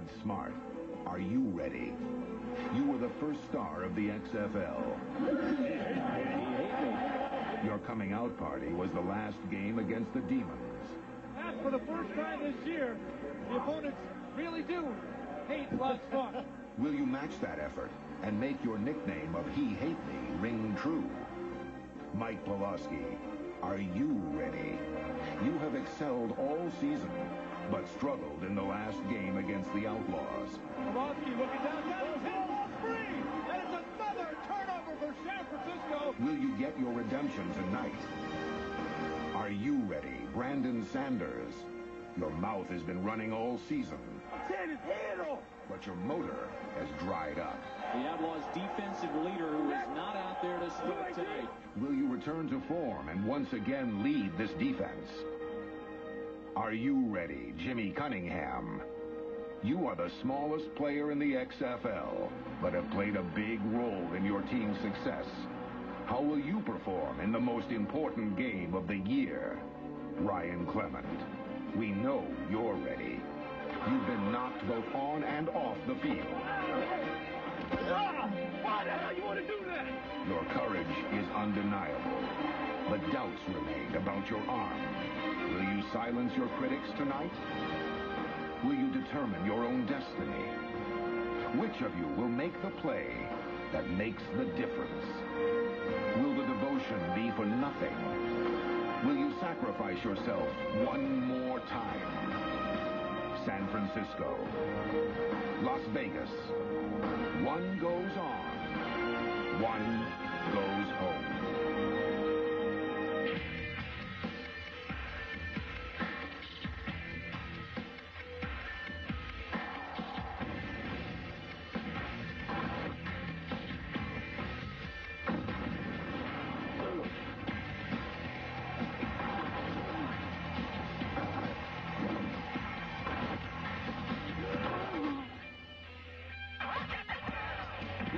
but smart. Are you ready? You were the first star of the XFL. Your coming out party was the last game against the Demons. And for the first time this year, the opponents really do hate Las Vegas. Will you match that effort and make your nickname of He Hate Me ring true? Mike Pawlawski, are you ready? You have excelled all season, but struggled in the last game against the Outlaws. Pawlawski looking down, got his head ball free, and it's another turnover for San Francisco. Will you get your redemption tonight? Are you ready, Brandon Sanders? Your mouth has been running all season, but your motor has dried up. The Outlaws' defensive leader who is not out there to start tonight. Will you return to form and once again lead this defense? Are you ready, Jimmy Cunningham? You are the smallest player in the XFL, but have played a big role in your team's success. How will you perform in the most important game of the year? Ryan Clement, we know you're ready. You've been knocked both on and off the field. Why the hell you want to do that? Your courage is undeniable, but doubts remain about your arm. Will you silence your critics tonight? Will you determine your own destiny? Which of you will make the play that makes the difference? Will the devotion be for nothing? Will you sacrifice yourself one more time? San Francisco, Las Vegas. One goes on, one goes home.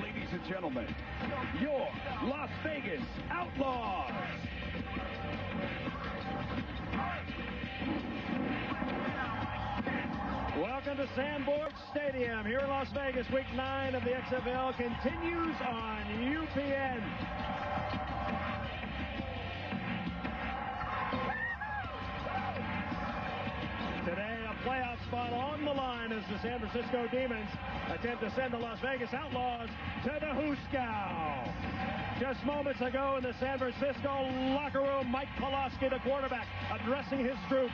Ladies and gentlemen, your Las Vegas Outlaws. Welcome to Sanborn Stadium here in Las Vegas. Week 9 of the XFL continues on UPN. Today, a playoff spot on the line as the San Francisco Demons attempt to send the Las Vegas Outlaws to the Hooskow. Just moments ago in the San Francisco locker room, Mike Pawlawski, the quarterback, addressing his troops.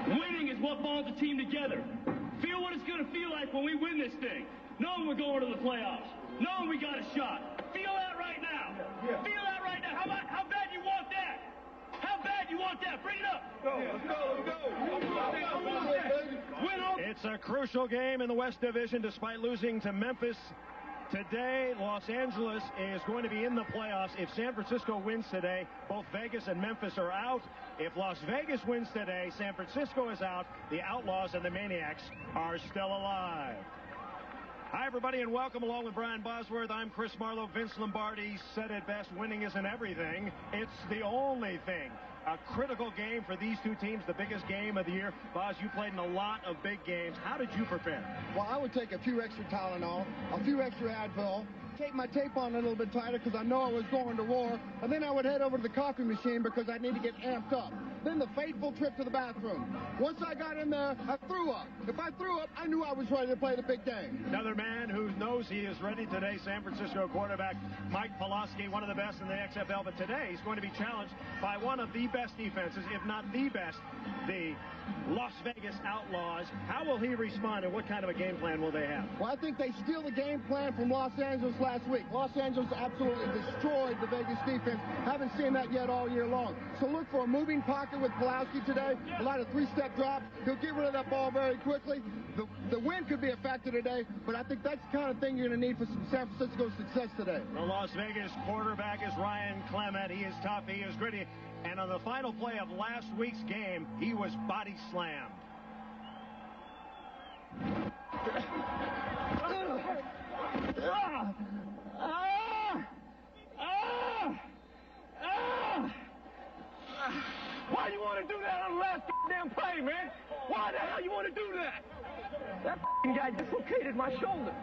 Winning is what bonds a team together. Feel what it's going to feel like when we win this thing. Knowing we're going to the playoffs. Knowing we got a shot. Feel that right now. Feel that right now. How bad you want that? How bad you want that? Bring it up. Let's go. It's a crucial game in the West Division despite losing to Memphis. Today, Los Angeles is going to be in the playoffs. If San Francisco wins today, both Vegas and Memphis are out. If Las Vegas wins today, San Francisco is out. The Outlaws and the Maniacs are still alive. Hi, everybody, and welcome along with Brian Bosworth. I'm Chris Marlowe. Vince Lombardi said it best, winning isn't everything. It's the only thing. A critical game for these two teams, the biggest game of the year. Boz, you played in a lot of big games. How did you prepare? Well, I would take a few extra Tylenol, a few extra Advil, tape my tape on a little bit tighter because I know I was going to war, and then I would head over to the coffee machine because I need to get amped up. Then the fateful trip to the bathroom. Once I got in there, I threw up. If I threw up, I knew I was ready to play the big game. Another man who knows he is ready today, San Francisco quarterback Mike Pawlawski, one of the best in the XFL, but today he's going to be challenged by one of the best defenses, if not the best, the Las Vegas Outlaws. How will he respond, and what kind of a game plan will they have? Well, I think they steal the game plan from Los Angeles last week. Los Angeles absolutely destroyed the Vegas defense. Haven't seen that yet all year long. So look for a moving pocket with Pawlawski today. A lot of three-step drops. He'll get rid of that ball very quickly. The win could be a factor today, but I think that's the kind of thing you're going to need for San Francisco's success today. The Las Vegas quarterback is Ryan Clement. He is tough. He is gritty. And on the final play of last week's game, he was body slammed. Why do you want to do that on the last goddamn play, man? Why the want to do that. That guy dislocated my shoulder.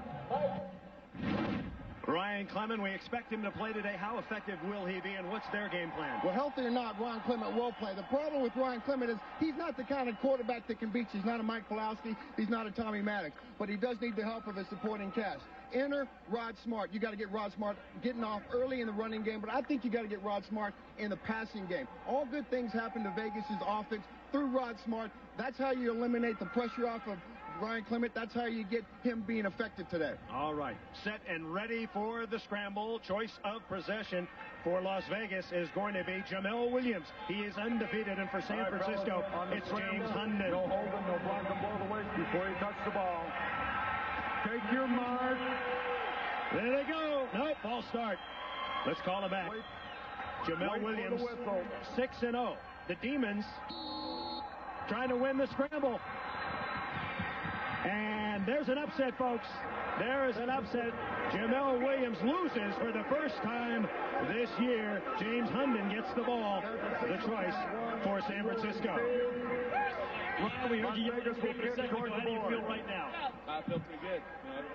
Ryan Clement, we expect him to play today. How effective will he be, and what's their game plan? Well, healthy or not, Ryan Clement will play. The problem with Ryan Clement is he's not the kind of quarterback that can beat you. He's not a Mike Pawlawski. He's not a Tommy Maddox. But he does need the help of his supporting cast. Enter Rod Smart. You got to get Rod Smart getting off early in the running game, but I think you got to get Rod Smart in the passing game. All good things happen to Vegas's offense through Rod Smart. That's how you eliminate the pressure off of Ryan Clement. That's how you get him being effective today. All right. Set and ready for the scramble. Choice of possession for Las Vegas is going to be Jamel Williams. He is undefeated, and for San Francisco, it's James Hunden. No hold him, no block him blow the waist before he touches the ball. Take your mark. There they go. Nope, false start. Let's call it back. Jamel Williams, 6-0. The Demons trying to win the scramble. And there's an upset, folks. There is an upset. Jamel Williams loses for the first time this year. James Hunden gets the ball. The choice for San Francisco. Well, we heard you yell at me a second ago. How do you feel right now? I feel pretty good.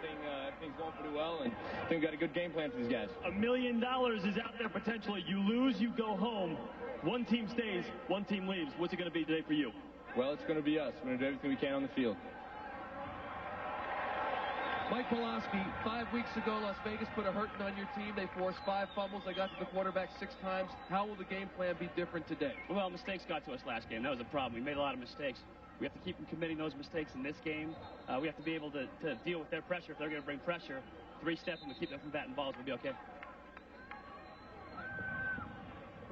You know, everything's going pretty well, and I think we got a good game plan for these guys. $1 million is out there potentially. You lose, you go home. One team stays, one team leaves. What's it going to be today for you? Well, it's going to be us. We're going to do everything we can on the field. Mike Pawlawski, 5 weeks ago, Las Vegas put a hurting on your team. They forced 5 fumbles. They got to the quarterback 6 times. How will the game plan be different today? Well, mistakes got to us last game. That was a problem. We made a lot of mistakes. We have to keep from committing those mistakes in this game. We have to be able to deal with their pressure. If they're going to bring pressure, 3-step them and keep them from batting balls. We'll be okay.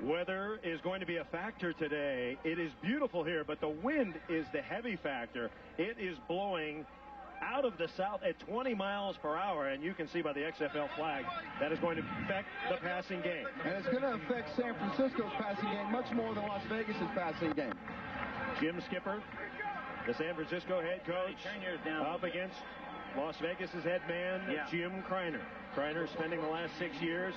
Weather is going to be a factor today. It is beautiful here, but the wind is the heavy factor. It is blowing out of the south at 20 miles per hour, and you can see by the XFL flag that is going to affect the passing game. And it's going to affect San Francisco's passing game much more than Las Vegas's passing game. Jim Skipper, the San Francisco head coach, up against Las Vegas's head man, Jim Kreiner. Kreiner spending the last 6 years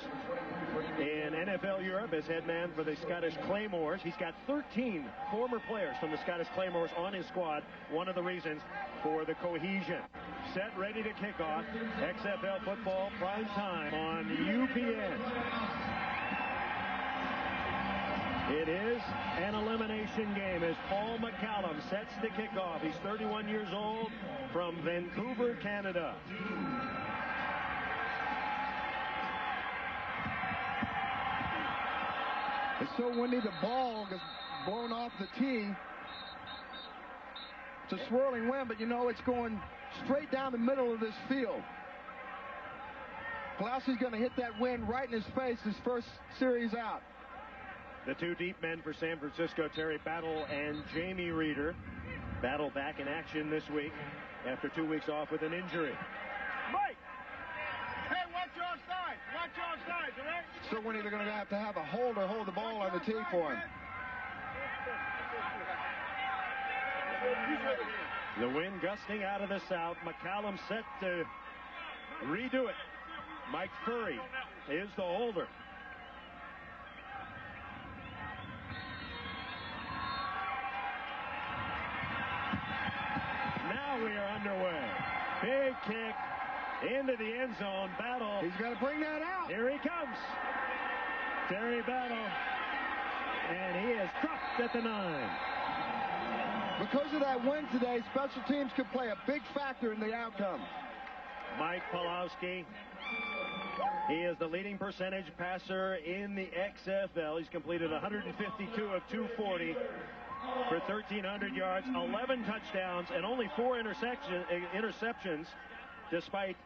in NFL Europe as head man for the Scottish Claymores. He's got 13 former players from the Scottish Claymores on his squad. One of the reasons for the cohesion. Set, ready to kick off. XFL football prime time on UPN. It is an elimination game as Paul McCallum sets the kickoff. He's 31 years old from Vancouver, Canada. It's so windy, the ball gets blown off the tee. It's a swirling wind, but you know it's going straight down the middle of this field. Pawlawski's going to hit that wind right in his face his first series out. The two deep men for San Francisco, Terry Battle and Jamie Reeder. Battle back in action this week after 2 weeks off with an injury. Mike! Hey, watch your offside! Watch your offside, all right? So windy, they're going to have a holder hold the ball on the tee for him. The wind gusting out of the south. McCallum set to redo it. Mike Furry is the holder. Now we are underway. Big kick into the end zone. Battle. He's got to bring that out. Here he comes. Terry Battle. And he is dropped at the 9. Because of that win today, special teams could play a big factor in the outcome. Mike Pawlawski. He is the leading percentage passer in the XFL. He's completed 152 of 240 for 1,300 yards, 11 touchdowns, and only 4 interceptions despite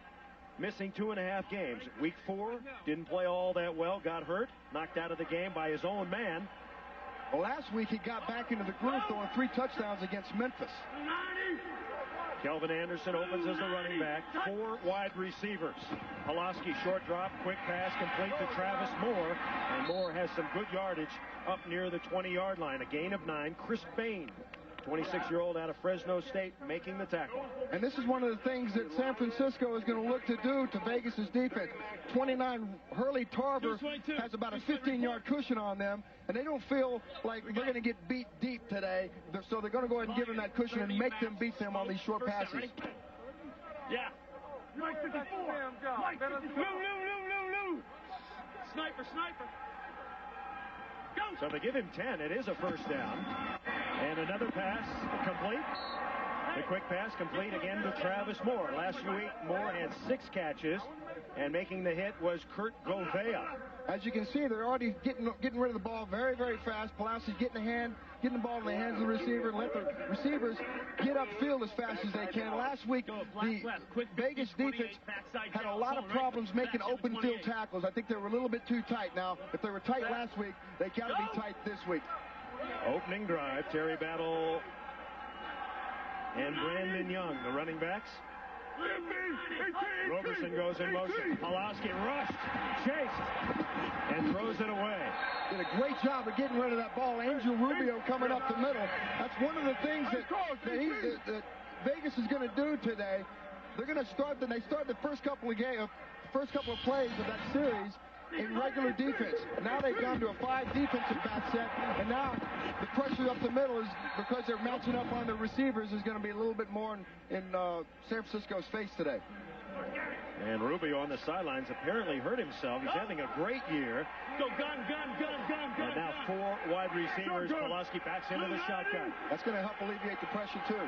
missing 2.5 games. Week 4, didn't play all that well, got hurt, knocked out of the game by his own man. Well, last week he got back into the groove, throwing 3 touchdowns against Memphis. Kelvin Anderson opens as the running back. 4 wide receivers. Pawlawski short drop, quick pass, complete to Travis Moore. And Moore has some good yardage up near the 20-yard line. A gain of 9. Chris Bain 26-year-old out of Fresno State, making the tackle. And this is one of the things that San Francisco is going to look to do to Vegas's defense. 29 Hurley Tarver has about a 15-yard cushion on them, and they don't feel like they're going to get beat deep today. So they're going to go ahead and give them that cushion and make them beat them on these short passes. Yeah. Mike 54. Mike 54. Lou. Sniper. Go. So they give him 10. It is a first down. And another pass complete. The quick pass complete again to Travis Moore. Last week, Moore had 6 catches, and making the hit was Kurt Govea. As you can see, they're already getting rid of the ball very, very fast. Pawlawski's getting the ball in the hands of the receiver and let the receivers get upfield as fast as they can. Last week, the Vegas defense had a lot of problems making open field tackles. I think they were a little bit too tight. Now, if they were tight last week, they got to be tight this week. Opening drive, Terry Battle and Brandon Young, the running backs. Roberson goes in motion. Pawlawski rushed, chased, and throws it away. Did a great job of getting rid of that ball. Angel Rubio coming up the middle. That's one of the things that Vegas is going to do today. They're going to start. They start the first couple of plays of that series in regular defense. Now they've gone to a 5 defensive back set, and now the pressure up the middle is because they're matching up on the receivers is going to be a little bit more in San Francisco's face today. And Rubio on the sidelines apparently hurt himself. He's having a great year. Go, gun. And now 4 wide receivers. Pawlawski backs into the shotgun. That's going to help alleviate the pressure, too.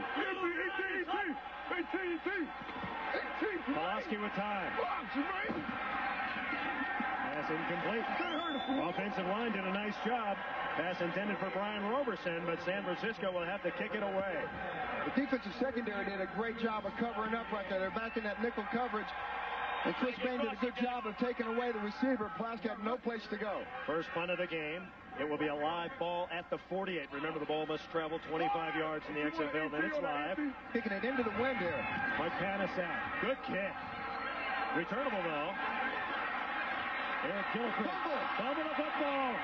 Pawlawski with time. Pass incomplete. Offensive line did a nice job. Pass intended for Brian Roberson, but San Francisco will have to kick it away. The defensive secondary did a great job of covering up right there. They're back in that nickel coverage. And Chris Bain did a good job of taking away the receiver. Pawlawski had no place to go. First punt of the game. It will be a live ball at the 48. Remember, the ball must travel 25 yards in the XFL. Then it's live. Kicking it into the wind here. Mike Panis out. Good kick. Returnable, though. Eric Gilchrist. Fumble the football.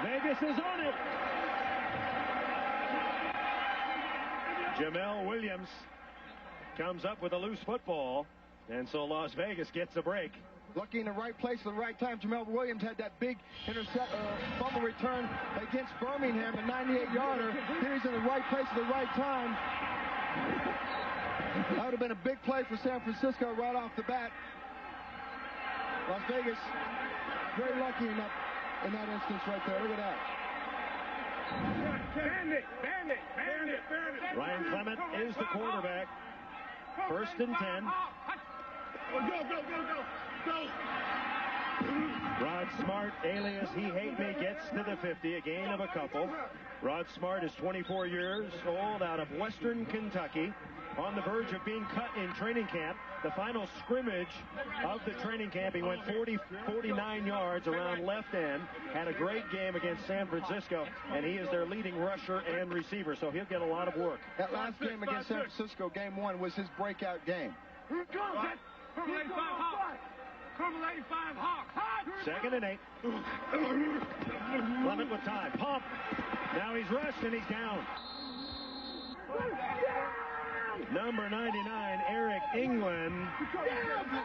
Vegas is on it. Jamel Williams comes up with a loose football, and so Las Vegas gets a break. Lucky in the right place at the right time. Jamel Williams had that big fumble return against Birmingham, a 98-yarder. Here he's in the right place at the right time. That would have been a big play for San Francisco right off the bat. Las Vegas very lucky in that instance right there. Look at that. Bandit. Ryan Clement is the quarterback. 1st and 10. Go. Rod Smart, alias He Hate Me, gets to the 50, a gain of a couple. Rod Smart is 24 years old, out of Western Kentucky, on the verge of being cut in training camp. The final scrimmage of the training camp, he went 49 yards around left end, had a great game against San Francisco, and he is their leading rusher and receiver, so he'll get a lot of work. That last game against San Francisco, game 1, was his breakout game. Purple 85 Hawk. 2nd and 8. Clement with time. Pump. Now he's rushed and he's down. Number 99, Eric England,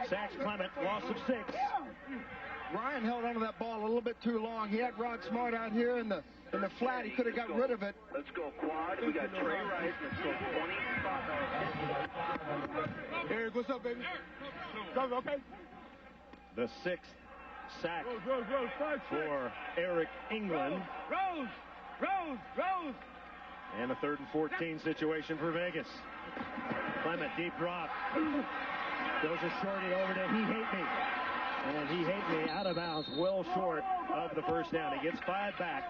sacks Clement, loss of 6. Ryan held onto that ball a little bit too long. He had Rod Smart out here in the flat. He could have got rid of it. Let's go quad. We got Trey Rice. Let's go 20. Eric, what's up, baby? Go, okay. The 6th sack for Eric England. Rose. And a 3rd and 14 situation for Vegas. Clement, deep drop. Goes a shorty over to He Hate Me. And He Hate Me out of bounds, well short of the first down. He gets 5 back.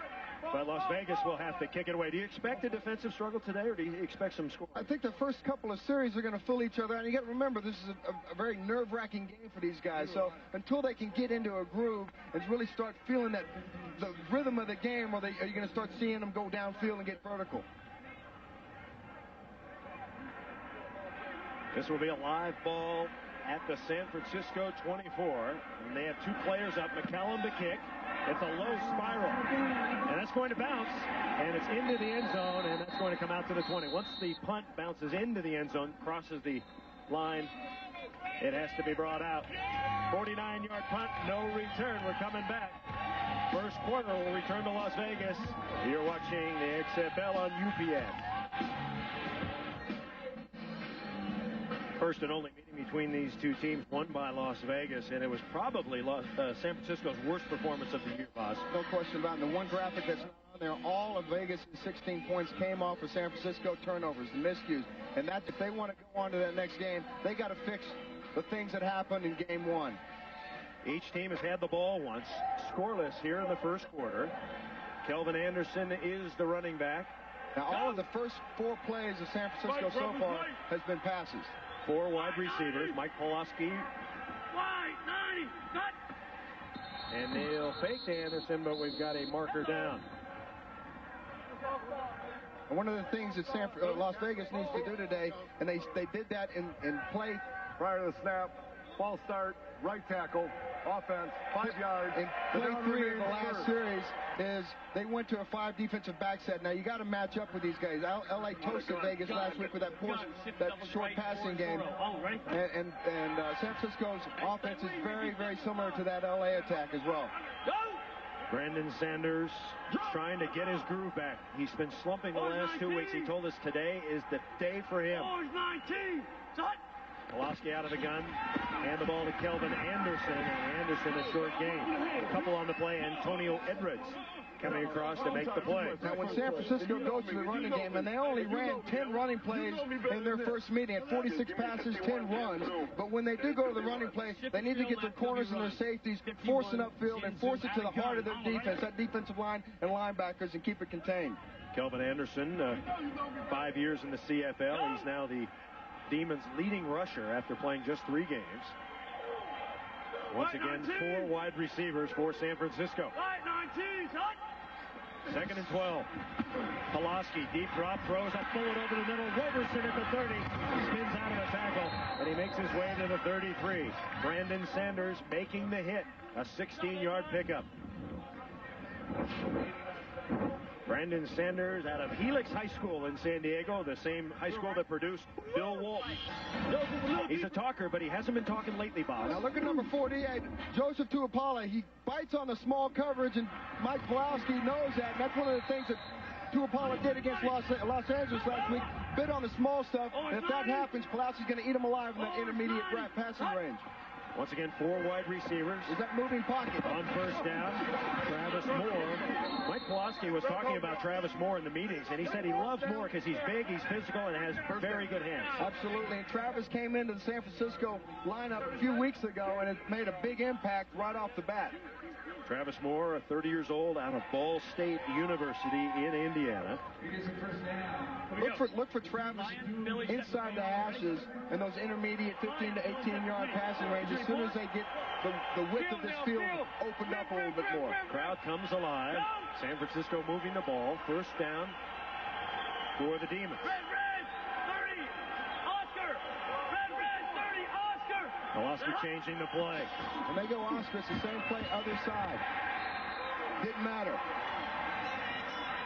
But Las Vegas will have to kick it away. Do you expect a defensive struggle today, or do you expect some score? I think the first couple of series are going to fool each other. And you got to remember, this is a very nerve-wracking game for these guys. So until they can get into a groove and really start feeling that the rhythm of the game, are you going to start seeing them go downfield and get vertical? This will be a live ball at the San Francisco 24. And they have 2 players up. McCallum to kick. It's a low spiral. And that's going to bounce. And it's into the end zone. And that's going to come out to the 20. Once the punt bounces into the end zone, crosses the line, it has to be brought out. 49-yard punt, no return. We're coming back. First quarter will return to Las Vegas. You're watching the XFL on UPN. First and only meeting between these two teams, won by Las Vegas, and it was probably San Francisco's worst performance of the year, Boss. No question about it. The one graphic that's not on there, all of Vegas' 16 points came off of San Francisco turnovers, the miscues. And that, if they want to go on to that next game, they got to fix the things that happened in game one. Each team has had the ball once, scoreless here in the first quarter. Kelvin Anderson is the running back. Now, all of the first 4 plays of San Francisco so far has been passes. 4 wide receivers, Mike Pawlawski. Wide, 90, cut. And they'll fake to Anderson, but we've got a marker down. And one of the things that Las Vegas needs to do today, and they did that in play Prior to the snap, false start, right tackle, offense, 5 yards. In play 3 of the last series is they went to a 5 defensive back set. Now you got to match up with these guys. LA toasted Vegas last week with that short passing game, and San Francisco's offense is very, very similar to that LA attack as well. Brandon Sanders trying to get his groove back. He's been slumping the last 2 weeks. He told us today is the day for him. Pawlawski out of the gun, and the ball to Kelvin Anderson, and Anderson a short gain. A couple on the play, Antonio Edwards coming across to make the play. Now when San Francisco goes to the running game, and they only ran 10 running plays in their first meeting at 46 passes, 10 runs, but when they do go to the running play, they need to get their corners and their safeties, force it upfield, and force it to the heart of their defense, that defensive line and linebackers, and keep it contained. Kelvin Anderson, 5 years in the CFL. He's now the Demons' leading rusher after playing just 3 games. Once again, 4 wide receivers for San Francisco. 2nd and 12. Pawlawski, deep drop, throws a bullet over the middle. Roberson at the 30. Spins out of a tackle, and he makes his way to the 33. Brandon Sanders making the hit. A 16-yard pickup. Brandon Sanders out of Helix High School in San Diego, the same high school that produced Bill Walton. He's a talker, but he hasn't been talking lately, Bob. Now look at number 48, Joseph Tuapala. He bites on the small coverage, and Mike Pawlawski knows that. And that's one of the things that Tuapala did against Los Angeles last week. Bit on the small stuff. And if that happens, Pawlawski's going to eat him alive in that intermediate passing range. Once again, 4 wide receivers. Is that moving pocket? On first down, Travis Moore. Mike Pawlawski was talking about Travis Moore in the meetings, and he said he loves Moore because he's big, he's physical, and has very good hands. Absolutely. And Travis came into the San Francisco lineup a few weeks ago, and it made a big impact right off the bat. Travis Moore, 30 years old, out of Ball State University in Indiana. Look for Travis inside the hashes in those intermediate 15 to 18-yard passing range as soon as they get the width of this field opened up a little bit more. Crowd comes alive. San Francisco moving the ball. First down for the Demons. Pawlawski changing the play. And they go Oscar. It's the same play, other side. Didn't matter.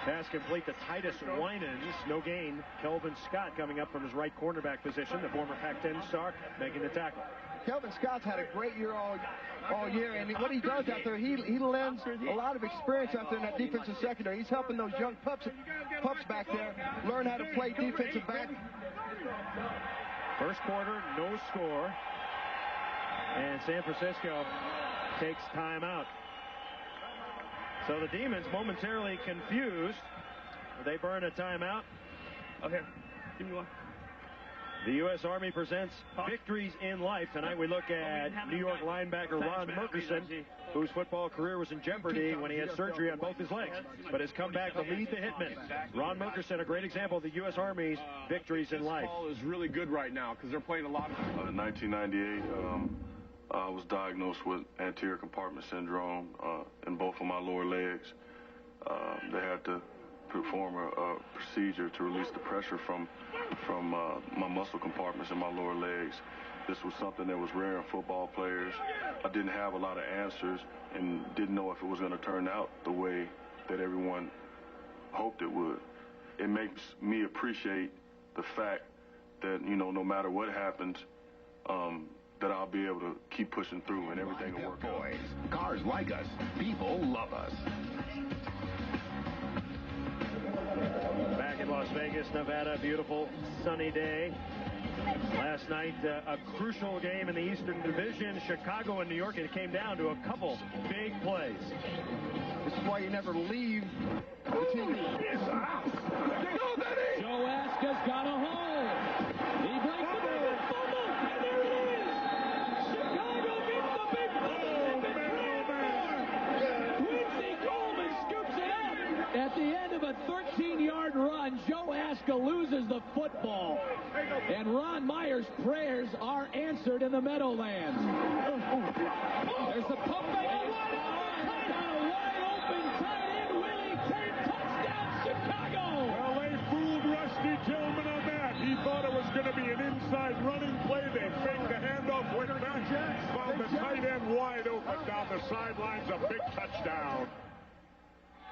Pass complete to Titus Winans. No gain. Kelvin Scott coming up from his right cornerback position. The former Pac-10 star making the tackle. Kelvin Scott's had a great year all year, and what he does out there, he lends a lot of experience out there in that defensive secondary. He's helping those young pups back there learn how to play defensive back. First quarter, no score. And San Francisco takes timeout. So the Demons momentarily confused. They burn a timeout. Okay, give me one. The U.S. Army presents Victories in Life. Tonight we look at New York linebacker Ron Merkerson, whose football career was in jeopardy when he had surgery on both his legs, but has come back to lead the Hitmen. Ron Merkerson, a great example of the U.S. Army's Victories in Life. Football is really good right now because they're playing a lot of... In 1998, I was diagnosed with anterior compartment syndrome in both of my lower legs. They had to perform a procedure to release the pressure from my muscle compartments in my lower legs. This was something that was rare in football players. I didn't have a lot of answers and didn't know if it was going to turn out the way that everyone hoped it would. It makes me appreciate the fact that, you know, no matter what happens, that I'll be able to keep pushing through and everything will work out. Boys, cars like us. People love us. Back in Las Vegas, Nevada, beautiful sunny day. Last night, a crucial game in the Eastern Division, Chicago and New York. It came down to a couple big plays. This is why you never leave the team. Joe Aska's got a hole. He breaks the big fumble, and there it is. Chicago gets the big fumble. They've been praying for. Quincy Coleman scoops it up. At the end of a 13-yard run, Joe Aska loses the football. And Ron Meyer's prayers are answered in the Meadowlands. There's the pump fake. A wide open tight end, Willie Tate, touchdown, Chicago. Well, they fooled Rusty Tillman on that. He thought it was going to be an inside running play. They faked the handoff, went back, found the tight end wide open down the sidelines. A big touchdown.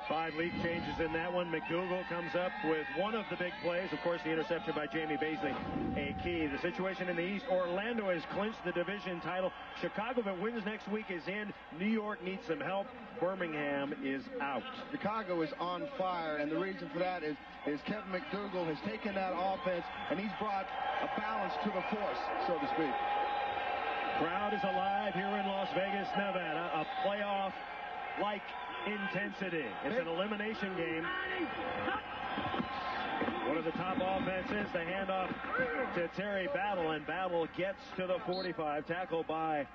5 lead changes in that one. McDougal comes up with one of the big plays. Of course, the interception by Jamie Baisley, a key. The situation in the East, Orlando has clinched the division title. Chicago, if it wins next week, is in. New York needs some help. Birmingham is out. Chicago is on fire, and the reason for that is Kevin McDougal has taken that offense, and he's brought a balance to the force, so to speak. Crowd is alive here in Las Vegas, Nevada. A playoff-like intensity. It's an elimination game. One of the top offenses, the handoff to Terry Battle, and Battle gets to the 45, tackled by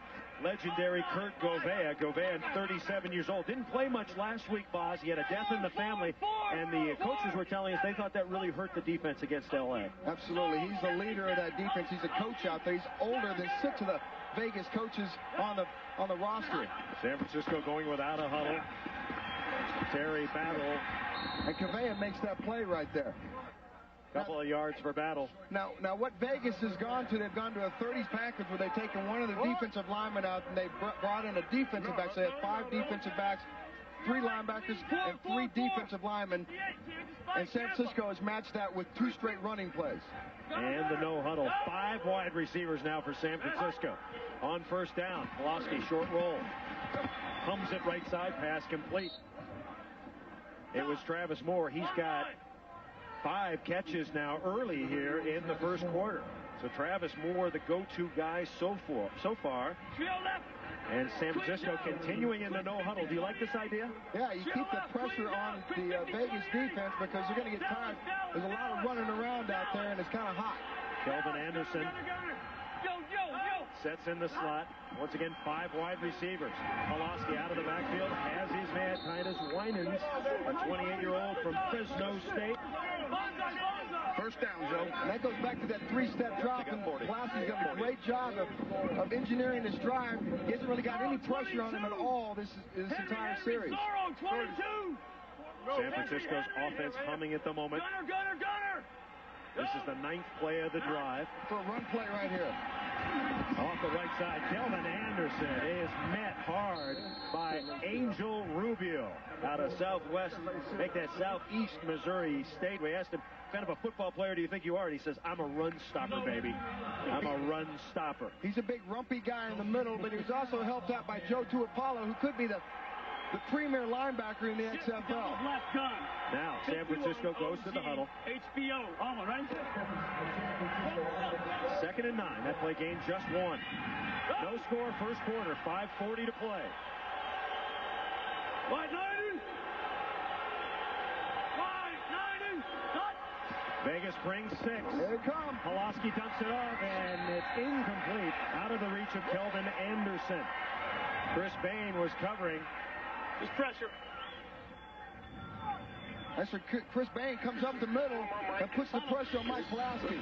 legendary Kurt Govea. Govea, 37 years old. Didn't play much last week, Boz. He had a death in the family, and the coaches were telling us they thought that really hurt the defense against L.A. Absolutely. He's the leader of that defense. He's a coach out there. He's older than 6 of the Vegas coaches on the roster. San Francisco going without a huddle. Terry Battle. And Govea makes that play right there. Couple of yards for Battle. Now what Vegas has gone to, they've gone to a 30s package where they've taken one of the defensive linemen out and they've brought in a defensive back. So they have 5 defensive backs, 3 linebackers, and 3 defensive linemen. And San Francisco has matched that with 2 straight running plays. And the no huddle. 5 wide receivers now for San Francisco. On first down, Pawlawski, short roll. Hums it right side, pass complete. It was Travis Moore. He's got 5 catches now early here in the first quarter. So Travis Moore, the go-to guy so far. And San Francisco continuing in the no huddle. Do you like this idea? Yeah, you keep the pressure on the Vegas defense because you're going to get tired. There's a lot of running around out there, and it's kind of hot. Kelvin Anderson sets in the slot. Once again, 5 wide receivers. Pawlawski out of the backfield has his man Titus Winans, a 28-year-old from Fresno State. First down, Joe. And that goes back to that 3-step drop. And Pawlawski's done a great job of engineering this drive. He hasn't really got any pressure on him at all this entire series. San Francisco's offense humming at the moment. This is the 9th play of the drive. For a run play right here. Off the right side, Kelvin Anderson is met hard by Angel Rubio out of Southwest, make that Southeast Missouri State. We asked him, what kind of a football player do you think you are? And he says, I'm a run stopper, baby. I'm a run stopper. He's a big rumpy guy in the middle, but he was also helped out by Joe Tuapalo, who could be the premier linebacker in the XFL. Now, San Francisco goes to the huddle. HBO, right? 2nd and 9. That play game just 1. No score first quarter. 5:40 to play. Vegas brings 6. Here it comes. Pawlawski dumps it off, and it's incomplete. Out of the reach of Kelvin Anderson. Chris Bain was covering. There's pressure. That's where Chris Bain comes up the middle and puts the pressure on Mike Pawlawski.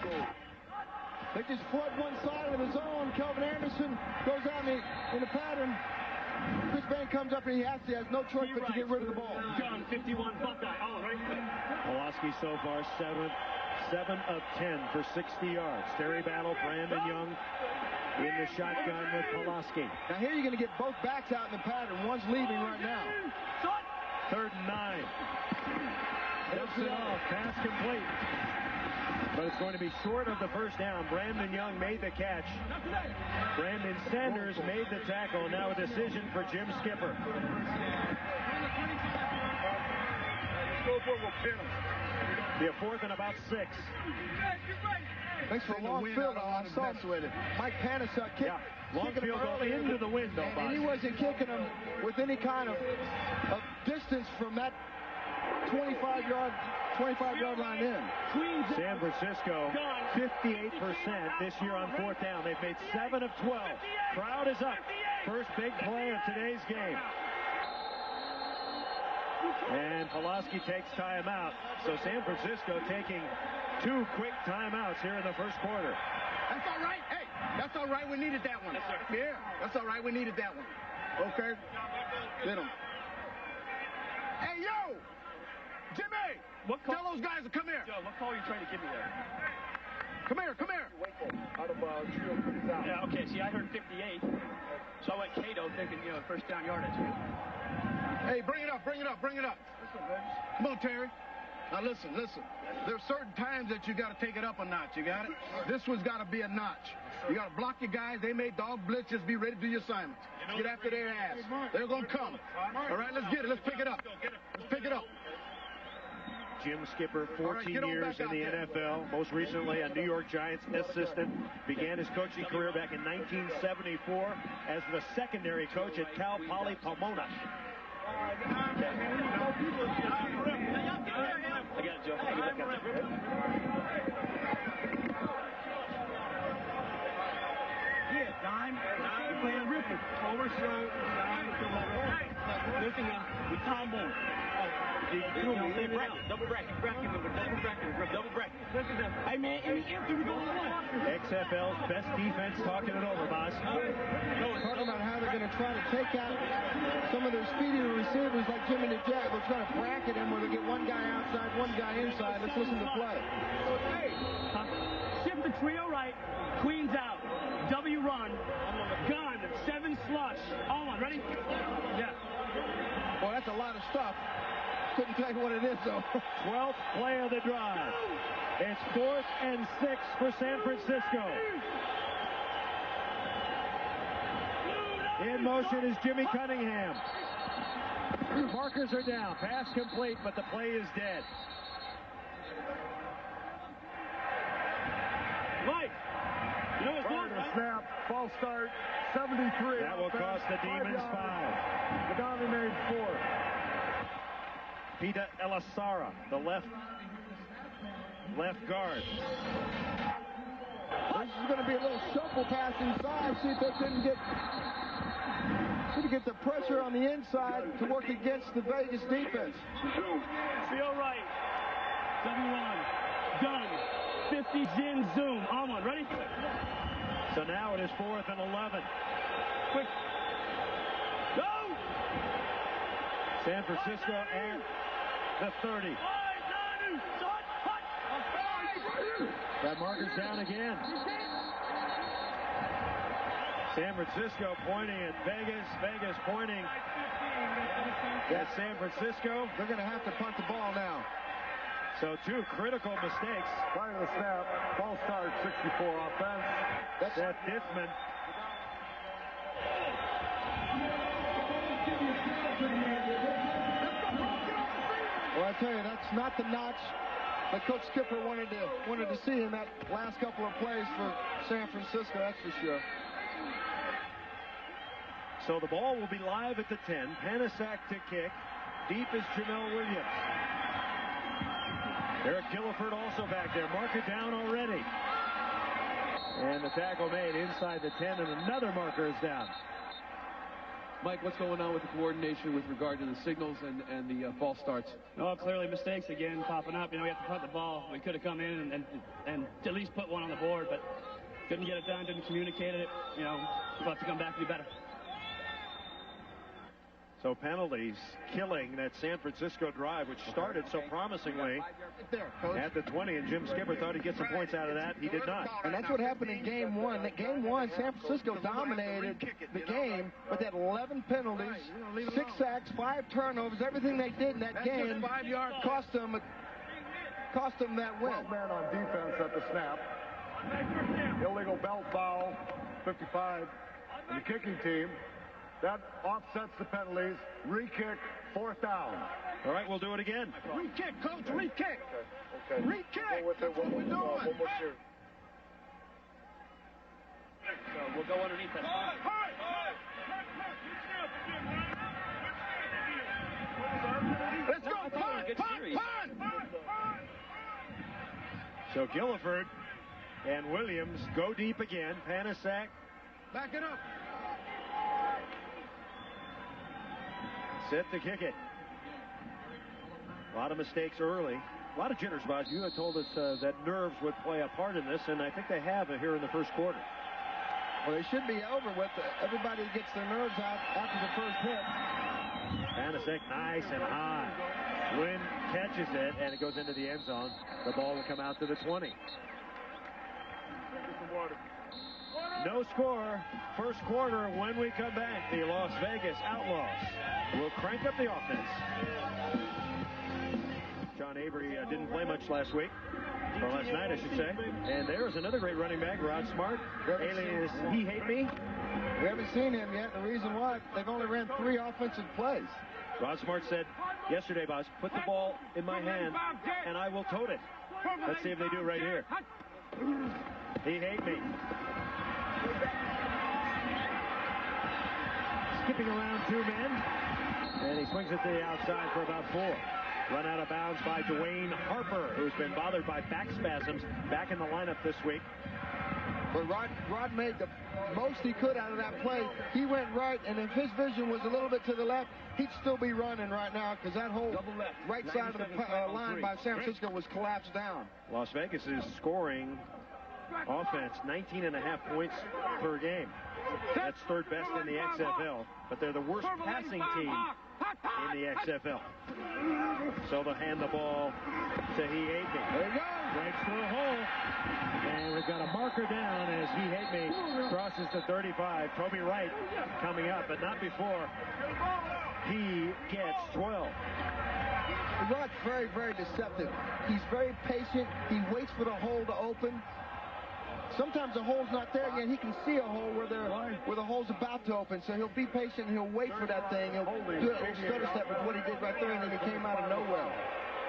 They just flood one side of the zone. Kelvin Anderson goes out in the pattern. This man comes up and he has no choice but to get rid of the ball. Jon, 51, Buckeye. Oh, right. Pawlawski so far 7 of 10 for 60 yards. Terry Battle, Brandon Young in the shotgun with Pawlawski. Now here you're going to get both backs out in the pattern. One's leaving right now. 3rd and 9. Dumps it off. Pass complete. But it's going to be short of the first down. Brandon Young made the catch. Brandon Sanders made the tackle. Now a decision for Jim Skipper. Be a 4th and about 6. Thanks for a long field. I saw Mike Panasuk kick. Yeah, long field goal into the window. And he wasn't kicking him with any kind of distance from that 25-yard line in. San Francisco, 58% this year on 4th down. They've made 7 of 12. Crowd is up. First big play of today's game. And Pawlawski takes timeout. So San Francisco taking 2 quick timeouts here in the first quarter. That's all right. Hey, that's all right. We needed that one. Yeah, that's all right. We needed that one. Okay. Get him. Hey, yo! Jimmy! Tell those guys to come here. Joe, what call are you trying to give me there? Come here, come here. Out of out. Yeah, okay. See, I heard 58. So I went Cato thinking, first down yardage. Hey, bring it up, bring it up, bring it up. Come on, Terry. Now listen. There's certain times that you got to take it up a notch. You got it? This one's got to be a notch. You got to block your guys. They may dog blitz. Just be ready to do your assignments. Get after their ass. They're going to come. All right, let's get it. Let's pick it up. Let's pick it up. Jim Skipper, 14 years in the NFL, most recently a New York Giants assistant. Began his coaching career back in 1974 as the secondary coach at Cal Poly Pomona. I got it, Joe. Yeah, dime. We're playing Ripley. Forward show. Listen, we combo. Double bracket. Hey, man, we go XFL's best defense talking it over, boss. Talking about how they're going to try to take out some of their speedier receivers like Jimmy the Jet. They'll try to bracket him where they get one guy outside, one guy inside. Let's listen to play. Shift the trio right. Queens out. W run. Gun. 7 slush. All on. Ready? Yeah. Boy, that's a lot of stuff. Couldn't tell you what it is, though. 12th play of the drive. It's 4th and 6 for San Francisco. In motion is Jimmy Cunningham. Markers are down. Pass complete, but the play is dead. Mike, you know what's Prior to the snap, false start, 73. That will cost the Demons 5. Madonna made 4. Pita Elisara, the left guard. This is going to be a little shuffle pass inside. See if they couldn't get the pressure on the inside to work against the Vegas defense. Feel right. W1. Done. 50 Zin zoom. On one. Ready? So now it is 4th and 11. Quick. Go! San Francisco at the 30. That marker's down again. San Francisco pointing at Vegas. Vegas pointing at San Francisco. They're going to have to punt the ball now. So 2 critical mistakes. Prior to the snap, false start, 64 offense. Seth Dithman. Well, I tell you, that's not the notch that Coach Skipper wanted to see in that last couple of plays for San Francisco, that's for sure. So the ball will be live at the 10. Panasuk to kick. Deep is Jamel Williams. Eric Gilliford also back there. Marker down already. And the tackle made inside the 10, and another marker is down. Mike, what's going on with the coordination with regard to the signals and the false starts? Oh, clearly mistakes again popping up. We have to punt the ball. We could have come in and at least put one on the board, but couldn't get it done, didn't communicate it. We'll have to come back and do better. So penalties killing that San Francisco drive, which started so promisingly at the 20, and Jim Skipper thought he'd get some points out of that. He did not. And that's what happened in game one. In game one, San Francisco dominated the game, but they had 11 penalties, 6 sacks, 5 turnovers. Everything they did in that game cost them that win. Man on defense at the snap. Illegal belt foul, 55, and the kicking team. That offsets the penalties. Re-kick, 4th down. All right, we'll do it again. Re-kick, coach, re-kick. Okay. Re-kick. That's what we're doing. One more series. So we'll go underneath that. Let's go, punt. So Gilliford and Williams go deep again. Panasak. Back it up. Set to kick it. A lot of mistakes early. A lot of jitters, Boz. You had told us that nerves would play a part in this, and I think they have here in the first quarter. Well, they should be over with. Everybody gets their nerves out after the first hit. Panasak nice and high. Wynn catches it, and it goes into the end zone. The ball will come out to the 20. No score. First quarter. When we come back, the Las Vegas Outlaws will crank up the offense. John Avery didn't play much last week. Or last night, I should say. And there's another great running back, Rod Smart. Alias He Hate Me. We haven't seen him yet. The reason why, they've only ran 3 offensive plays. Rod Smart said yesterday, boss, put the ball in my hand and I will tote it. Let's see if they do right here. He Hate Me. Skipping around 2 men. And he swings it to the outside for about 4. Run out of bounds by Dwayne Harper, who's been bothered by back spasms, back in the lineup this week. But Rod made the most he could out of that play. He went right, and if his vision was a little bit to the left, he'd still be running right now because that whole right side of the line by San Francisco was collapsed down. Las Vegas is scoring offense 19.5 points per game. That's 3rd best in the XFL, but they're the worst passing team in the XFL. So they'll hand the ball to He Hate Me. There you go. Breaks through a hole. And we've got a marker down as He Hate Me crosses the 35. Toby Wright coming up, but not before he gets 12. Rod's very, very deceptive. He's very patient. He waits for the hole to open. Sometimes the hole's not there yet. He can see a hole where the hole's about to open. So he'll be patient and he'll wait for that thing. He'll do a stutter step with what he did right there, and then he came out of nowhere.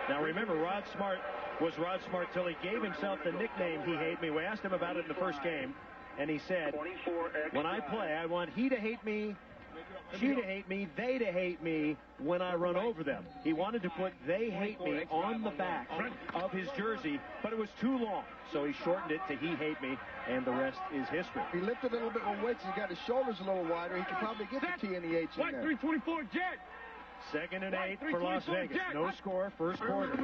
Now remember, Rod Smart was Rod Smart till he gave himself the nickname He Hate Me. We asked him about it in the first game, and he said, when I play, I want he to hate me, she to hate me, they to hate me when I run over them. He wanted to put they hate me on the back of his jersey, but it was too long. So he shortened it to He Hate Me, and the rest is history. He lifted a little bit more weight, so he got his shoulders a little wider. He could probably get the T and the H in there. 324 Jet. 2nd and 8 for Las Vegas. No score, first quarter.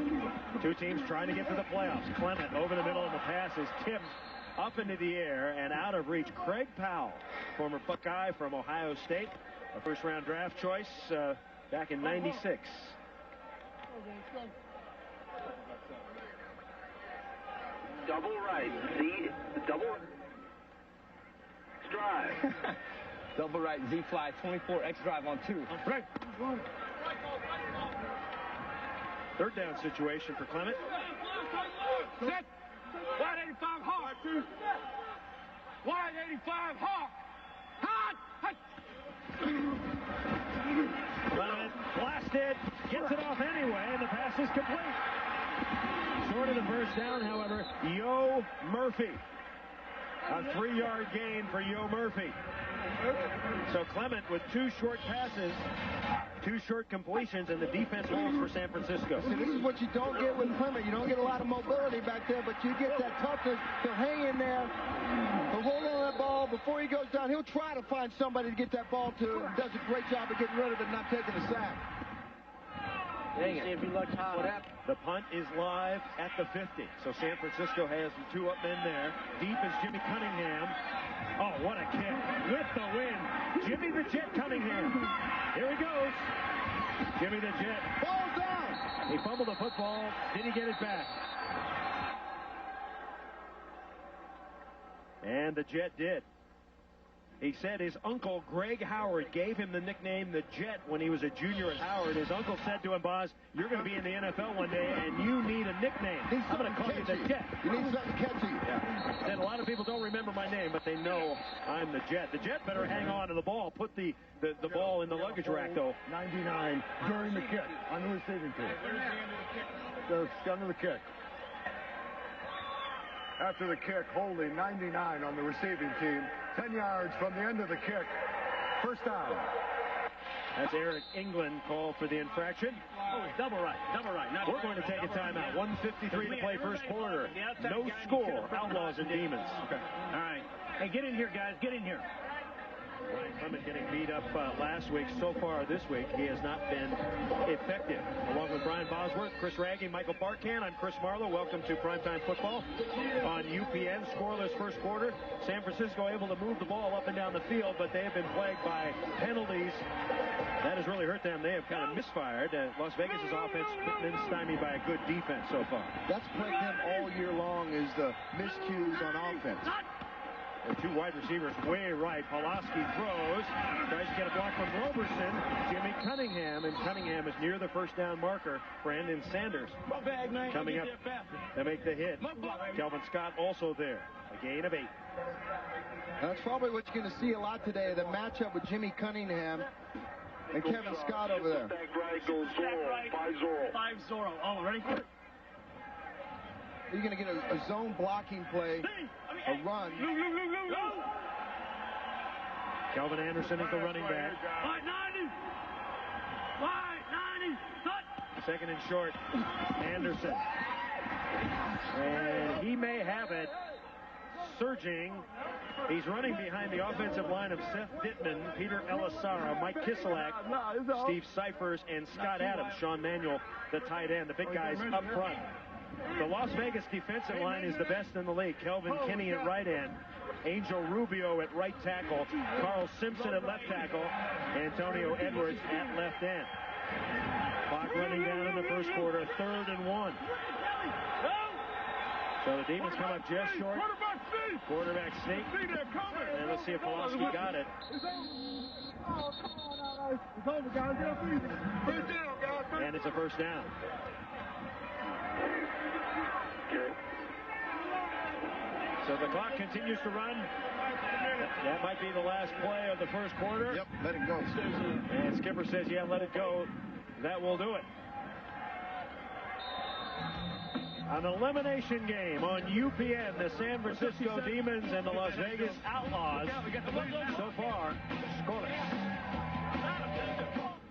2 teams trying to get to the playoffs. Clement over the middle, and the pass is tipped up into the air and out of reach. Craig Powell, former Buckeye from Ohio State, a first-round draft choice back in '96. Double right. Z. Double. Drive. Double right, Z fly, 24 X drive on 2. Right. 3rd down situation for Clement. Set. Wide 85 Hawk. Wide 85 Hawk. Hot. Clement blasted, gets it off anyway, and the pass is complete. Short of the first down, however, Yo Murphy. A 3-yard gain for Yo Murphy. So Clement with 2 short passes, 2 short completions, and the defense holds for San Francisco. See, this is what you don't get with Clement. You don't get a lot of mobility back there, but you get that toughness. He'll hang in there. He'll hold on to that ball. Before he goes down, he'll try to find somebody to get that ball to. Does a great job of getting rid of it and not taking a sack. Dang it. See if he looks hot. What happened? The punt is live at the 50. So San Francisco has the 2 up men there. Deep is Jimmy Cunningham. Oh, what a kick. With the win. Jimmy the Jet Cunningham. Here he goes. Jimmy the Jet. Ball down. He fumbled the football. Did he get it back? And the Jet did. He said his uncle, Greg Howard, gave him the nickname the Jet when he was a junior at Howard. His uncle said to him, Boz, you're going to be in the NFL one day, and you need a nickname. I'm going to call you the Jet. You need something catchy. Yeah. Said a lot of people don't remember my name, but they know I'm the Jet. The Jet better hang on to the ball. Put the ball in the luggage rack, though. 99 during the kick on the receiving team. They're under the kick. After the kick, holding 99 on the receiving team. 10 yards from the end of the kick. First down. That's Eric England called for the infraction. Oh, double right. We're going to take a timeout. 1:53 to play first quarter. No score. Outlaws and Demons. Okay. All right. Hey, get in here, guys. Get in here. Ryan Clement getting beat up last week. So far this week, he has not been effective. Along with Brian Bosworth, Chris Raggy, Michael Barkan, I'm Chris Marlowe. Welcome to Primetime Football on UPN. Scoreless first quarter. San Francisco able to move the ball up and down the field, but they have been plagued by penalties. That has really hurt them. They have kind of misfired. Las Vegas' offense been stymied by a good defense so far. That's plagued them all year long, is the miscues on offense. The 2 wide receivers way right. Pawlawski throws. Tries to get a block from Roberson. Jimmy Cunningham. And Cunningham is near the first down marker. Brandon Sanders coming up to make the hit. Kelvin Scott also there. A gain of 8. That's probably what you're going to see a lot today. The matchup with Jimmy Cunningham and Kevin Scott over there. Five Zorro. Oh, ready? You're going to get a zone blocking play, a run. Kelvin Anderson is the running back. Wide 90. Cut. Second and short. Anderson. And he may have it. Surging. He's running behind the offensive line of Seth Dittman, Peter Elisara, Mike Kiselak, Steve Cyphers, and Scott Adams. Sean Manuel, the tight end. The big guys up front. The Las Vegas defensive line is the best in the league. Kelvin Kinney at right end. Angel Rubio at right tackle. Carl Simpson at left tackle. Antonio Edwards at left end. Clock running down in the first quarter. 3rd and 1. So the Demons come up just short. Quarterback sneak. And let's see if Pawlawski got it. And it's a first down. So the clock continues to run. That might be the last play of the first quarter. Yep, let it go. And Skipper says, yeah, let it go. That will do it. An elimination game on UPN, the San Francisco Demons and the Las Vegas Outlaws. So far, scoreless.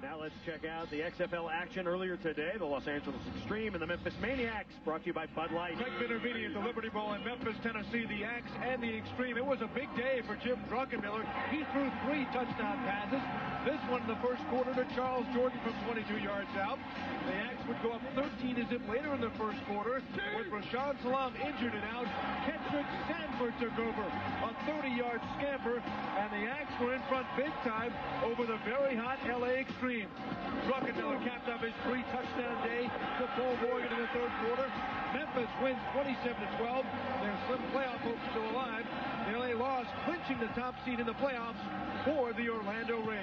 Now let's check out the XFL action earlier today. The Los Angeles Extreme and the Memphis Maniacs, brought to you by Bud Light. Craig Benervini at the Liberty Bowl in Memphis, Tennessee. The Axe and the Extreme. It was a big day for Jim Druckenmiller. He threw 3 touchdown passes. This one in the first quarter to Charles Jordan from 22 yards out. The Axe would go up 13 as if later in the first quarter. With Rashawn Salam injured and out, Kendrick Sanford took over. A 30-yard scamper, and the Axe were in front big time over the very hot LA Extreme. Druckenmiller capped up his 3-touchdown day to Paul Morgan in the third quarter. Memphis wins 27-12. Their slim playoff hopes still alive. The LA Laws clinching the top seed in the playoffs for the Orlando Rage.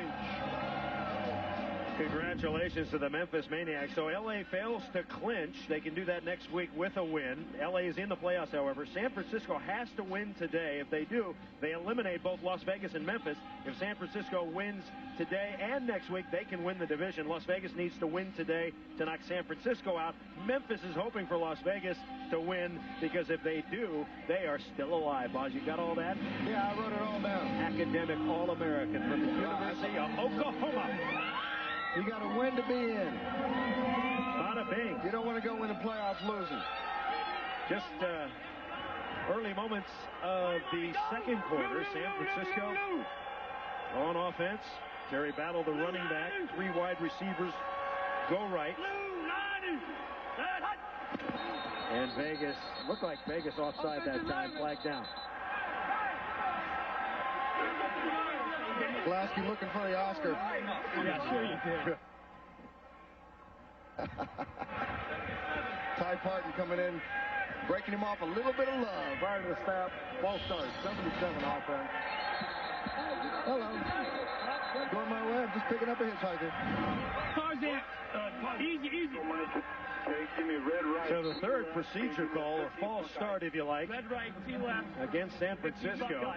Congratulations to the Memphis Maniacs. So LA fails to clinch. They can do that next week with a win. LA is in the playoffs, however. San Francisco has to win today. If they do, they eliminate both Las Vegas and Memphis. If San Francisco wins today and next week, they can win the division. Las Vegas needs to win today to knock San Francisco out. Memphis is hoping for Las Vegas to win, because if they do, they are still alive. Boz, you got all that? Yeah, I wrote it all down. Academic All-American from the University of Oklahoma. You got to win to be in. Bada bing. You don't want to go in the playoffs losing. Just early moments of the second quarter. San Francisco on offense. Terry Battle, the running back. 3 wide receivers go right. And Vegas, looked like Vegas offside that time, flag down. Pawlawski looking for the Oscar. Yeah, sure you did. Ty Parton coming in, breaking him off a little bit of love. Right to the snap. Ball starts. 77 offense. Hello. Going my way. I'm just picking up a hitchhiker. Tarzan, easy. Give me red right. So the third procedure call, or false start if you like, Red right, T left. against San Francisco.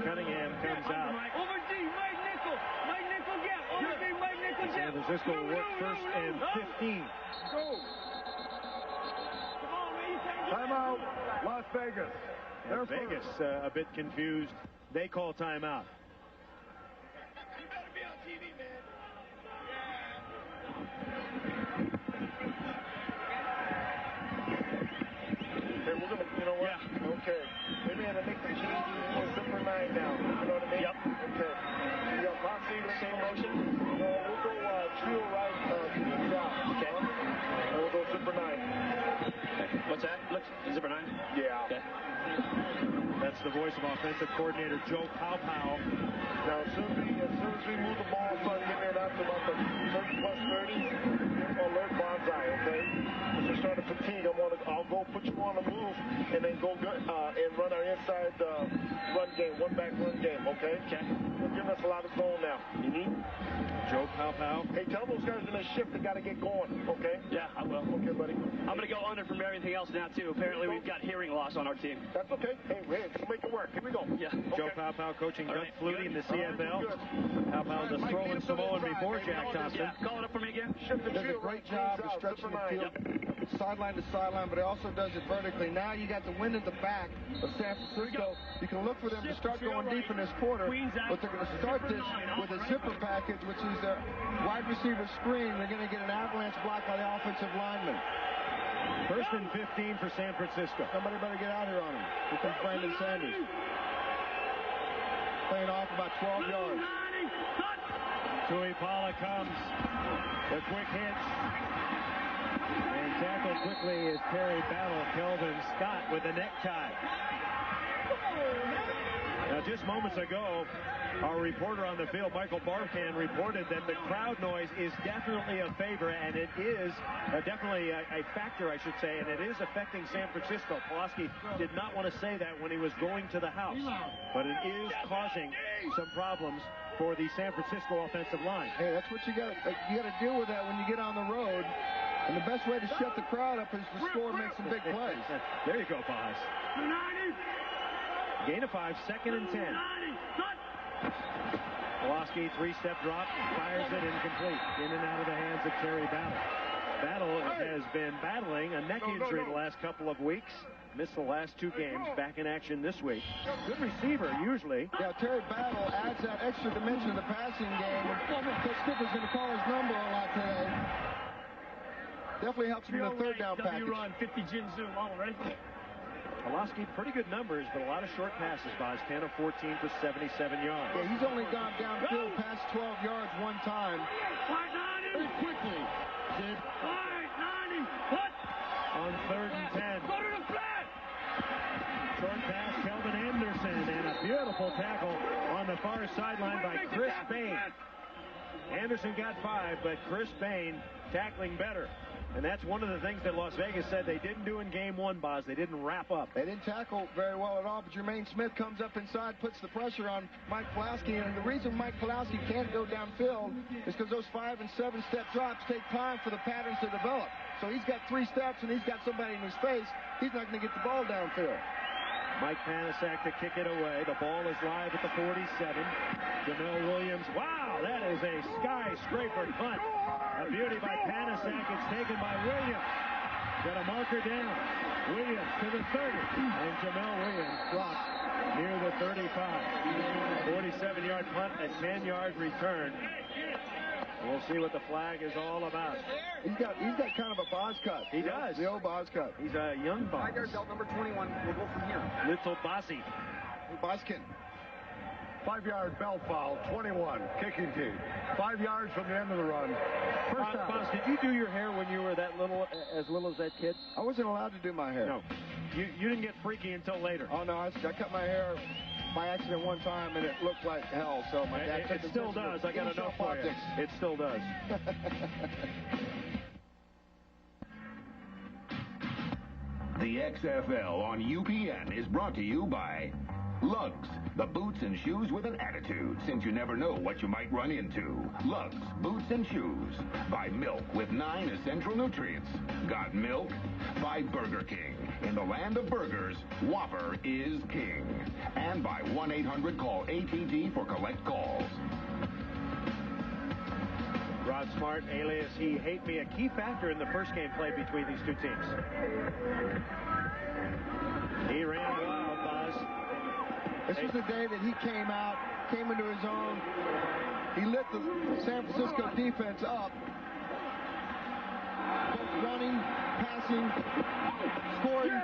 Cunningham comes out. Over D, Mike Nickel. Mike Nickel, yeah. Over D, Mike Nickel, yeah. San Francisco will work first and 15. Go. Timeout, Las Vegas. And Vegas a bit confused. They call timeout. You better be on TV, man. Okay, we're gonna, you know what? Yeah. Okay. Maybe in the make the change, zipper 9 down. You know what I mean? Yep. Okay. You got Posse, same motion? No, we'll go trio right, drop. Okay. And we'll go zipper 9. Okay. What's that? Look, zipper 9? Yeah. Okay. That's the voice of offensive coordinator Joe Pawlawski. Now, as soon as we move the ball, start getting it up to about the 30 plus 30, alert Bonsai, okay? As we start to fatigue, I'll go put you on the move and then go and run our inside run game, one-back run game, okay? Okay. You're giving us a lot of zone now. Joe Pawlawski. Hey, tell those guys in the shift they got to get going, okay? Yeah, I will. Okay, buddy. I'm going to go under from everything else now, too. Apparently, we've got hearing loss on our team. That's okay. Hey, let's make it work. Here we go. Yeah. Joe Pawlawski coaching Doug Flutie in the CFL. Pawlawski the throwing Samoan before Jack Thompson. Yeah, call it up for me again. Does a great job of stretching the field sideline to sideline, but it also does it vertically. Now you got the wind at the back of San Francisco. You can look for them to start going deep in this quarter, but they're going to start this with a zipper package, which is a wide receiver screen. They're going to get an avalanche block by the offensive lineman. First and 15 for San Francisco. Somebody better get out here on him. Here comes Brandon Sanders. Playing off about 12 yards. Tuipala comes. The quick hitch. And tackled quickly is Terry Battle. Kelvin Scott with the necktie. Now, just moments ago, our reporter on the field, Michael Barkan, reported that the crowd noise is definitely a favor, and it is definitely a factor, I should say, and it is affecting San Francisco. Pawlawski did not want to say that when he was going to the house, but it is causing some problems for the San Francisco offensive line. Hey, that's what you got to deal with that when you get on the road. And the best way to shut the crowd up is to score and make some big plays. There you go, Paz. Gain of 5, second and 10. Pawlawski, three-step drop, fires it incomplete. In and out of the hands of Terry Battle. Battle has been battling a neck injury the last couple of weeks. Missed the last 2 games, back in action this week. Good receiver, usually. Yeah, Terry Battle adds that extra dimension to the passing game. Coach Skipper's going to call his number a lot today. Definitely helps him in the third down package. Run, 50 Jin Zoom, all right? Pawlawski, pretty good numbers, but a lot of short passes, Boz. 10 of 14 for 77 yards. Yeah, he's only gone downfield past 12 yards one time. Very quickly. On third and 10. Go to the flat. Short pass, Kelvin Anderson, and a beautiful tackle on the far sideline by Chris Bain. Anderson got 5, but Chris Bain tackling better. And that's one of the things that Las Vegas said they didn't do in game 1, Boz. They didn't wrap up. They didn't tackle very well at all, but Jermaine Smith comes up inside, puts the pressure on Mike Pawlawski, and the reason Mike Pawlawski can't go downfield is because those 5- and 7-step drops take time for the patterns to develop. So he's got 3 steps, and he's got somebody in his face. He's not going to get the ball downfield. Mike Panasak to kick it away. The ball is live at the 47. Jamel Williams. Wow, that is a skyscraper punt. A beauty by Panasak. It's taken by Williams. Got a marker down. Williams to the 30. And Jamel Williams dropped near the 35. 47-yard punt, a 10-yard return. We'll see what the flag is all about. He's got kind of a Boz cut. He does. The old Boz cut. He's a young Boz. Belt number 21. We'll go from here. Little Bozzy. Bozkin. 5-yard belt foul, 21, kicking team. 5 yards from the end of the run. First down. Boss, did you do your hair when you were that little, as little as that kid? I wasn't allowed to do my hair. No. You didn't get freaky until later. Oh, no, I cut my hair by accident one time, and it looked like hell, so my dad It still does. I got to know for you. It still does. The XFL on UPN is brought to you by Lugs, the boots and shoes with an attitude, since you never know what you might run into. Lugs, boots and shoes. By Milk with 9 essential nutrients. Got milk? By Burger King. In the land of burgers, Whopper is king. And by 1-800-CALL-ATT for collect calls. Rod Smart, alias He Hate Me, a key factor in the first game played between these two teams. He ran wild, Buzz. This was the day that he came into his own. He lit the San Francisco defense up. Both running, passing, scoring.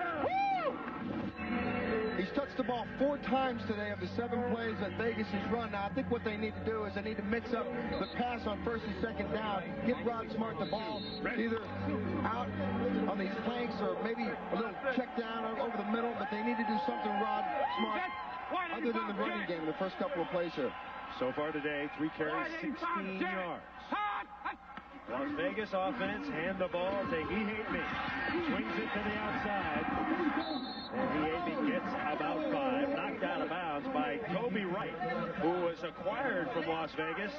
He's touched the ball 4 times today of the 7 plays that Vegas has run. Now, I think what they need to do is they need to mix up the pass on 1st and 2nd down, get Rod Smart the ball either out on these flanks or maybe a little check down over the middle, but they need to do something, Rod Smart, other than the running game the first couple of plays here. So far today, 3 carries, 16 yards. Las Vegas offense, hand the ball to He Hate Me. Swings it to the outside. And He Hate Me gets about 5. Knocked out of bounds by Toby Wright, who was acquired from Las Vegas.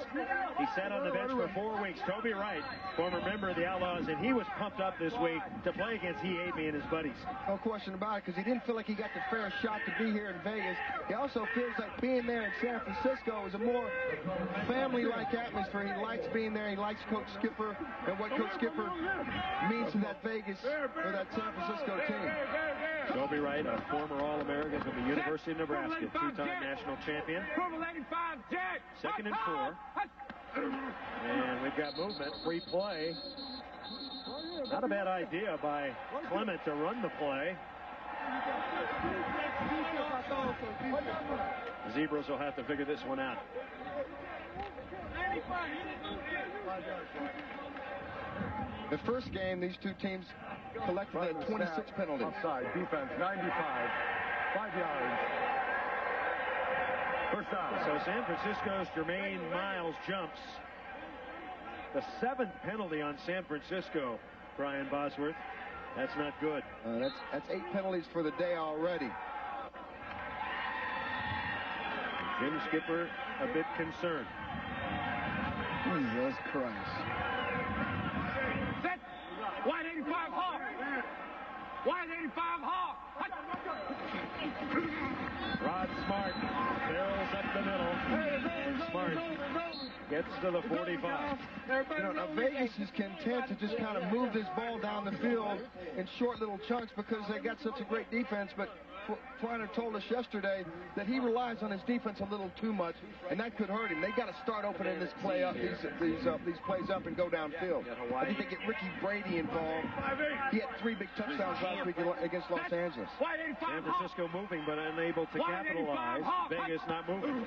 He sat on the bench for 4 weeks. Toby Wright, former member of the Outlaws, and he was pumped up this week to play against He Hate Me and his buddies. No question about it, because he didn't feel like he got the fair shot to be here in Vegas. He also feels like being there in San Francisco is a more family-like atmosphere. He likes being there. He likes Coach Skipper and what Coach Skipper means to that Vegas or that San Francisco team. Toby Wright, a former All-American from the University of Nebraska, 2-time national champion. 2nd and 4. And we've got movement, free play. Not a bad idea by Clement to run the play. The Zebras will have to figure this one out. The first game, these two teams collected 26 penalties. Offside, defense, 95, 5 yards. First down. So San Francisco's Jermaine Miles jumps. The 7th penalty on San Francisco, Brian Bosworth. That's not good. That's 8 penalties for the day already. Jim Skipper a bit concerned. Jesus Christ. Set. Wide 85 Hawk. Wide 85 Hawk. Rod Smart barrels up the middle. Smart gets to the 45. Now Vegas is content to just kind of move this ball down the field in short little chunks because they got such a great defense, but Reiner told us yesterday that he relies on his defense a little too much, and that could hurt him. They got to start opening this play up, these plays up, and go downfield. I think they get Ricky Brady involved. He had 3 big touchdowns last week against Los Angeles. San Francisco moving, but unable to capitalize. Vegas not moving.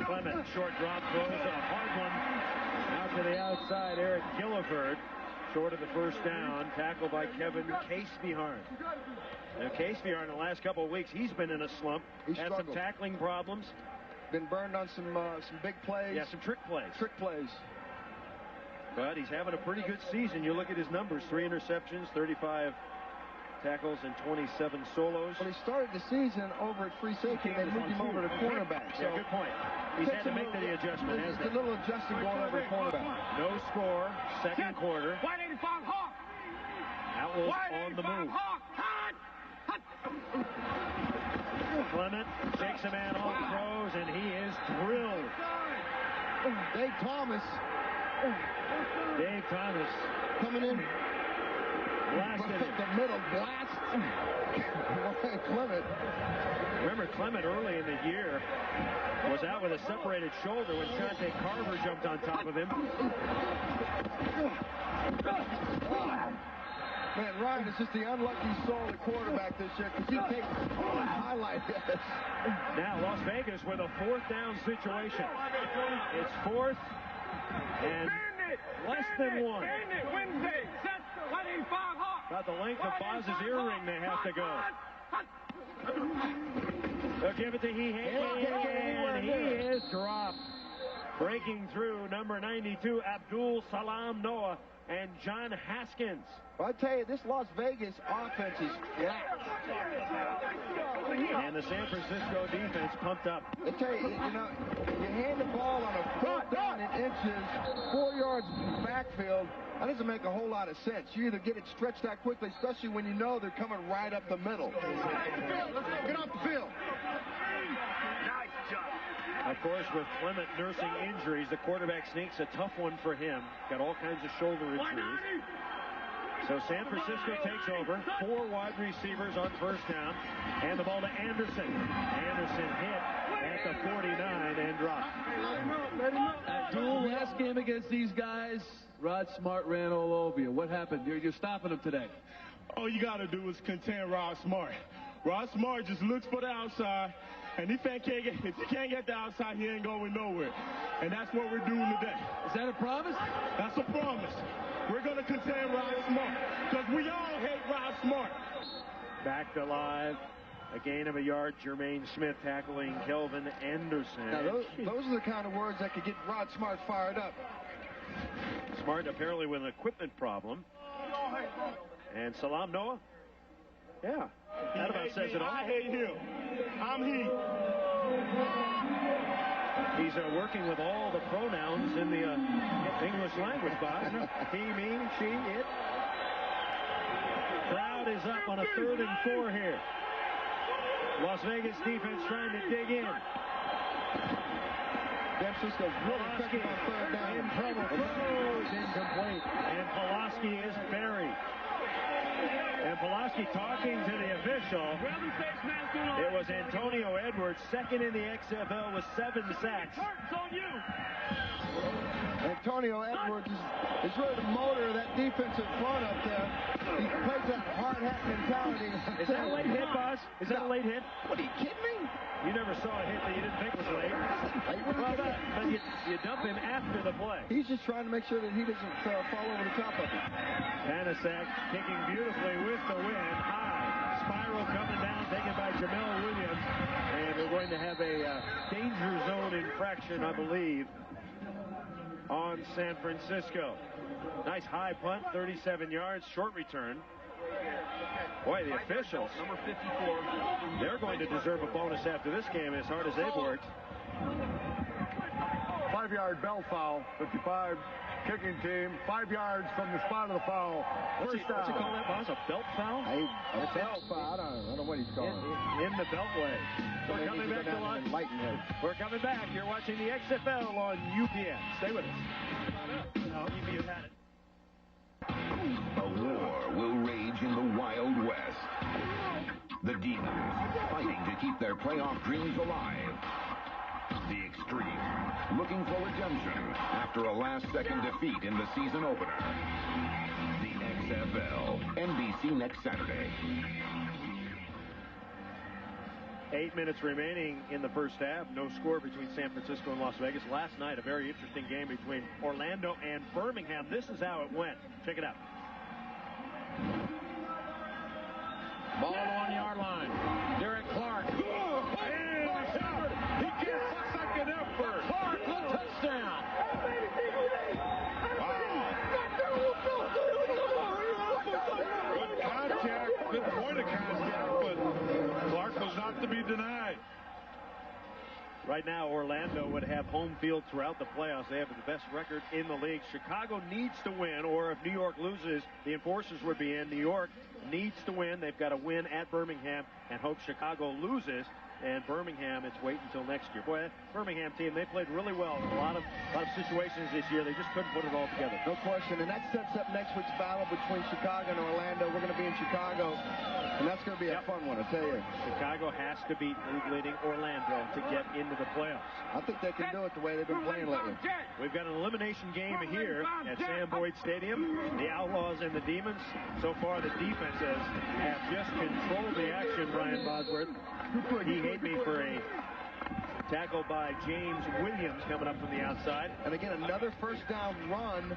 Clement, short drop, throws a hard one out to the outside. Eric Gilliford, short of the first down, tackled by Kevin Casebeharn. Now, Casebeharn in the last couple of weeks, he's been in a slump. He's had struggled. Some tackling problems. Been burned on some big plays. Yeah, some trick plays. But he's having a pretty good season. You look at his numbers, 3 interceptions, 35 tackles, and 27 solos. Well, he started the season over at free safety, and they moved him over to cornerback. So yeah, good point. He's had to make the adjustment, hasn't he? It's a little adjusting going over to cornerback. No score, 2nd quarter. 185 Hawk. Outlaws on the move. Clement takes a man off, throws, and he is drilled. Dave Thomas coming in. Blasted him. The middle blast. Clement. Remember, Clement early in the year was out with a separated shoulder when Shante Carver jumped on top of him. Man, Ryan is just the unlucky soul at quarterback this year because he takes all the highlight hits. Now Las Vegas with a 4th down situation. It's 4th and less than 1. About the length of Boz's earring they have to go. They'll give it to and he is dropped. Breaking through number 92, Abdul Salam Noah and John Haskins. Well, I tell you, this Las Vegas offense is flat. And the San Francisco defense pumped up. I tell you, you hand the ball on a 4th down in inches, 4 yards backfield. That doesn't make a whole lot of sense. You either get it stretched out quickly, especially when you know they're coming right up the middle. Get off the field. Nice job. Of course, with Clement nursing injuries, the quarterback sneak's a tough one for him. Got all kinds of shoulder injuries. So San Francisco takes over. 4 wide receivers on 1st down. And the ball to Anderson. Anderson hit at the 49 and dropped. Abdul, last game against these guys, Rod Smart ran all over you. What happened? You're stopping him today. All you got to do is contain Rod Smart. Rod Smart just looks for the outside. And if he can't get the outside, he ain't going nowhere. And that's what we're doing today. Is that a promise? That's a promise. We're going to contain Rod Smart because we all hate Rod Smart. Back to live. A gain of a yard. Jermaine Smith tackling Kelvin Anderson. Now, those are the kind of words that could get Rod Smart fired up. Smart apparently with an equipment problem. And Salam Noah? Yeah. That about says it all. I hate him. I'm he. He's working with all the pronouns in the English language, Bob. He, me, she, it. Crowd is up on a 3rd and 4 here. Las Vegas defense trying to dig in. San Francisco's really effective on 3rd down. In trouble. Throws incomplete. And Pawlawski is buried. And Pawlawski talking to the official. It was Antonio Edwards, 2nd in the XFL with 7 sacks. Antonio Edwards is really the motor of that defensive front up there. He plays that hard hat mentality. Is that a late hit, Boz? Is that a late hit? What, are you kidding me? You never saw a hit that you didn't think was late. Well, but you dump him after the play. He's just trying to make sure that he doesn't fall over the top of it. Panasak kicking beautifully with the wind. High. Spiral coming down, taken by Jamel Williams. And we're going to have a danger zone infraction, I believe, on San Francisco. Nice high punt, 37 yards, short return. Boy, the officials, number 54, they're going to deserve a bonus after this game as hard as they've worked. 5-yard bell foul, 55 kicking team, 5 yards from the spot of the foul. What's he call that, Boz? A belt foul? A belt foul? I don't know what he's calling. In the beltway. We're coming back to lunch. We're coming back. You're watching the XFL on UPN. Stay with us. No, UPN had it. A war will rage in the Wild West. The Demons fighting to keep their playoff dreams alive. The Extreme looking for redemption after a last-second defeat in the season opener. The XFL, NBC next Saturday. 8 minutes remaining in the first half. No score between San Francisco and Las Vegas. Last night, a very interesting game between Orlando and Birmingham. This is how it went. Check it out. Ball on the 1-yard line. Derek Clark. And he gets a second effort. Clark, the touchdown. Good contact, good point of contact, but Clark was not to be denied. Right now, Orlando would have home field throughout the playoffs. They have the best record in the league. Chicago needs to win, or if New York loses, the Enforcers would be in. New York needs to win. They've got to win at Birmingham and hope Chicago loses. and Birmingham, it's wait until next year. Boy, that Birmingham team, they played really well in a lot of situations this year. They just couldn't put it all together. No question, and that sets up next week's battle between Chicago and Orlando. We're going to be in Chicago, and that's going to be a fun one, I tell you. Chicago has to beat league-leading Orlando to get into the playoffs. I think they can do it the way they've been playing lately. We've got an elimination game here at Sam Boyd Stadium. The Outlaws and the Demons. So far, the defenses have just controlled the action, Brian Bosworth. He hate me for a tackle by James Williams coming up from the outside. And again, another first down run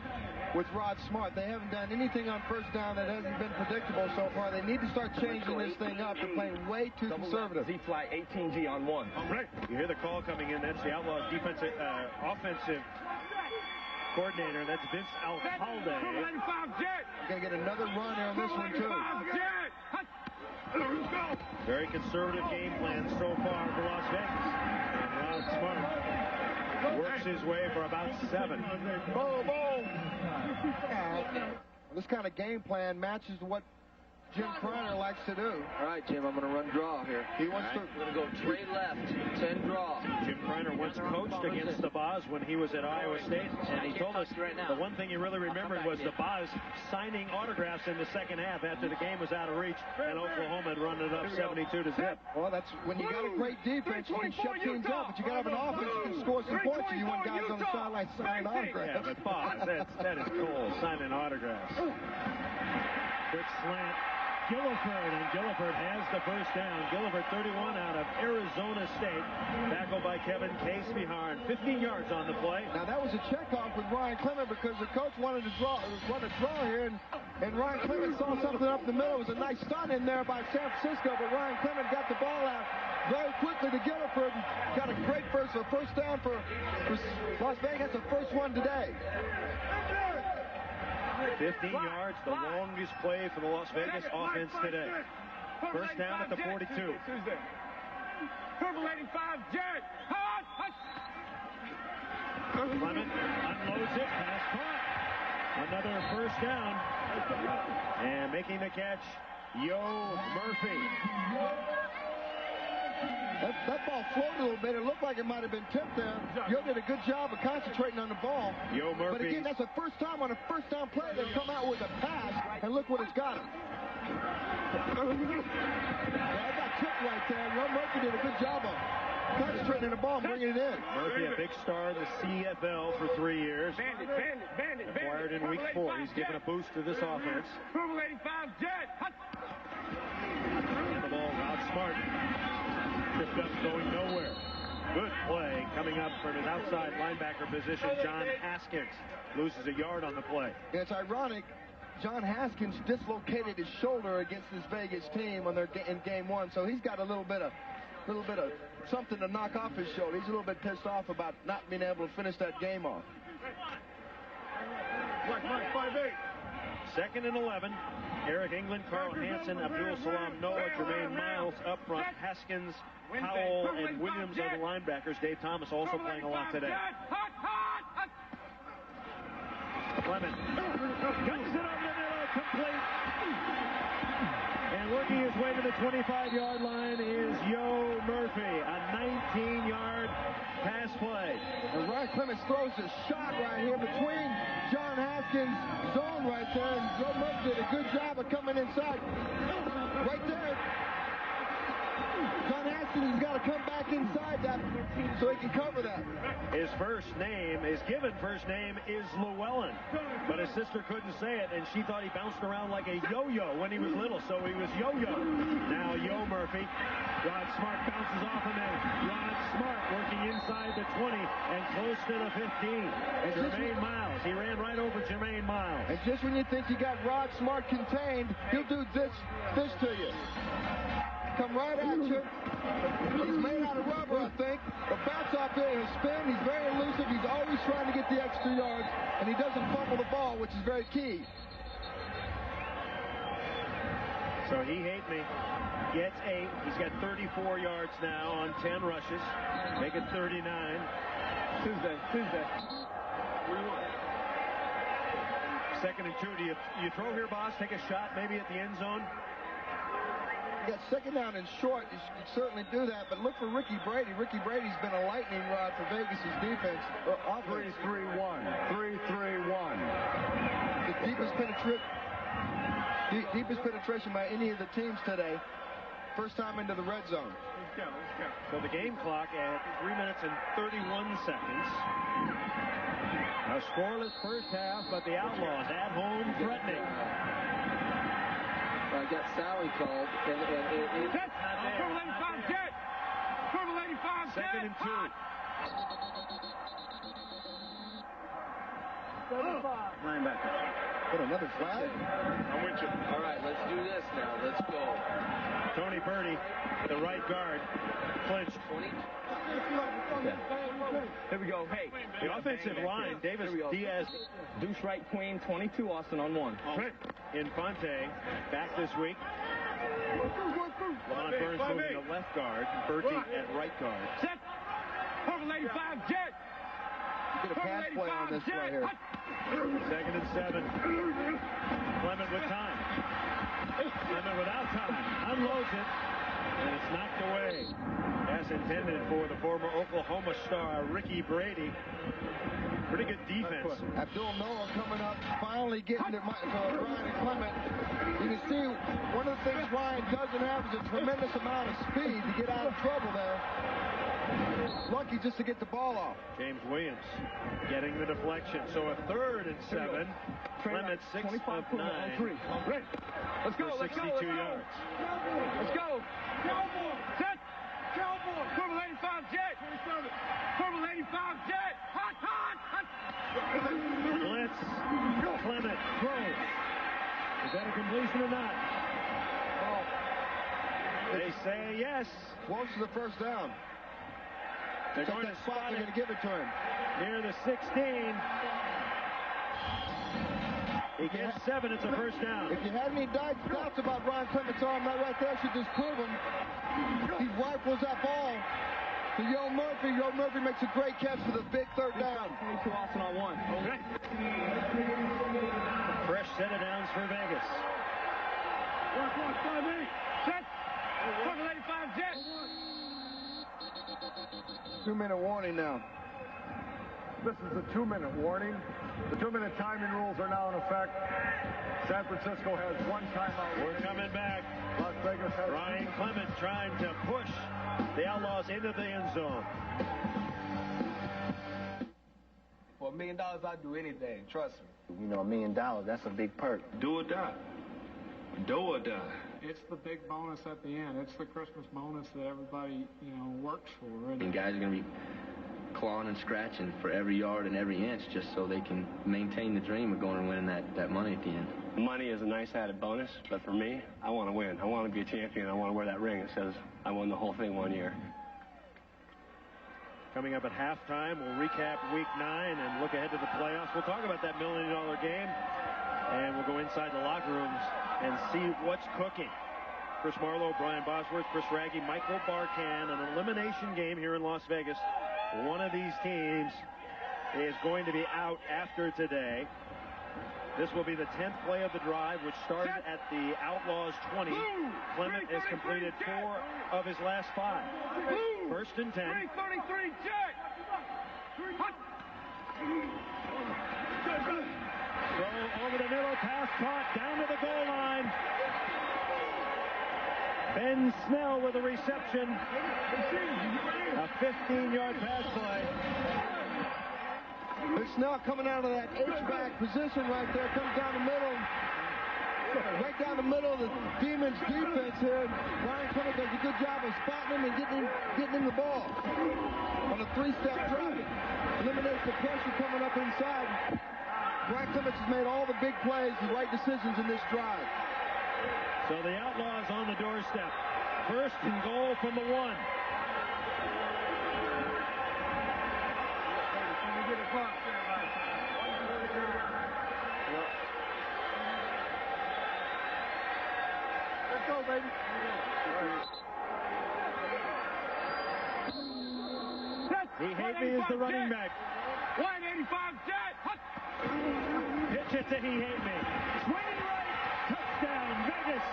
with Rod Smart. They haven't done anything on first down that hasn't been predictable so far. They need to start changing this thing up. They're playing way too conservative. Z-fly 18G on 1. You hear the call coming in. That's the Outlaws offensive coordinator. That's Vince Alcalde. We're going to get another run here on this one, too. Very conservative game plan so far for Las Vegas. And Rod Smart works his way for about 7. Boom, boom. This kind of game plan matches what Jim Kreiner likes to do. All right, Jim, I'm going to run draw here. He wants to. We're going to go Trey left, 10 draw. Jim Kreiner once coached against the Boz when he was at Iowa State, and he told us the one thing he really remembered was the Boz signing autographs in the second half after the game was out of reach, and Oklahoma had run it up 72-0. Well, that's when you got a great defense, you can shut teams up, but you got to have an offense that can score some points, and you want guys on the sideline signing autographs. Yeah, but Boz, that is cool, signing autographs. Quick slant. Gilliford, and Gilliford has the first down. Gilliford, 31 out of Arizona State. Tackled by Kevin Case-Beharn. 15 yards on the play. Now, that was a checkoff with Ryan Clement because the coach wanted to draw here, and Ryan Clement saw something up the middle. It was a nice stunt in there by San Francisco, but Ryan Clement got the ball out very quickly to Gilliford. Got a great first down for Las Vegas, the first one today. 15 yards, the longest play for the Las Vegas offense today. First down at the 42. Clement unloads it, pass caught. Another first down. And making the catch, Yo Murphy. That ball floated a little bit. It looked like it might have been tipped there. Yo did a good job of concentrating on the ball. Yo Murphy. But again, that's the first time on a first down play they've come out with a pass, and look what it's got him. Yeah, that got tipped right there. Yo Murphy did a good job of concentrating on the ball and bringing it in. Murphy, a big star in the CFL for 3 years. Bandit. Acquired in week 4. He's given a boost to this offense. And the ball, Rod Smart. Tripped up, going nowhere. Good play coming up from his outside linebacker position. John Haskins loses a yard on the play. It's ironic. John Haskins dislocated his shoulder against this Vegas team in game 1, so he's got a little bit of something to knock off his shoulder. He's a little bit pissed off about not being able to finish that game off. Second and 11. Eric England, Carl Hansen, Abdul Salam Noah, Jermaine Miles up front. Haskins, Powell, and Williams are the linebackers. Dave Thomas also playing a lot today. Clement guns it over the middle, complete. And working his way to the 25-yard line is Yo Murphy, a 19-yard pass play. And Ryan Clements throws a shot right here between John Haskins' zone right there, and Yo Murphy did a good job of coming inside. Right there. John Haskins has got to come back inside that so he can cover that. His given first name is Llewellyn, but his sister couldn't say it, and she thought he bounced around like a yo-yo when he was little, so he was Yo-Yo. Now Yo Murphy. Rod Smart bounces off him, and Rod Smart working inside the 20 and close to the 15. And Jermaine Miles, he ran right over Jermaine Miles. And just when you think you got Rod Smart contained, he'll do this to you. Come right at you. He's made out of rubber, I think. The bounce off there, he'll spin. He's very elusive. He's always trying to get the extra yards, and he doesn't fumble the ball, which is very key. So he hate me. Gets 8. He's got 34 yards now on 10 rushes. Make it 39. Tuesday. Second and 2. Do you throw here, boss? Take a shot maybe at the end zone? You got second down and short. You should certainly do that, but look for Ricky Brady. Ricky Brady's been a lightning rod for Vegas' defense. 3-3-1. 3-3-1. The deepest penetration by any of the teams today. First time into the red zone. Let's go. So the game clock at 3 minutes and 31 seconds. A scoreless first half, but the Outlaws at home threatening. I got Sally called. And it's not there. Second and 2. Linebacker. Put another flag? I'm with you. All right, let's do this now. Let's go. Tony Purdy, the right guard, clinched. 20. Here we go. Hey. The offensive line, Davis Diaz. Deuce Wright Queen, 22, Austin on 1. Trent Infante back this week. Lamont Burns moving to left guard. Bertie at right guard. Set. Purple 85 jet. Get a pass play on this right here. Second and 7. Clement with time. Clement without time. Unloads it. And it's knocked away. As intended for the former Oklahoma star, Ricky Brady. Pretty good defense. Abdul Noah coming up, finally getting to Ryan Clement. You can see one of the things Ryan doesn't have is a tremendous amount of speed to get out of trouble there. Lucky just to get the ball off. James Williams getting the deflection. So a 3rd and 7. Clement 6 of 9. Let's go. For 62 yards. Let's go. Set. Purple 85 jet. Purple 85 jet. Hot. Blitz. Clement throws. Is that a completion or not? Oh. They say yes. Close to the first down. They're going to spot They're it going to give it to him. near the 16. He gets 7. It's a first down. If you had any doubts about Ryan Clement's arm, that right there should disprove him. He rifles that ball to Yo Murphy. Yo Murphy makes a great catch for the big 3rd down. 22, Austin on 1. Okay. Fresh set of downs for Vegas. 1-5-8. Set. Purple 85 jet. 2-minute warning now. This is a 2-minute warning. The 2-minute timing rules are now in effect. San Francisco has 1 timeout. We're coming back. Las Vegas has Ryan Clement trying to push the Outlaws into the end zone. For $1 million, I'd do anything. Trust me. You know, $1 million, that's a big perk. Do or die. Do or die. It's the big bonus at the end. It's the Christmas bonus that everybody, works for. And guys are going to be clawing and scratching for every yard and every inch just so they can maintain the dream of going and winning that money at the end. Money is a nice added bonus, but for me, I want to win. I want to be a champion. I want to wear that ring that says I won the whole thing 1 year. Coming up at halftime, we'll recap Week 9 and look ahead to the playoffs. We'll talk about that $1 million game, and we'll go inside the locker rooms and see what's cooking. Chris Marlowe, Brian Bosworth, Chris Raggi, Michael Barkan, an elimination game here in Las Vegas. One of these teams is going to be out after today. This will be the 10th play of the drive, which started at the Outlaws 20. Clement has completed 4 of his last 5. First and 10. 333 jet. Throw over the middle, pass caught, down to the goal line. Ben Snell with a reception. A 15-yard pass play. Ben Snell coming out of that H-back position right there, comes down the middle. Right down the middle of the Demons defense here. Ryan Clement does a good job of spotting him and getting him the ball. On a 3-step drive. Eliminates the pressure coming up inside. Ryan Clement has made all the big plays, the right decisions in this drive. So the Outlaws on the doorstep. First and goal from the 1. Let's go, baby. He Hateby is the running back. 185 jet. Pitch it to He Hateby. Swinging right. Touchdown, Vegas.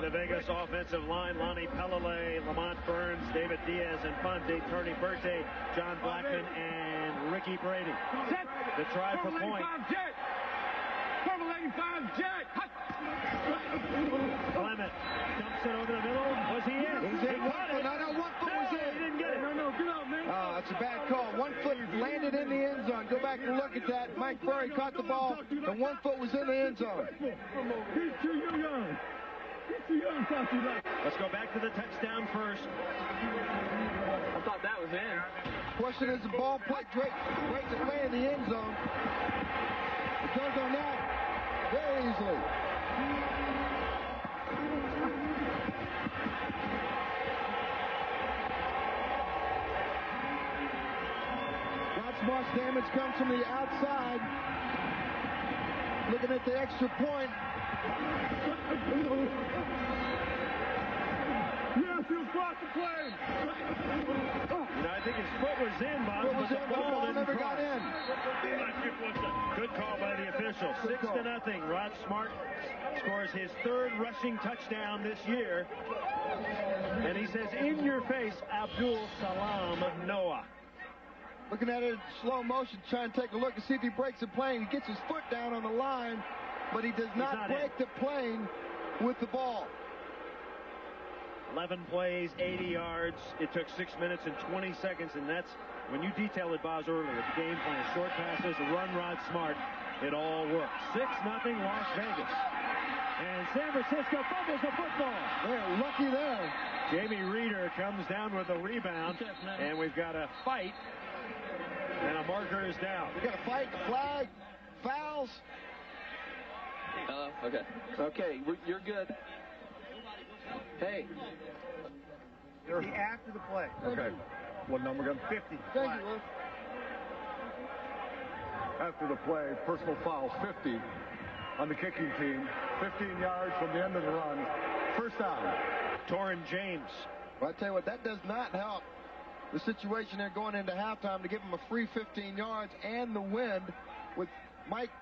by the Vegas offensive line. Lonnie Pelele, Lamont Burns, David Diaz, and Fonte, Tony Berte, Jon Blackman, and Ricky Brady. The try for point. Purple 85 jet. Clement dumps it over the middle. Was he in? He's in. One foot. No, 1 foot was in. He didn't get it. No, get out, man. That's a bad call. 1 foot landed in the end zone. Go back and look at that. Mike Burry caught the ball, and 1 foot was in the end zone. He's too young. He's too young, Let's go back to the touchdown first. I thought that was in. Question is, the ball breaks its way in the end zone. It goes on that very easily. Smart's damage comes from the outside. Looking at the extra point. Yes, you brought the play. I think his foot was in, Bob, but the ball never got in. Good call by the official. 6-0. Rod Smart scores his third rushing touchdown this year. And he says, in your face, Abdul Salam Noah. Looking at it in slow motion, trying to take a look and see if he breaks the plane. He gets his foot down on the line, but he does not break the plane with the ball. 11 plays, 80 yards. It took 6 minutes and 20 seconds, and that's when you detailed it, Boz, earlier. The game plan, short passes, run Rod Smart. It all works. 6-0 Las Vegas. And San Francisco fumbles the football. They're lucky there. Jamie Reeder comes down with a rebound, and we've got a fight. And a marker is down. We got a fight, flag, fouls. Okay. Okay, you're good. Hey. After the play. Okay. What number again? 50. Thank you, Lou. After the play, personal foul 50 on the kicking team. 15 yards from the end of the run. First down. Torrin James. Well, I tell you what, that does not help the situation there going into halftime to give him a free 15 yards and the wind with Mike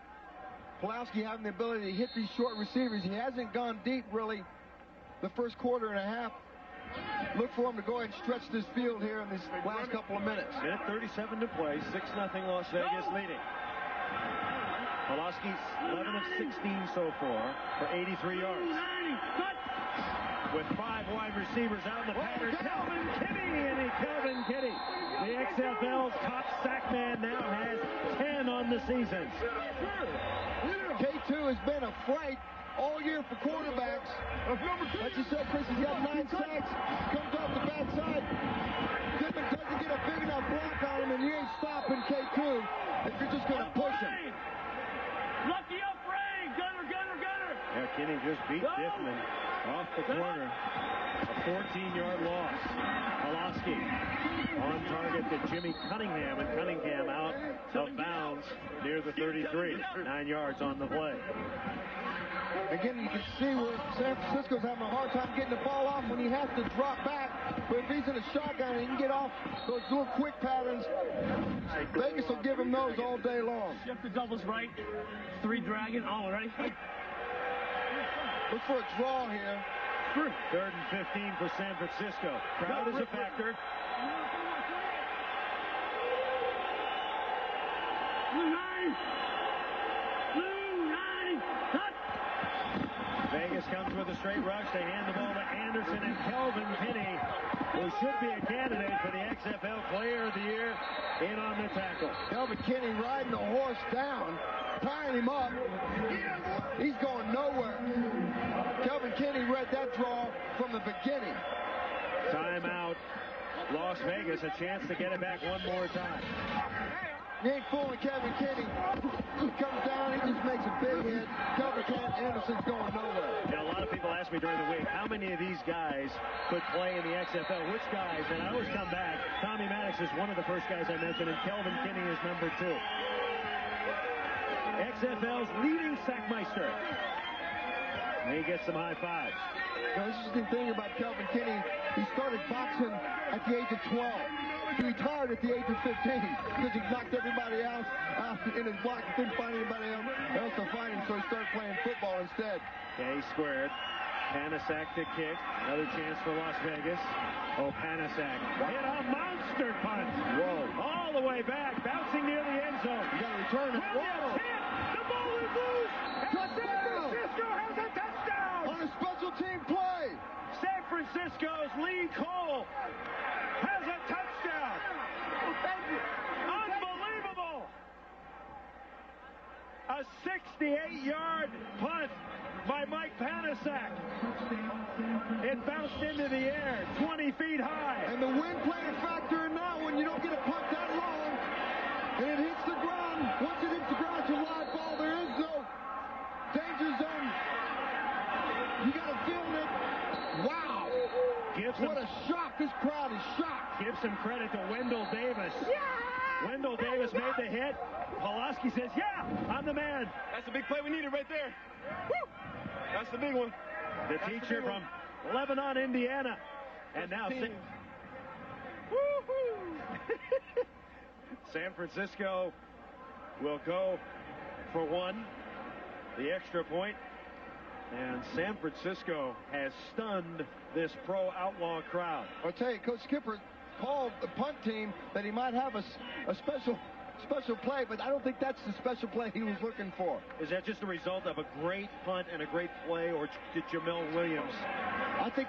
Pawlawski having the ability to hit these short receivers. He hasn't gone deep really the first quarter and a half. Look for him to go ahead and stretch this field here in this last couple of minutes. Minute 37 to play. 6-0 Las Vegas leading. Pawlawski's 11 of 16 so far for 83 yards. With 5 wide receivers out in the pattern. Kelvin Kinney. The XFL's top sack man now has 10 on the season. K2 has been a fright all year for quarterbacks. Like you said, Chris, he's got 9 sacks. Comes off the backside. Goodman doesn't get a big enough block on him, and you ain't stopping K2 if you're just going to push him. Lucky up, Ray! Gunner! Yeah, Kinney just beat Diffman off the corner. A 14-yard loss. Pawlawski on target to Jimmy Cunningham, and Cunningham out of bounds near the 33. 9 yards on the play. Again, you can see where San Francisco's having a hard time getting the ball off when he has to drop back. But if he's in a shotgun, he can get off those little quick patterns. Vegas will give him those all day long. Shift the doubles right. 3 dragon. All ready? Look for a draw here. 3rd and 15 for San Francisco. Crowd is a factor. Vegas comes with a straight rush. They hand the ball to Anderson and Kelvin Kinney, who should be a candidate for the XFL Player of the Year, in on the tackle. Kelvin Kinney riding the horse down, tying him up. He's going nowhere. Kelvin Kinney read that draw from the beginning. Timeout. Las Vegas, a chance to get it back one more time. You ain't fooling Kelvin Kinney. He comes down, he just makes a big hit. Kelvin Anderson's going nowhere. You know, a lot of people ask me during the week, how many of these guys could play in the XFL? Which guys? And I always come back. Tommy Maddox is one of the first guys I mentioned, and Kelvin Kinney is number 2. XFL's leading sackmeister. And he gets some high fives. The interesting thing about Kelvin Kinney, he started boxing at the age of 12. He retired at the age of 15 because he knocked everybody else out in his block. He couldn't find anybody else to fight him, so he started playing football instead. Okay, squared. Panasak to kick. Another chance for Las Vegas. Oh, Panasak hit a monster punt. Whoa. All the way back, bouncing near the end zone. You got to return it. Whoa. The ball is loose. And San Francisco has a touchdown. On a special team play. San Francisco's Lee Cole has a touchdown. Thank you. Unbelievable. A 68-yard punt by Mike Panasak. It bounced into the air, 20 feet high. And the wind played a factor in that one. You don't get a punt that long. And it hits the ground. Once it hits the ground, it's a live ball. There is no danger zone. You got to feel it. Wow. What a shock. This crowd is shocked. Give some credit to Wendell Davis. Yeah! Wendell Davis made the hit. Pawlawski says, yeah, I'm the man. That's the big play we needed right there. Woo! That's the big one. The teacher from Lebanon, Indiana. And now San Francisco will go for one, the extra point. And San Francisco has stunned this pro outlaw crowd. I'll tell you, Coach Skipper called the punt team that he might have a special play, but I don't think that's the special play he was looking for. Is that just a result of a great punt and a great play, or did Jamil Williams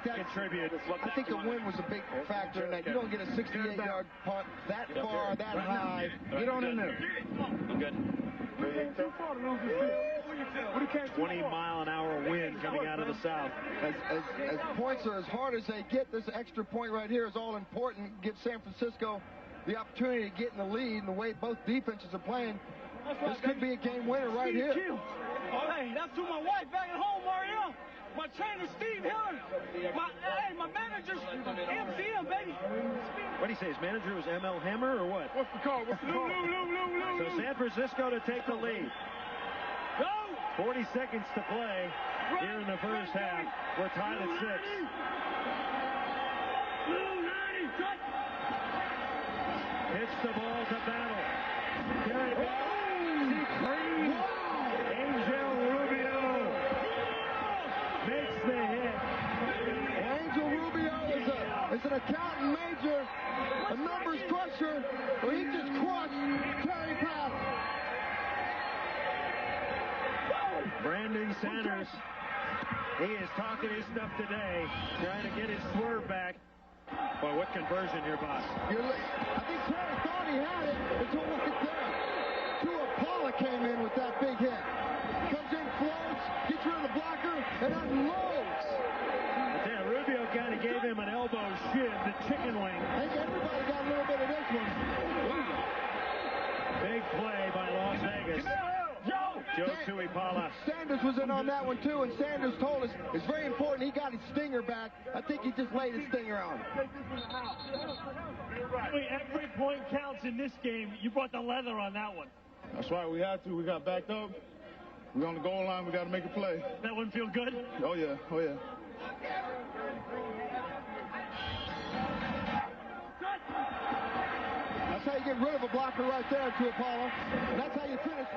contribute? I think the wind was a big factor in that. You don't get a 68-yard punt that far, that high. Get on in there. I'm good. 20-mile-an-hour wind coming out of the south. As points are as hard as they get, this extra point right here is all important. Gives San Francisco the opportunity to get in the lead, and the way both defenses are playing, this could be a game winner right here. Hey, that's to my wife back at home, Mario. My trainer, Steve Hiller. My manager's MCM, baby. What do you say? His manager was ML Hammer or what? What's the call? What's the call? So San Francisco to take the lead. 40 seconds to play here in the first half. We're tied at 6. Hits the ball to Battle. Carry Green. Angel Rubio makes the hit. Angel Rubio is an accountant major, a numbers crusher, where he just crushed Terry Battle. Brandon Sanders, he is talking his stuff today, trying to get his swerve back. Boy, what conversion here, boss. I think Terry thought he had it until right there. Tua came in with that big hit. Comes in, floats, gets rid of the blocker, and unloads. Yeah, Rubio kind of gave him an elbow shiv, the chicken wing. I think everybody got a little bit of this one. Big play by Las Vegas. Joe Tuipala. Sanders was in on that one too, and Sanders told us it's very important he got his stinger back. I think he just laid his stinger on. Every point counts in this game. You brought the leather on that one. That's right, we had to. We got backed up. We're on the goal line. We got to make a play. That one feel good? Oh, yeah. Oh, yeah. That's how you get rid of a blocker right there, Tuipala. That's how you finish.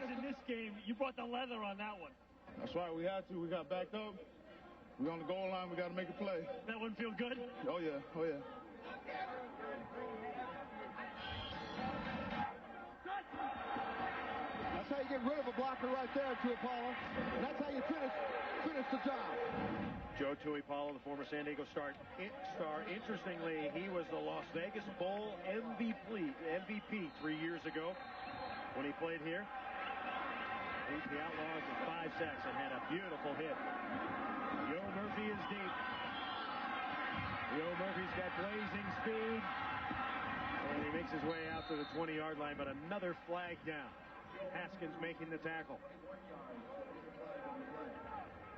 In this game, you brought the leather on that one. That's right, we had to. We got backed up. We're on the goal line. We got to make a play. That one feel good? Oh, yeah. Oh, yeah. That's how you get rid of a blocker right there, Tuipala. That's how you finish the job. Joe Tuipala, the former San Diego star. Interestingly, he was the Las Vegas Bowl MVP 3 years ago when he played here. Beat the Outlaws with 5 sacks and had a beautiful hit. Yo Murphy is deep. Yo Murphy's got blazing speed. And he makes his way out to the 20-yard line, but another flag down. Haskins making the tackle.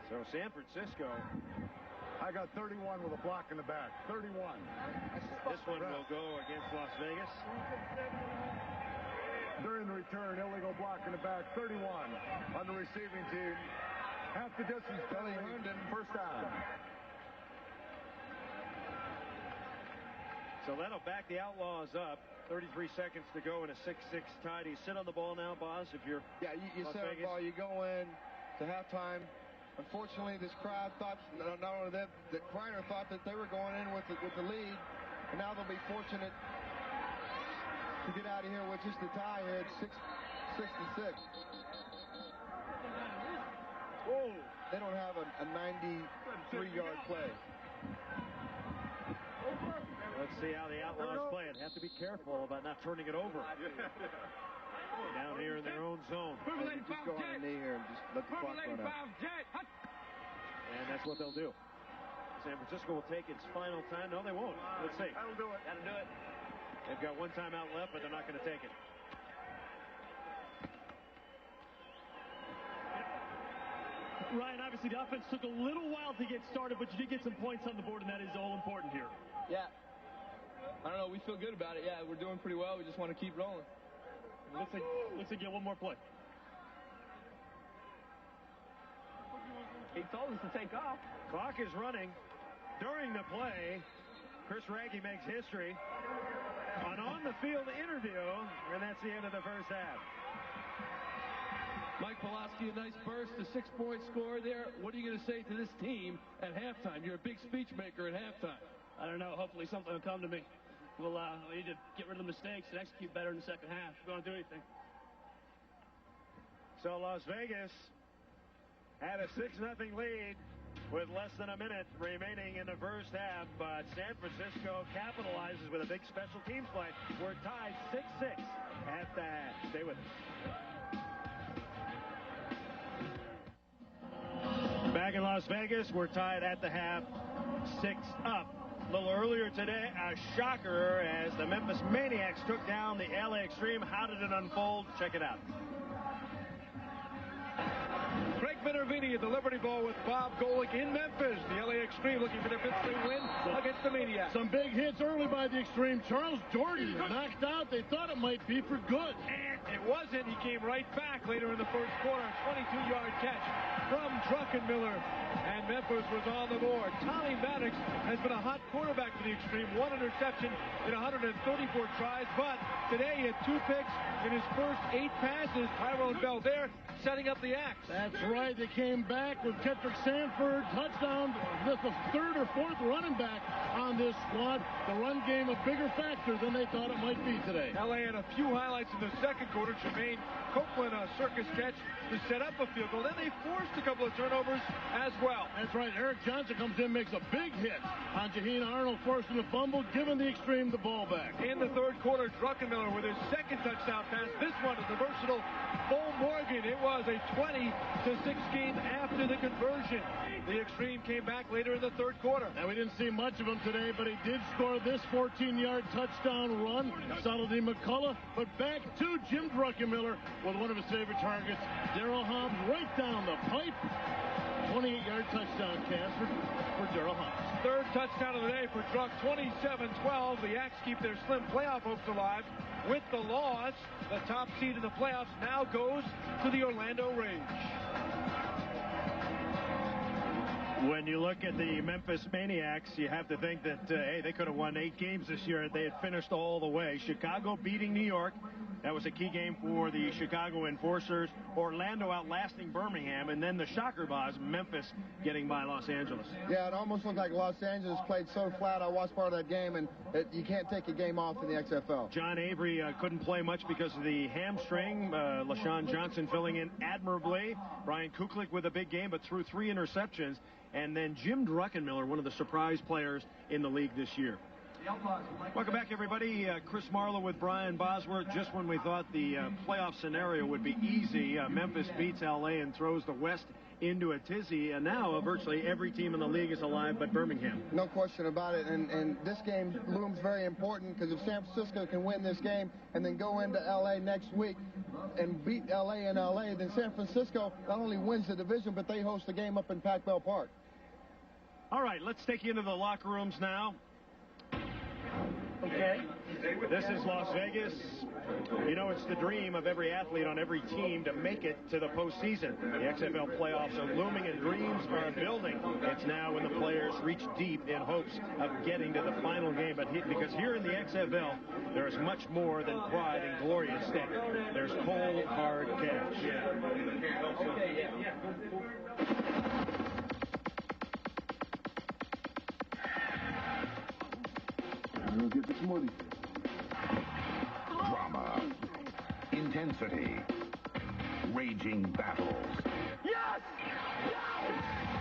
So San Francisco. I got 31 with a block in the back. 31. This one will go against Las Vegas. During the return, illegal block in the back. 31 on the receiving team. Half the distance. Kelly Herndon, first down. So that'll back the Outlaws up. 33 seconds to go in a 6-6 tie. Do you sit on the ball now, Boz, if you're you sit on the ball. You go in to halftime. Unfortunately, this crowd thought, not only that Kreiner thought that they were going in with the lead, and now they'll be fortunate to get out of here with just a tie here at 6-6. Whoa! They don't have a 93-yard play. Let's see how the Outlaws play it. Have to be careful about not turning it over. Down here in their own zone. Just go on the knee here and just let the clock run out. And that's what they'll do. San Francisco will take its final time. No, they won't. Let's see. That'll do it. That'll do it. They've got one timeout left, but they're not going to take it. Ryan, obviously the offense took a little while to get started, but you did get some points on the board, and that is all important here. Yeah. I don't know. We feel good about it. Yeah, we're doing pretty well. We just want to keep rolling. Looks like you get one more play. He told us to take off. Clock is running. During the play, Chris Raggy makes history. An on-the-field interview, and that's the end of the first half. Mike Pawlawski, a nice burst, a 6-point score there. What are you going to say to this team at halftime? You're a big speech maker at halftime. I don't know. Hopefully something will come to me. We need to get rid of the mistakes and execute better in the second half. We're going to do anything. So Las Vegas had a 6-0 lead with less than a minute remaining in the first half, but San Francisco capitalizes with a big special teams play. We're tied 6-6 at the half. Stay with us. Back in Las Vegas, we're tied at the half, 6-up. A little earlier today, a shocker as the Memphis Maniacs took down the LA Extreme. How did it unfold? Check it out. Craig Minervini at the Liberty Bowl with Bob Golick in Memphis. The LA Extreme looking for their 5th straight win against the Maniacs. Some big hits early by the Extreme. Charles Jordan knocked out. They thought it might be for good. And it wasn't. He came right back later in the first quarter. A 22-yard catch from Druckenmiller. And Memphis was on the board. Tommy Maddox has been a hot quarterback for the Extreme. 1 interception in 134 tries. But today he had 2 picks in his first 8 passes. Tyrone Bell there setting up the axe. That's right. They came back with Kendrick Sanford. Touchdown. This is the 3rd or 4th running back on this squad. The run game a bigger factor than they thought it might be today. LA had a few highlights in the second quarter. Jermaine Copeland, a circus catch to set up a field goal. Then they forced a couple of turnovers as well. That's right. Eric Johnson comes in, makes a big hit on Jaheen Arnold, forcing the fumble, giving the Extreme the ball back. In the third quarter, Druckenmiller with his second touchdown pass. This one is the versatile Bo Morgan. It was a 20-6 game after the conversion. The Extreme came back later in the third quarter. And we didn't see much of him today, but he did score this 14-yard touchdown run. Saladin McCullough, but back to Jim Druckenmiller with one of his favorite targets, Darrell Hobbs, right down the pipe. 28-yard touchdown pass for Darrell Hobbs. Third touchdown of the day for Druck, 27-12. The Axe keep their slim playoff hopes alive. With the loss, the top seed in the playoffs now goes to the Orlando Rage. When you look at the Memphis Maniacs, you have to think that, hey, they could have won 8 games this year if they had finished all the way. Chicago beating New York. That was a key game for the Chicago Enforcers. Orlando outlasting Birmingham. And then the shocker was Memphis getting by Los Angeles. Yeah, it almost looked like Los Angeles played so flat. I watched part of that game, and you can't take a game off in the XFL. John Avery couldn't play much because of the hamstring. LaShawn Johnson filling in admirably. Brian Kuklik with a big game, but threw 3 interceptions. And then Jim Druckenmiller, one of the surprise players in the league this year. Welcome back, everybody. Chris Marlowe with Brian Bosworth. Just when we thought the playoff scenario would be easy, Memphis beats L.A. and throws the West into a tizzy. And now virtually every team in the league is alive but Birmingham. No question about it. And this game looms very important because if San Francisco can win this game and then go into L.A. next week and beat L.A. in L.A., then San Francisco not only wins the division, but they host the game up in Pac Bell Park. All right, let's take you into the locker rooms now. Okay. This is Las Vegas. You know, it's the dream of every athlete on every team to make it to the postseason. The XFL playoffs are looming and dreams are building. It's now when the players reach deep in hopes of getting to the final game. But because here in the XFL, there is much more than pride and glory at stake. There's cold, hard cash. We'll get this money. Drama, intensity, raging battles. Yes!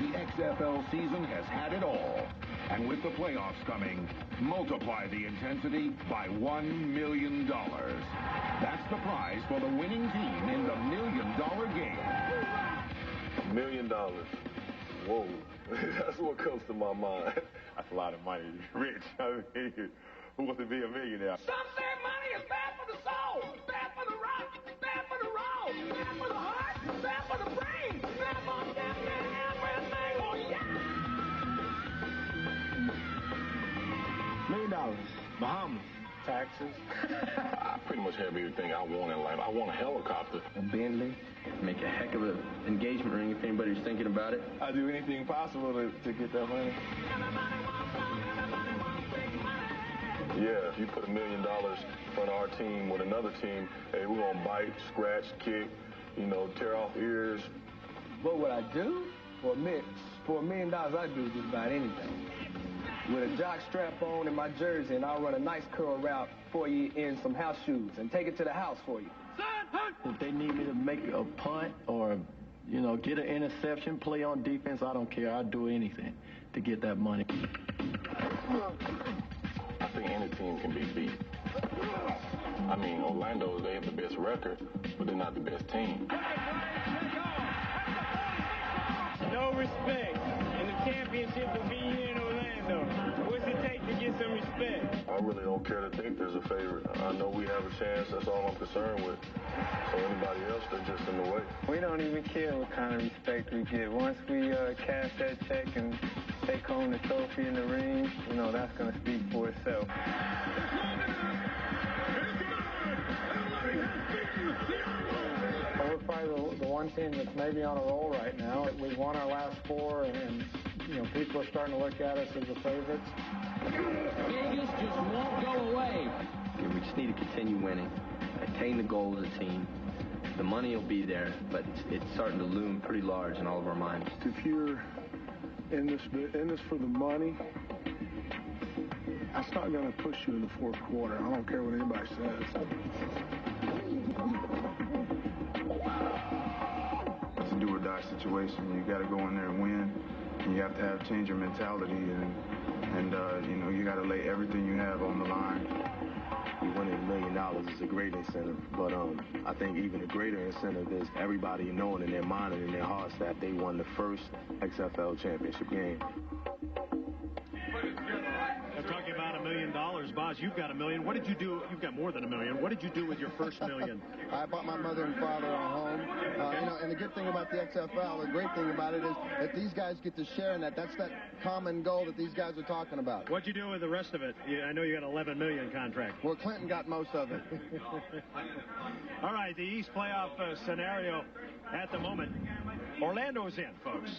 The XFL season has had it all. And with the playoffs coming, multiply the intensity by $1 million. That's the prize for the winning team in the $1 million game. $1 million. Whoa. That's what comes to my mind. That's a lot of money. Rich. I mean, who wants to be a millionaire? Some say money is bad for the soul, bad for the rock, bad for the roll, bad for the heart, bad for the brain, bad for damn everything. Oh, yeah! $1 million. Bahamas. Taxes. I pretty much have everything I want in life. I want a helicopter. A Bentley. Make a heck of an engagement ring if anybody's thinking about it. I do anything possible to get that money. Yeah, if you put $1 million in front of our team with another team, hey, we're going to bite, scratch, kick, tear off ears. What would I do? For $1 million, I'd do just about anything. With a jock strap on and my jersey, and I'll run a nice curl route for you in some house shoes and take it to the house for you. If they need me to make a punt or, get an interception, play on defense, I don't care. I'd do anything to get that money. I think any team can be beat. I mean, Orlando, they have the best record, but they're not the best team. No respect. And the championship will be here in Orlando. What's it take to get some respect? I really don't care to think there's a favorite. I know we have a chance. That's all I'm concerned with. So anybody else, they're just in the way. We don't even care what kind of respect we get. Once we cash that check and take home the trophy in the ring, that's going to speak for itself. We're probably the one team that's maybe on a roll right now. We've won our last 4, and people are starting to look at us as the favorites. Vegas just won't go away. We just need to continue winning, attain the goal as a team. The money will be there, but it's starting to loom pretty large in all of our minds. If you're in this for the money, that's not going to push you in the fourth quarter. I don't care what anybody says. It's a do-or-die situation. You got to go in there and win. And you have to change your mentality, and you got to lay everything you have on the line. Winning $1 million is a great incentive, but I think even a greater incentive is everybody knowing in their mind and in their hearts that they won the first XFL championship game. They're talking about $1 million. Boz, you've got $1 million. What did you do? You've got more than $1 million. What did you do with your first $1 million? I bought my mother and father a home. And the good thing about the XFL, the great thing about it is that these guys get to share in that. That's that common goal that these guys are talking about. What'd you do with the rest of it? I know you got an $11 million contract. Well, Clinton got most of it. All right, the East playoff scenario at the moment. Orlando's in, folks.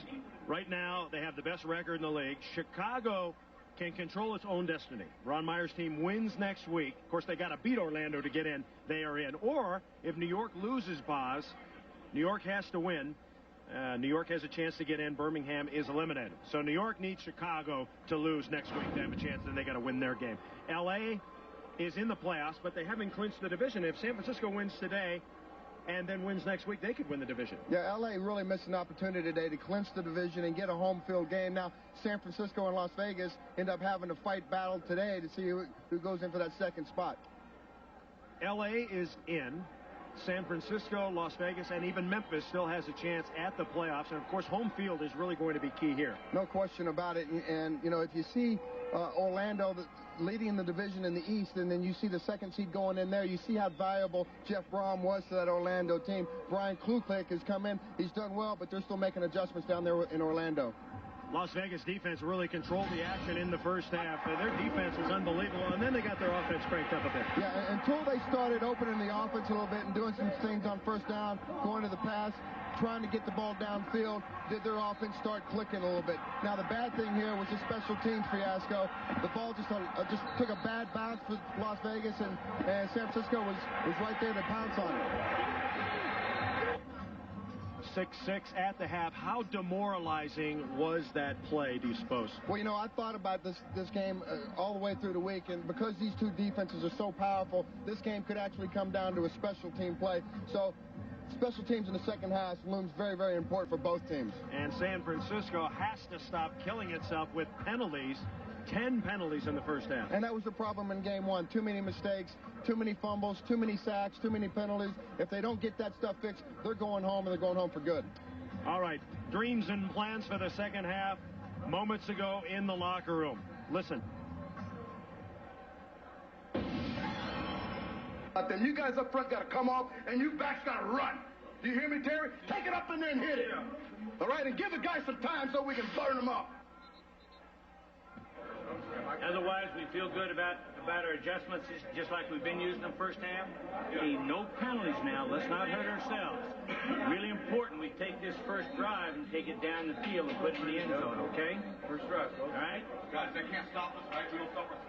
Right now, they have the best record in the league. Chicago can control its own destiny. Ron Meyer's team wins next week. Of course, they got to beat Orlando to get in. They are in. Or if New York loses, Boz, New York has to win. New York has a chance to get in. Birmingham is eliminated. So New York needs Chicago to lose next week to have a chance. Then they got to win their game. L.A. is in the playoffs, but they haven't clinched the division. If San Francisco wins today and then wins next week, they could win the division. Yeah, L.A. really missed an opportunity today to clinch the division and get a home field game. Now, San Francisco and Las Vegas end up having to fight battle today to see who goes in for that second spot. L.A. is in. San Francisco, Las Vegas, and even Memphis still has a chance at the playoffs. And, of course, home field is really going to be key here. No question about it. And if you see Orlando leading the division in the East, and then you see the second seed going in there, you see how valuable Jeff Brom was to that Orlando team. Brian Kluklik has come in. He's done well, but they're still making adjustments down there in Orlando. Las Vegas defense really controlled the action in the first half. Their defense was unbelievable, and then they got their offense cranked up a bit. Yeah, until they started opening the offense a little bit and doing some things on first down, going to the pass, trying to get the ball downfield, did their offense start clicking a little bit. Now, the bad thing here was the special teams fiasco. The ball just took a bad bounce for Las Vegas, and San Francisco was right there to pounce on it. 6-6 at the half. How demoralizing was that play, do you suppose? Well, you know, I thought about this game all the way through the week, and because these two defenses are so powerful, this game could actually come down to a special team play. So special teams in the second half looms very, very important for both teams. And San Francisco has to stop killing itself with penalties. 10 penalties in the first half. And that was the problem in game one. Too many mistakes, too many fumbles, too many sacks, too many penalties. If they don't get that stuff fixed, they're going home, and they're going home for good. All right, dreams and plans for the second half moments ago in the locker room. Listen. Then you guys up front got to come off, and you backs got to run. Do you hear me, Terry? Take it up in there and hit it. All right, and give the guys some time so we can burn them up. Otherwise, we feel good about our adjustments, just like we've been using them first half. No penalties now. Let's not hurt ourselves. Really important we take this first drive and take it down the field and put it in the end zone, okay? First drive, all right? Guys, they can't stop us, right? We don't stop ourselves.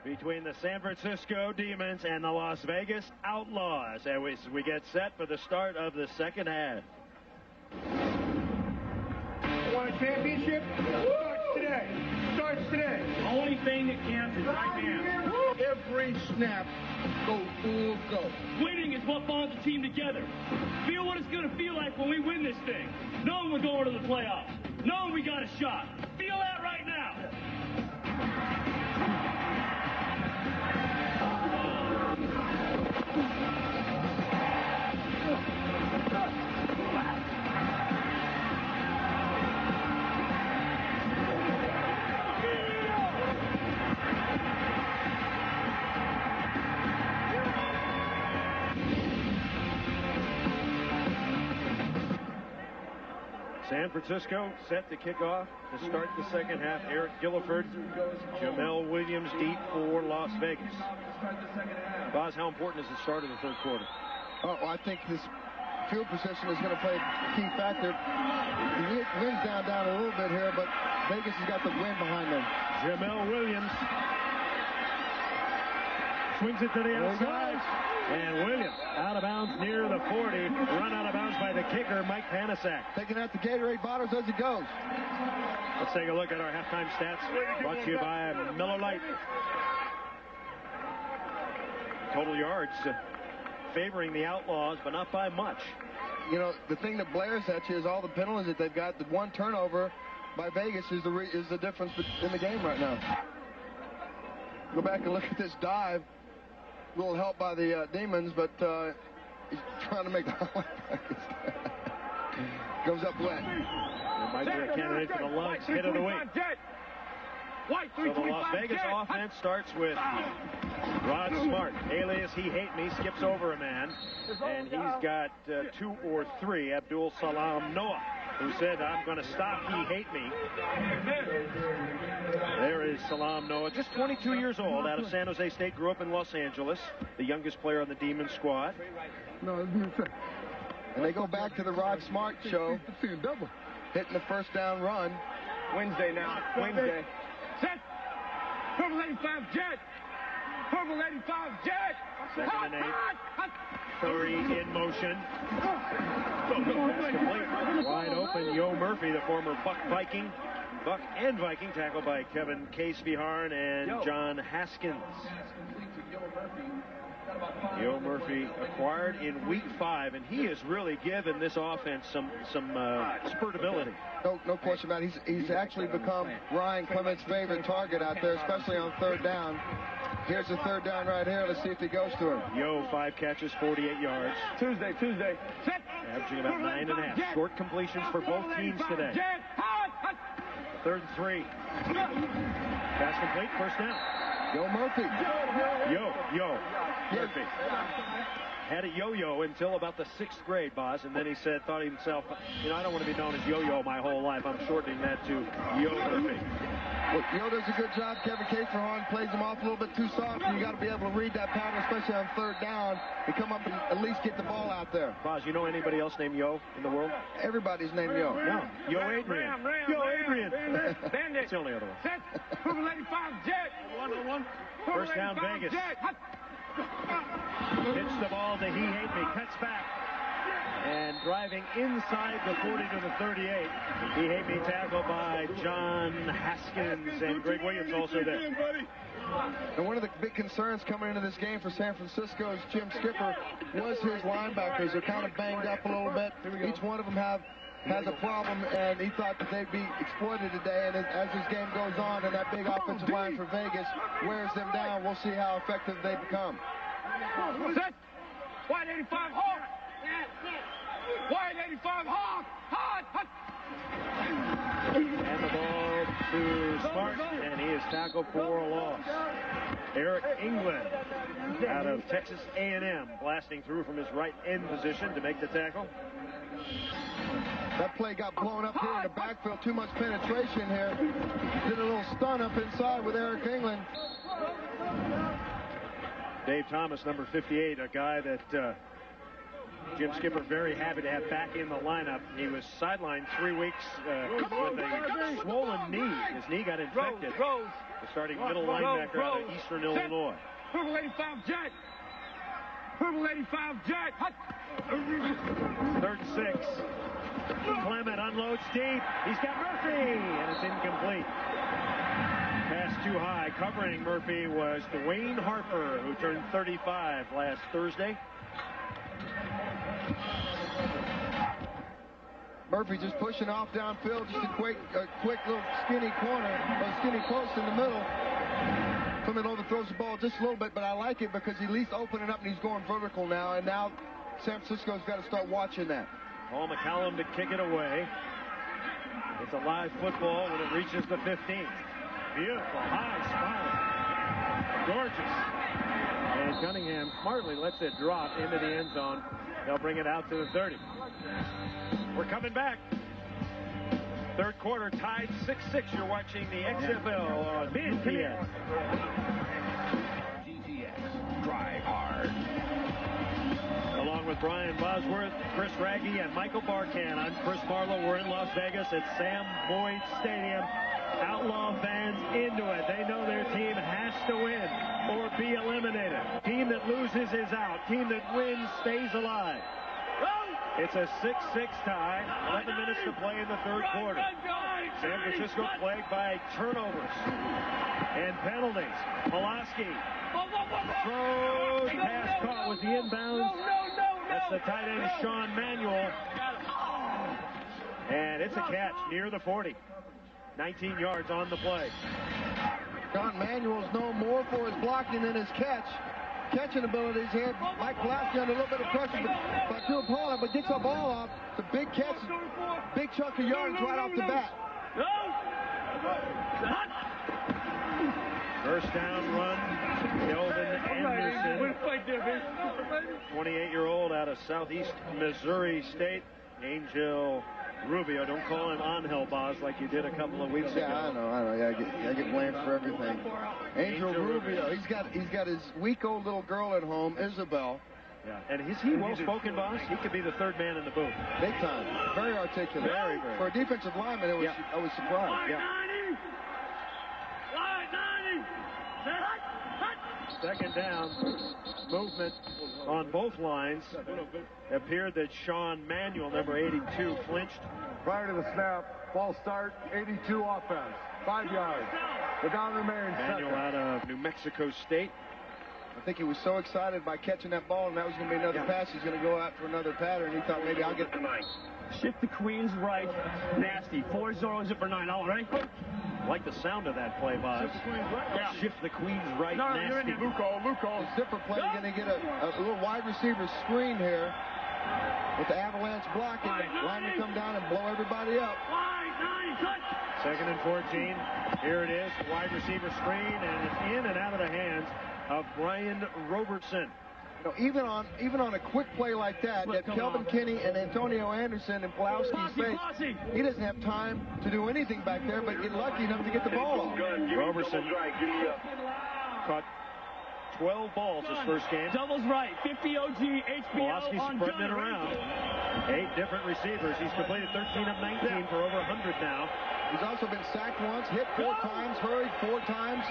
Between the San Francisco Demons and the Las Vegas Outlaws as we get set for the start of the second half. Want a championship? Starts today. Starts today. The only thing that counts is right now. Every snap, go full go. Winning is what bonds the team together. Feel what it's going to feel like when we win this thing. Knowing we're going to the playoffs. Knowing we got a shot. Feel that right now. San Francisco set to kick off to start the second half. Eric Gilliford, Jamel Williams deep for Las Vegas. Boz, how important is the start of the third quarter? Oh, I think this field position is going to play a key factor. The wind's down a little bit here, but Vegas has got the wind behind them. Jamel Williams swings it to the outside. And Williams out of bounds near the 40. Run out of bounds by the kicker, Mike Panasak. Taking out the Gatorade bottles as he goes. Let's take a look at our halftime stats. Brought to you by Miller Lite. Total yards favoring the Outlaws, but not by much. You know, the thing that blares at you is all the penalties that they've got. The one turnover by Vegas is the difference in the game right now. Go back and look at this dive. A little help by the Demons, but he's trying to make the goes up wet. It might be a candidate for the Lugs hit of the week. So the Las Vegas offense starts with Rod Smart, alias He Hate Me, skips over a man, and he's got 2 or 3. Abdul Salam Noah, who said, I'm going to stop He Hate Me. There is Salam Noah, just 22 years old, out of San Jose State, grew up in Los Angeles, the youngest player on the Demon squad. And they go back to the Rod Smart show, hitting the first down run. Wednesday now, Wednesday. Set. Purple 85 jet. Purple 85 jet. 2nd and 8. Curry in motion. That's complete. Wide open. Yo Murphy, the former Buck and Viking, tackled by Kevin Case-Viharn and John Haskins. Yo Murphy acquired in week 5, and he has really given this offense some spurtability. No question about it. He's actually become Ryan Clement's favorite target out there, especially on third down. Here's the third down right here. Let's see if he goes to him. Yo, 5 catches, 48 yards. Tuesday. Averaging about 9.5. Short completions for both teams today. 3rd and 3. Pass complete, first down. Yo Murphy. Yo. Murphy. Had a yo-yo until about the 6th grade, boss, and then he thought himself, I don't want to be known as yo-yo my whole life. I'm shortening that to Yo Murphy. Well, Yo does a good job. Kevin Caterhorn plays him off a little bit too soft, and you got to be able to read that pattern, especially on 3rd down, and come up and at least get the ball out there. Boss, you know anybody else named Yo in the world? Everybody's named Yo. No. Yo Adrian. Yo Adrian. That's the only other one. Set. 85 jet. 1-on-1. First down, Vegas. Pitch the ball to He Hate Me. Cuts back. And driving inside the 40 to the 38. He Hate Me tackled by John Haskins, and Greg Williams also there. And one of the big concerns coming into this game for San Francisco's Jim Skipper was his linebackers. They're kind of banged up a little bit. Each one of them has a problem, and he thought that they'd be exploited today. And as this game goes on and that big offensive line for Vegas wears them down, we'll see how effective they become. Set. White 85 hard. White 85 hard. Hard. And the ball to Smart, and he is tackled for a loss. Eric England out of Texas A&M blasting through from his right end position to make the tackle. That play got blown up here in the backfield. Too much penetration here. Did a little stun up inside with Eric England. Dave Thomas, number 58, a guy that Jim Skipper very happy to have back in the lineup. He was sidelined 3 weeks with a swollen knee. His knee got infected. The starting middle linebacker out of Eastern Illinois. Purple 85 jet. Purple 85 jet. 3rd and 6. Clement unloads deep. He's got Murphy, and it's incomplete. Pass too high. Covering Murphy was Dwayne Harper, who turned 35 last Thursday. Murphy just pushing off downfield, just a quick little skinny corner, or skinny post in the middle. Clement overthrows the ball just a little bit, but I like it because he's at least opening up and he's going vertical now, and now San Francisco's got to start watching that. Paul McCallum to kick it away. It's a live football when it reaches the 15. Beautiful, high spot. Gorgeous. And Cunningham smartly lets it drop into the end zone. They'll bring it out to the 30. We're coming back. 3rd quarter tied 6-6. You're watching the XFL on GTX. Drive hard. Along with Brian Bosworth, Chris Raggy, and Michael Barkan, I'm Chris Marlowe. We're in Las Vegas at Sam Boyd Stadium. Outlaw fans into it. They know their team has to win or be eliminated. Team that loses is out. Team that wins stays alive. It's a 6-6 tie. 11 minutes to play in the 3rd quarter. San Francisco plagued by turnovers and penalties. Pawlawski throws, pass caught with the inbounds. That's the tight end, Sean Manuel. And it's a catch near the 40. 19 yards on the play. Sean Manuel's known more for his blocking than his catching abilities here. Mike Pawlawski under a little bit of pressure, but to Paula, but gets the ball off. It's a big catch, big chunk of yardage right off the bat. First down run, Kelvin Anderson, 28-year-old out of Southeast Missouri State. Angel Rubio, don't call him Angel, Boz, like you did a couple of weeks ago. Yeah, I know. Yeah, I get blamed for everything. Angel Rubio, he's got his week-old little girl at home, Isabel. Yeah, and is he well-spoken, Boz? He could be the 3rd man in the booth. Big time. Very articulate. Very. For a defensive lineman, I was surprised. Yeah. 2nd down, movement on both lines. Appeared that Sean Manuel, number 82, flinched. Prior to the snap, false start, 82 offense, 5 yards. The down remains. Manuel out of New Mexico State. I think he was so excited by catching that ball, and that was going to be another pass. He's going to go out for another pattern. He thought maybe I'll get it tonight. Shift the Queens right, nasty. 4-0 zipper 9. All right. I like the sound of that play, Boz. Shift the Queens right. Yeah. Shift the Queens right, nasty. Luco. The zipper play going to get a little wide receiver screen here. with the avalanche blocking, the linemen come down and blow everybody up. 2nd and 14. Here it is. Wide receiver screen, and it's in and out of the hands of Brian Robertson. You know, even on a quick play like that, you have Kelvin Kinney and Antonio Anderson in Pawlawski's face. He doesn't have time to do anything back there, but get lucky enough to get the ball off. Robertson caught 12 balls his first game. Doubles right. 50 OG, HBO Pawlawski's on spreading it around. 8 different receivers. He's completed 13 of 19 for over 100 now. He's also been sacked once, hit 4 times, hurried 4 times.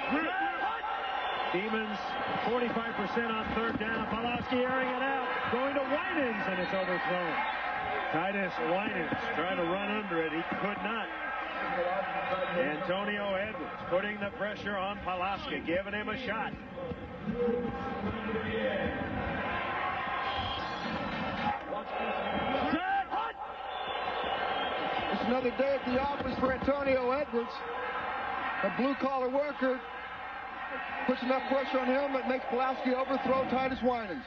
Demons 45% on 3rd down. Pawlawski airing it out, going to Winans, and it's overthrown. Titus Winans trying to run under it. He could not. Antonio Edwards putting the pressure on Pawlawski, giving him a shot. It's another day at the office for Antonio Edwards, a blue-collar worker. Puts enough pressure on him that makes Pawlawski overthrow Titus Winans.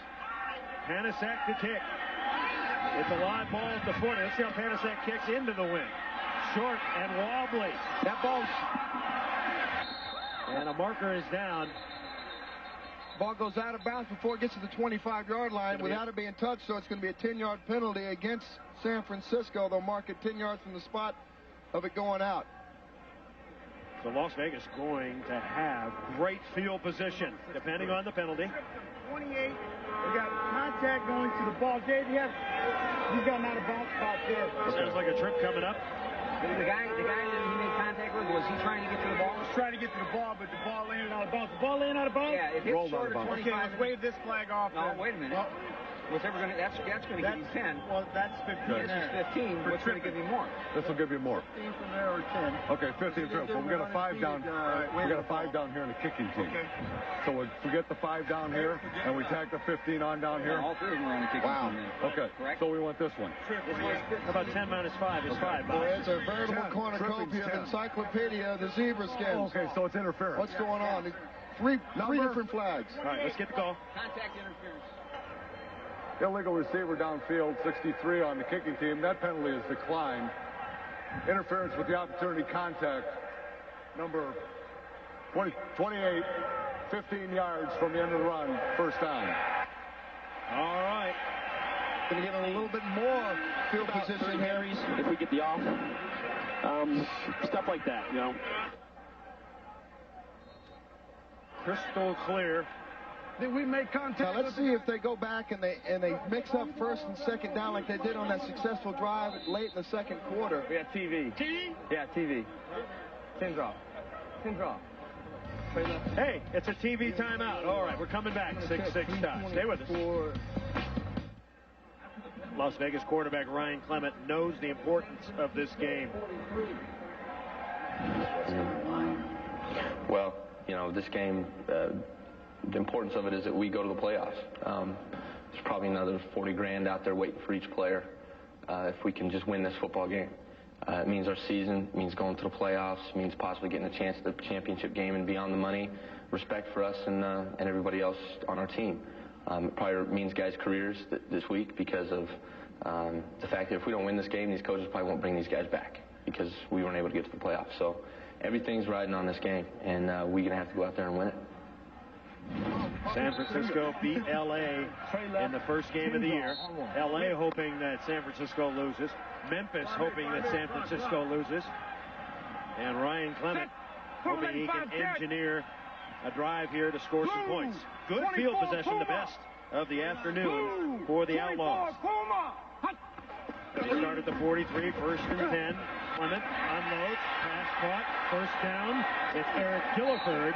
Panasek to kick. It's a live ball at the foot. Let's see how Panasek kicks into the wind. Short and wobbly. That ball's... And a marker is down. Ball goes out of bounds before it gets to the 25-yard line without it being touched, so it's going to be a 10-yard penalty against San Francisco. They'll mark it 10 yards from the spot of it going out. So Las Vegas going to have great field position, depending on the penalty. 28. We got contact going to the ball. Dave, he's got an out-of-bounds spot there. Sounds like a trip coming up. The guy that he made contact with, was he trying to get to the ball? He was trying to get to the ball, but the ball landed out of bounds. The ball landed out of bounds? Yeah, it hit short of 25. Okay, let's wave this flag off. No, wait a minute. Well, that's going to give you 10. Well, that's 15 This is 15. What's going to give you more? This will give you more. 15 from there or 10. Okay, 15 from there. But we got a 5 down. We got a 5 down here in the kicking team. Okay. So we get the 5 down here, and we tack the 15 on down here. All 3 of them are on the kicking team. Okay. Correct. So we want this one. How about 10 minus 5 is 5. Boy, it's a veritable cornucopia of encyclopedia of the zebra skins. Okay, so it's interference. What's going on? Three different flags. All right, let's get the call. Contact interference. Illegal receiver downfield, 63 on the kicking team. That penalty is declined. Interference with the opportunity contact, number 28, 15 yards from the end of the run, first down. All right. Going to get a little bit more field position here. If we get the off. Stuff like that, you know. Crystal clear. Did we make contact? Now let's see if they go back and they mix up 1st and 2nd down like they did on that successful drive late in the 2nd quarter. We got TV. TV? Yeah, TV. 10 drop. 10 drop. Hey, it's a TV timeout. All right, we're coming back. 6-6 tie. Stay with us. Las Vegas quarterback Ryan Clement knows the importance of this game. Well, you know, this game, the importance of it is that we go to the playoffs. There's probably another 40 grand out there waiting for each player if we can just win this football game. It means our season, it means going to the playoffs, it means possibly getting a chance at the championship game and beyond the money. Respect for us and everybody else on our team. It probably means guys' careers this week because of the fact that if we don't win this game, these coaches probably won't bring these guys back because we weren't able to get to the playoffs. So everything's riding on this game, and we're going to have to go out there and win it. San Francisco beat L.A. in the first game of the year. L.A. hoping that San Francisco loses. Memphis hoping that San Francisco loses. And Ryan Clement hoping he can engineer a drive here to score some points. Good field possession, the best of the afternoon for the Outlaws. They start at the 43, 1st and 10. Clement unloads, pass caught, 1st down. It's Eric Gilliford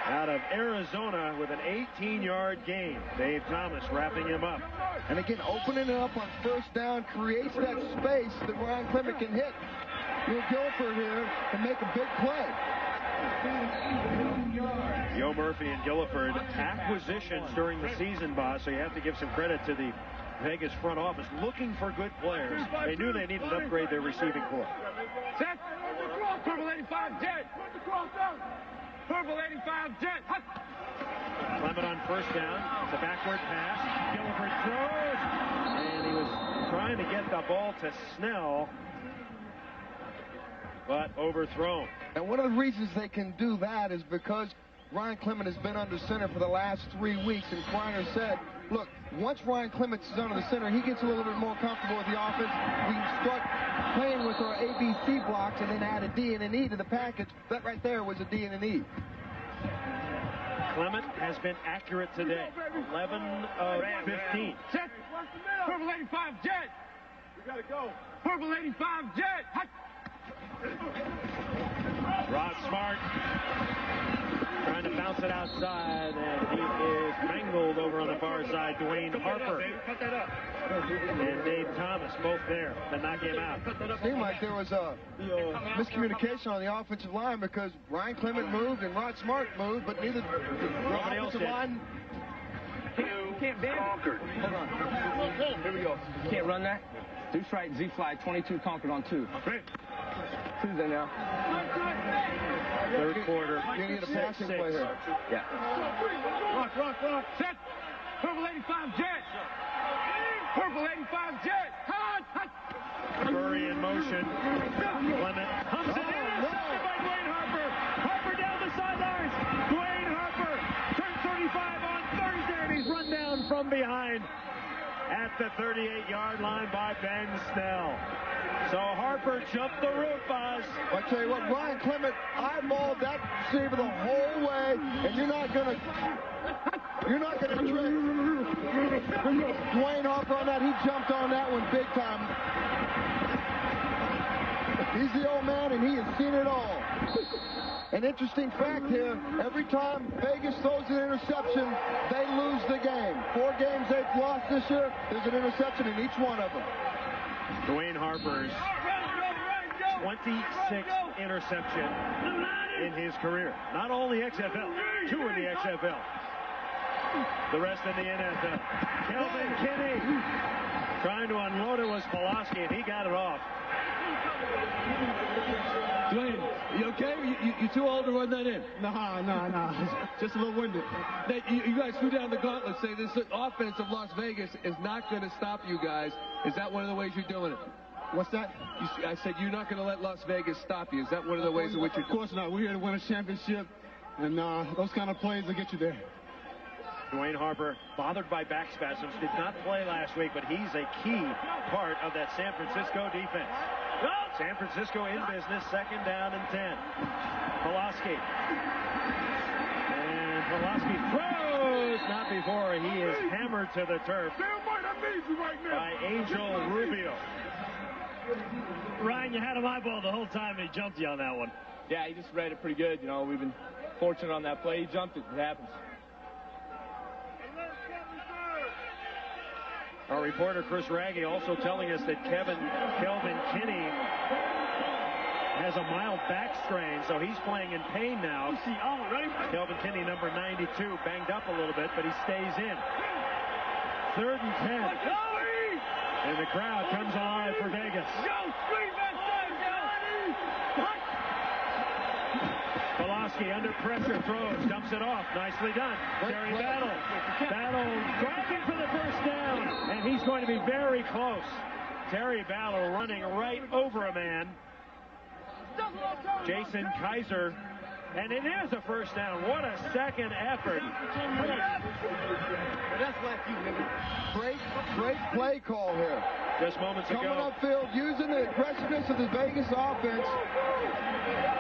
out of Arizona with an 18-yard gain. Dave Thomas wrapping him up. And again, opening it up on 1st down creates that space that Ryan Clement can hit Will Gilliford here and make a big play. Joe Murphy and Gilliford acquisitions during the season, boss, so you have to give some credit to the Vegas front office looking for good players. They knew they needed to upgrade their receiving corps. Set. Purple 85 jet. Purple 85 jet. Clement on first down. It's a backward pass. Gilbert throws. And he was trying to get the ball to Snell, but overthrown. And one of the reasons they can do that is because Ryan Clement has been under center for the last 3 weeks, and Kreiner said, look, once Ryan Clement is under the center, he gets a little bit more comfortable with the offense. We can start playing with our ABC blocks and then add a D and an E to the package. That right there was a D and an E. Clement has been accurate today. 11 of 15. Set. Purple 85 jet. We got to go. Purple 85 jet. Rod Smart trying to bounce it outside, and he is mangled over on the far side. Dwayne Harper and Dave Thomas both there to knock him out. It seemed like there was a miscommunication on the offensive line because Ryan Clement moved and Rod Smart moved, but neither the offensive line. You can't bend. Hold on. Here we go. You can't run that. Deuce right, Z-fly, 22 Concord on 2. Tuesday now. Third quarter. You need a passing play here. Yeah. Rock. Set. Purple 85 jet. Purple 85 jet. Hot. Curry in motion. Clement humps it in. Intercepted by Dwayne Harper. Harper down the sidelines. Dwayne Harper turned 35 on Thursday, and he's run down from behind at the 38-yard line by Ben Snell. So Harper jumped the roof, Oz. I tell you what, Ryan Clement eyeballed that receiver the whole way, and you're not gonna trick Dwayne Harper on that. He jumped on that one big time. He's the old man, and he has seen it all. An interesting fact here, every time Vegas throws an interception, they lose the game. 4 games they've lost this year, there's an interception in each one of them. Dwayne Harper's 26th interception in his career. Not only XFL, 2 in the XFL. The rest in the NFL. Kelvin Kinney trying to unload it was Pawlawski, and he got it off. Dwayne, you okay? You too old to run that in? Nah. Just a little winded. You guys threw down the gauntlet saying this offense of Las Vegas is not going to stop you guys. Is that one of the ways you're doing it? What's that? I said you're not going to let Las Vegas stop you. Is that one of the ways in which you're... Of course not. We're here to win a championship, and those kind of plays will get you there. Dwayne Harper, bothered by back spasms, did not play last week, but he's a key part of that San Francisco defense. San Francisco in business, 2nd down and 10. Pawlawski. And Pawlawski throws, not before he is hammered to the turf by Angel Rubio. Ryan, you had him eyeball the whole time, and he jumped you on that one. Yeah, he just read it pretty good. You know, we've been fortunate on that play. He jumped it. It happens. Our reporter, Chris Raggy, also telling us that Kelvin Kinney has a mild back strain, so he's playing in pain now. Kelvin Kinney, number 92, banged up a little bit, but he stays in. 3rd and 10. And the crowd comes alive for Vegas. Pawlawski under pressure, throws, dumps it off. Nicely done. Terry Battle driving for the first down, and he's going to be very close. Terry Battle running right over a man. Jason Kaiser, and it is a first down. What a second effort. That's like you, nigga. Great play call here. Just moments ago. Coming upfield, using the aggressiveness of the Vegas offense.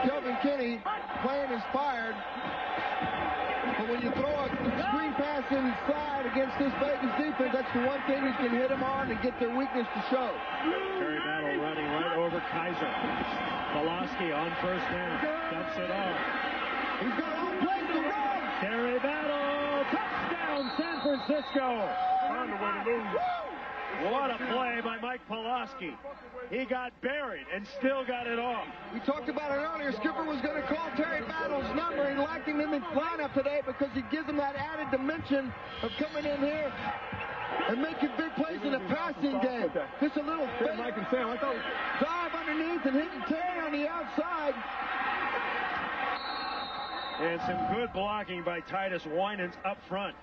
Kelvin Kinney playing inspired. But when you throw a screen pass inside against this Vegas defense, that's the one thing you can hit them on and get their weakness to show. Terry Battle running right over Kaiser. Pawlawski on first down. Dumps it off. He's got all place to run. Terry Battle. Touchdown, San Francisco. Find a way to lose. What a play by Mike Pawlawski. He got buried and still got it off. We talked about it earlier. Skipper was going to call Terry Battle's number. He liked him in the lineup today because he gives him that added dimension of coming in here and making big plays in the passing game. Just a little fake dive underneath and hitting Terry on the outside. And some good blocking by Titus Winans up front.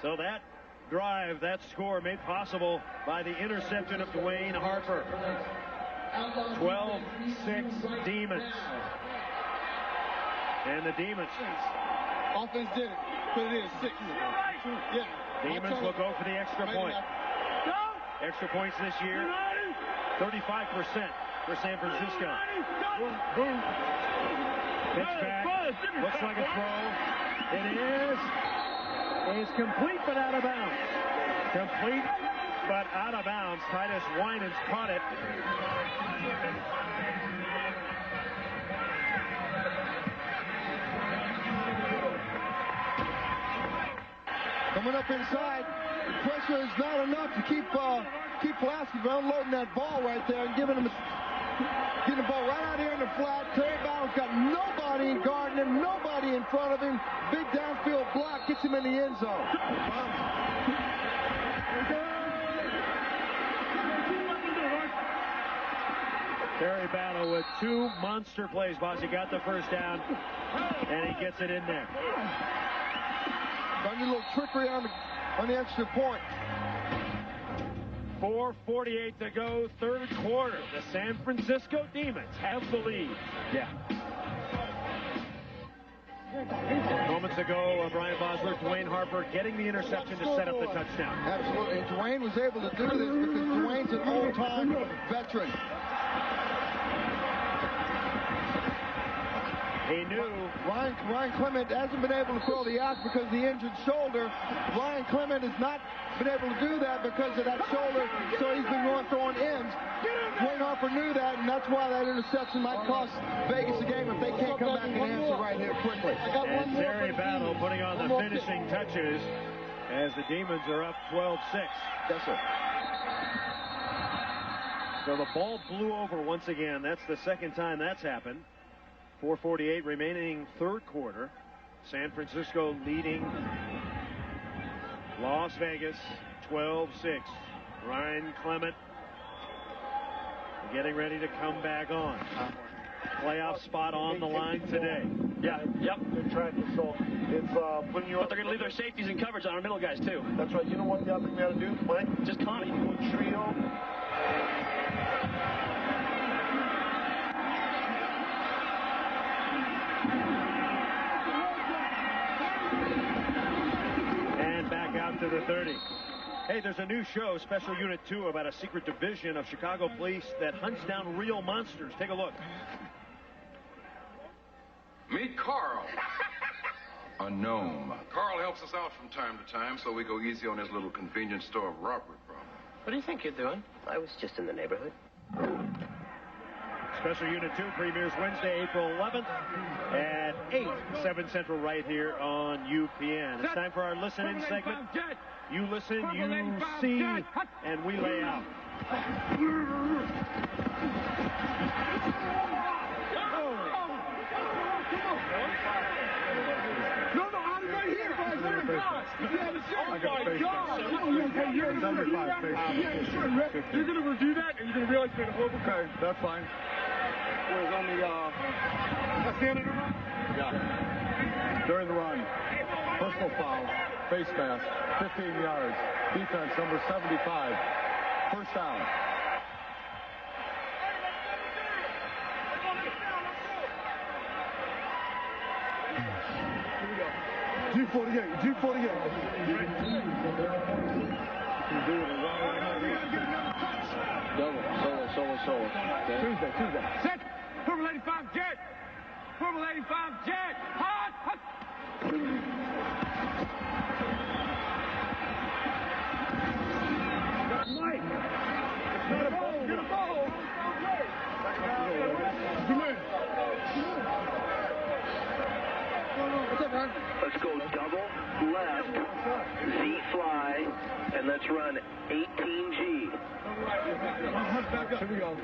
So that drive, that score made possible by the interception of Dwayne Harper. 12-6 Demons. And the Demons. Offense did it. Put it in 6. Yeah. Demons will go for the extra point. Extra points this year, 35% for San Francisco. Pitch back. Looks like a throw. It is. It's complete but out of bounds. Complete but out of bounds. Titus Winans caught it. Coming up inside, pressure is not enough to keep Pawlawski from unloading that ball right there and getting the ball right out here in the flat. Terry Battle's got nobody guarding him, nobody in front of him. Big downfield block gets him in the end zone. Terry Battle with 2 monster plays. Bossy got the first down, and he gets it in there. Done a little trickery on the extra point. 4:48 to go, third quarter. The San Francisco Demons have the lead. Yeah. Moments ago, Brian Bosler, Dwayne Harper getting the interception to set up the touchdown. Absolutely. And Dwayne was able to do this because Dwayne's an all-time veteran. He knew. Ryan Clement hasn't been able to throw the out because of the injured shoulder. Ryan Clement has not been able to do that because of that shoulder, so he's been throwing ends. Dwayne Harper knew that, and that's why that interception might cost Vegas a game if they can't come back and answer right here quickly. And Terry Battle putting on the finishing touches as the Demons are up 12-6. Yes, sir. So the ball blew over once again. That's the second time that's happened. 4:48 remaining third quarter. San Francisco leading Las Vegas 12-6. Ryan Clement getting ready to come back on. Playoff spot on the line today. Yeah, yep. They're trying to, so it's putting you. But they're going to leave their safeties and coverage on our middle guys too. That's right. You know what the other thing we got to do, Mike? Just Connie. Trio. And back out to the 30. Hey, there's a new show, Special Unit 2, about a secret division of Chicago police that hunts down real monsters. Take a look. Meet Carl. A gnome. Carl helps us out from time to time, so we go easy on his little convenience store robbery problem. What do you think you're doing? I was just in the neighborhood. Special Unit 2 premieres Wednesday, April 11th at 8, 7 Central right here on UPN. It's time for our listen-in segment. You listen, you see, and we lay out. No, I'm right here. Oh, my God. You're going to review that, and you're going to realize you're horrible. Okay, that's fine. Was on the, that's the end of the run? Yeah. During the run, personal foul, face mask, 15 yards, defense number 75, first down. G48, G48. Double, solo. Okay. Tuesday. Set. Purple 85 jet. Purple 85 jet. Hot. Mike. Get a ball. What's up, man? Let's go double left, Z-fly, and let's run 18G. Here we go.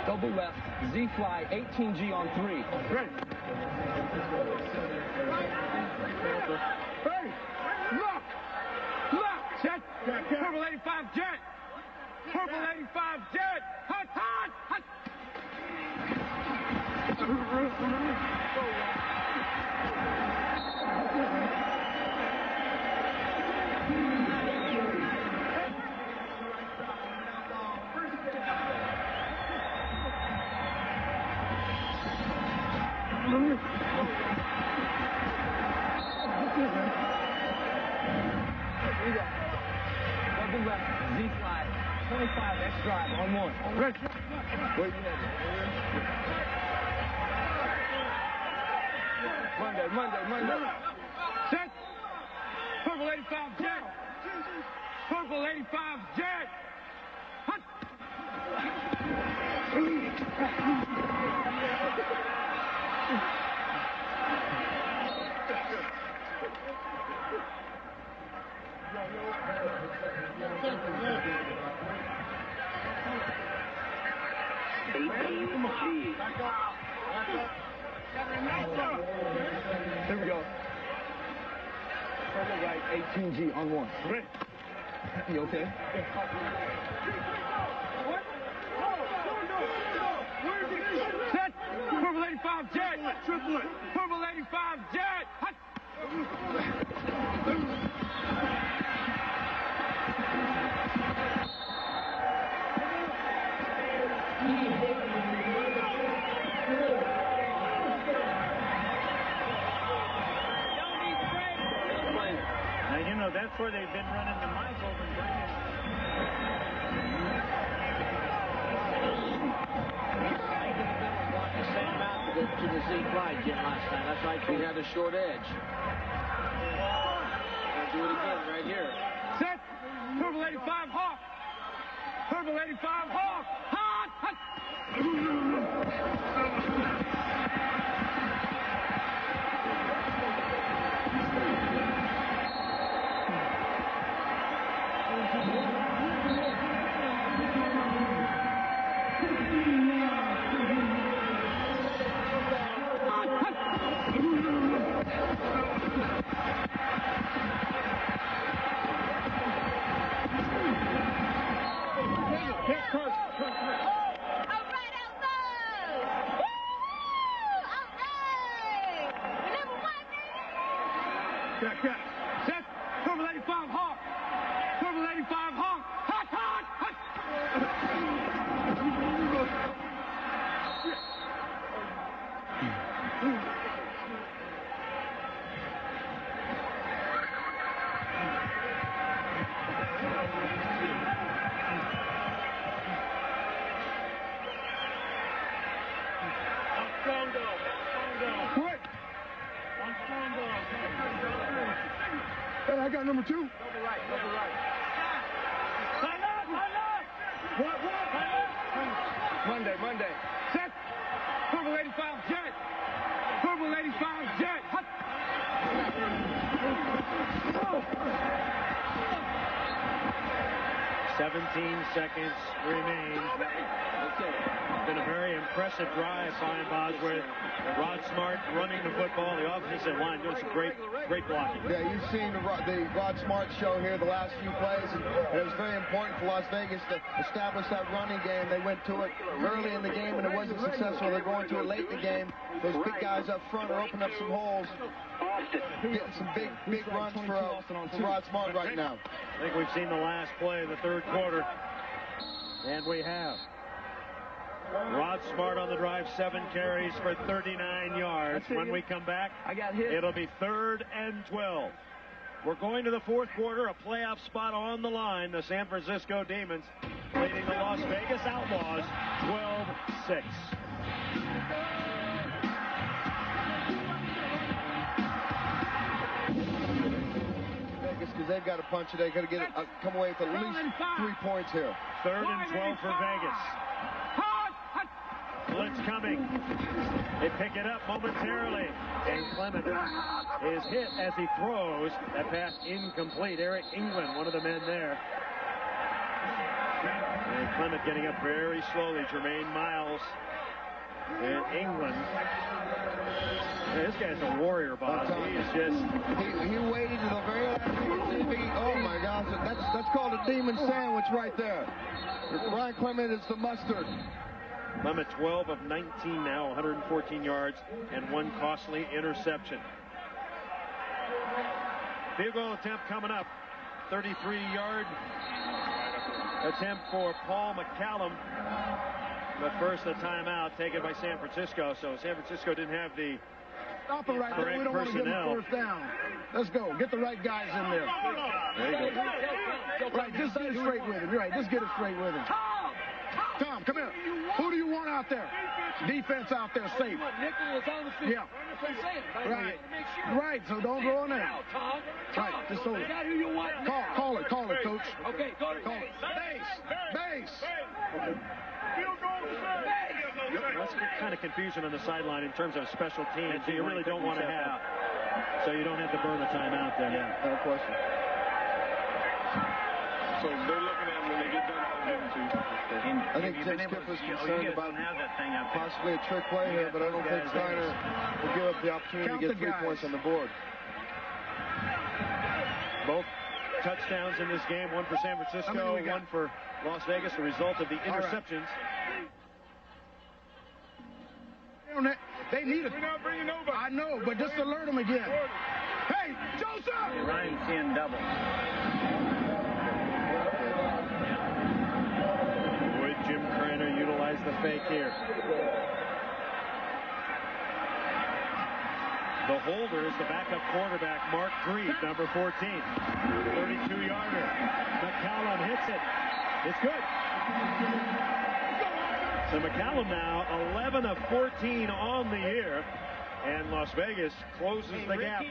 Double left, Z-fly, 18G on 3. Great. Hey, look, set. Purple 85 jet. Purple 85 jet. Hot. 5, next drive, on 1. Where you headed? Monday. Set. Purple 85 jet. Purple 85 jet. Hut. Here we go. Purple right, 18G on 1. Ready? You okay? What? Set. Purple 85 jet. Triplet. Purple 85 jet. Hut. That's where they've been running the Michael and bringing. The same out to the Z fly, Jim, last time. That's right. We had a short edge. We'll do it again right here. Set. Purple 85 Hawk. Purple 85 Hawk. Hot. Hot. Set. Purple 85 Hawk. Purple 85 Hawk. Hot, hot, hot. 2. Over right. Line up. What? Monday. Set. Purple 85 jet. Purple 85 jet. Hut. 17 seconds remain. It's been a very impressive drive by Boz with Rod Smart running the football, the offensive line doing some great blocking. Yeah, you've seen the Rod Smart show here the last few plays, and it was very important for Las Vegas to establish that running game. They went to it early in the game, and it wasn't successful. They're going to it late in the game. Those big guys up front are opening up some holes, getting some big runs for Rod Smart right now. I think we've seen the last play of the third quarter, and we have. Rod Smart on the drive, 7 carries for 39 yards. When we come back, it'll be 3rd and 12. We're going to the fourth quarter, a playoff spot on the line. The San Francisco Demons leading the Las Vegas Outlaws 12-6. Because they've got to punch it. They've got to come away with at least 3 points here. 3rd and 12 for Vegas. Blitz coming. They pick it up momentarily. And Clement is hit as he throws. That pass incomplete. Eric England, one of the men there. And Clement getting up very slowly. Jermaine Miles and England. Yeah, this guy's a warrior, Bob. He is just... He waited to the very last minute. Oh, my gosh. That's called a demon sandwich right there. Ryan Clement is the mustard. Clement 12 of 19 now, 114 yards, and 1 costly interception. Field goal attempt coming up. 33-yard attempt for Paul McCallum. But first, a timeout taken by San Francisco. So San Francisco didn't have the Stop it right there. We don't want to give them a first down. Let's go. Get the right guys in there. There you go. Right, just get it straight with him. Right, just get it straight with him. Tom, come here. Who do you want out there? Defense out there, safe. Yeah. Right. Right, so don't go in there. Right, just hold it. Call it, coach. Okay, call it. Base. That's kind of confusion on the sideline in terms of special teams. You really don't want to have. So you don't have to burn a timeout there. Yeah, no question. So they're looking at when they get done, I'll give them to you. I think Tim Skip was concerned about possibly a trick play here, but I don't think Steiner will give up the opportunity to get 3 points on the board. Both touchdowns in this game, one for San Francisco, one for Las Vegas, the result of the interceptions. They need it. We're not bringing nobody. I know, but just alert them again. Hey, Joseph! Ryan's seeing double. Would Jim Craner utilize the fake here? The holder is the backup quarterback, Mark Grieve, number 14. 32-yarder. McCallum hits it. It's good. So McCallum now 11 of 14 on the year, and Las Vegas closes the gap.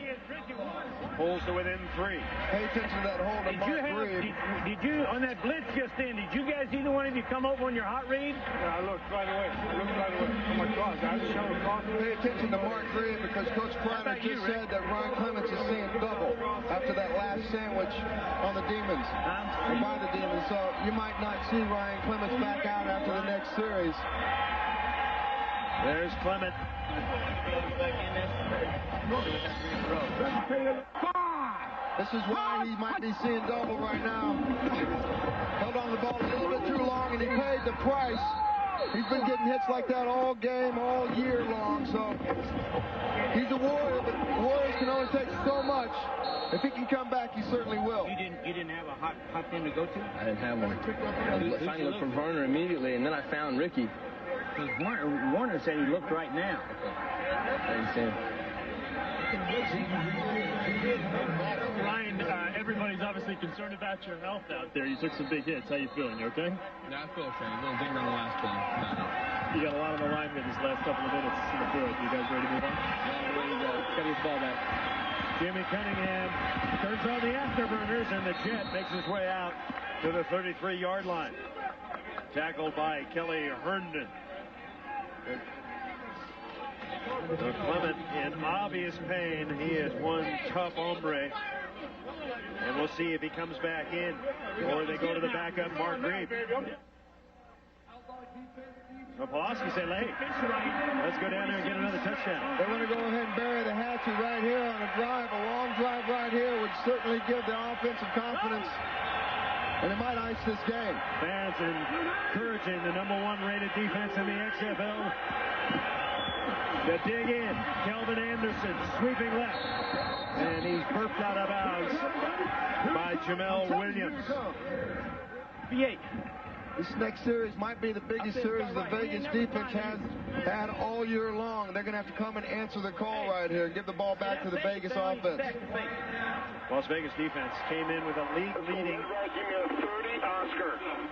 Pulls to within 3. Pay attention to that hold of Mark Grieve. Did you, on that blitz just in, did you guys, either one of you, come over on your hot read? Yeah, I looked right away. Oh, my gosh. I just showed across. Pay attention to Mark Grieve because Coach Kreiner just said that Ryan Clements is seeing double after that last sandwich on the Demons, or by the Demons. So you might not see Ryan Clements back out after the next series. There's Clement. This is why he might be seeing double right now. Held on the ball a little bit too long, and he paid the price. He's been getting hits like that all game, all year long. So he's a Warrior, but Warriors can only take so much. If he can come back, he certainly will. You didn't have a hot thing to go to? I didn't have one. I was trying to look for Werner immediately, and then I found Ricky. Because Warner said he looked right now. I didn't see him. Ryan, everybody's obviously concerned about your health out there. You took some big hits. How you feeling? You okay? Yeah, I feel okay. A little dinged on the last play. You got a lot on the line here these last couple of minutes in the fourth. You guys ready to move on? Yeah, ready to go. Got to get the ball back. Jimmy Cunningham turns on the afterburners, and the Jet makes his way out to the 33-yard line. Tackled by Kelly Herndon. Clement in obvious pain. He is one tough hombre. And we'll see if he comes back in or they go to the backup, Mark Grieve. Pawlawski said, hey, let's go down there and get another touchdown. They're going to go ahead and bury the hatchet right here on a drive. A long drive right here would certainly give the offensive confidence. And it might ice this game. Fans encouraging the #1 rated defense in the XFL to dig in. Kelvin Anderson sweeping left. And he's burped out of bounds by Jamel Williams. This next series might be the biggest series the Vegas defense has had all year long. They're going to have to come and answer the call right here and give the ball back to the Vegas offense. Las Vegas defense came in with a league-leading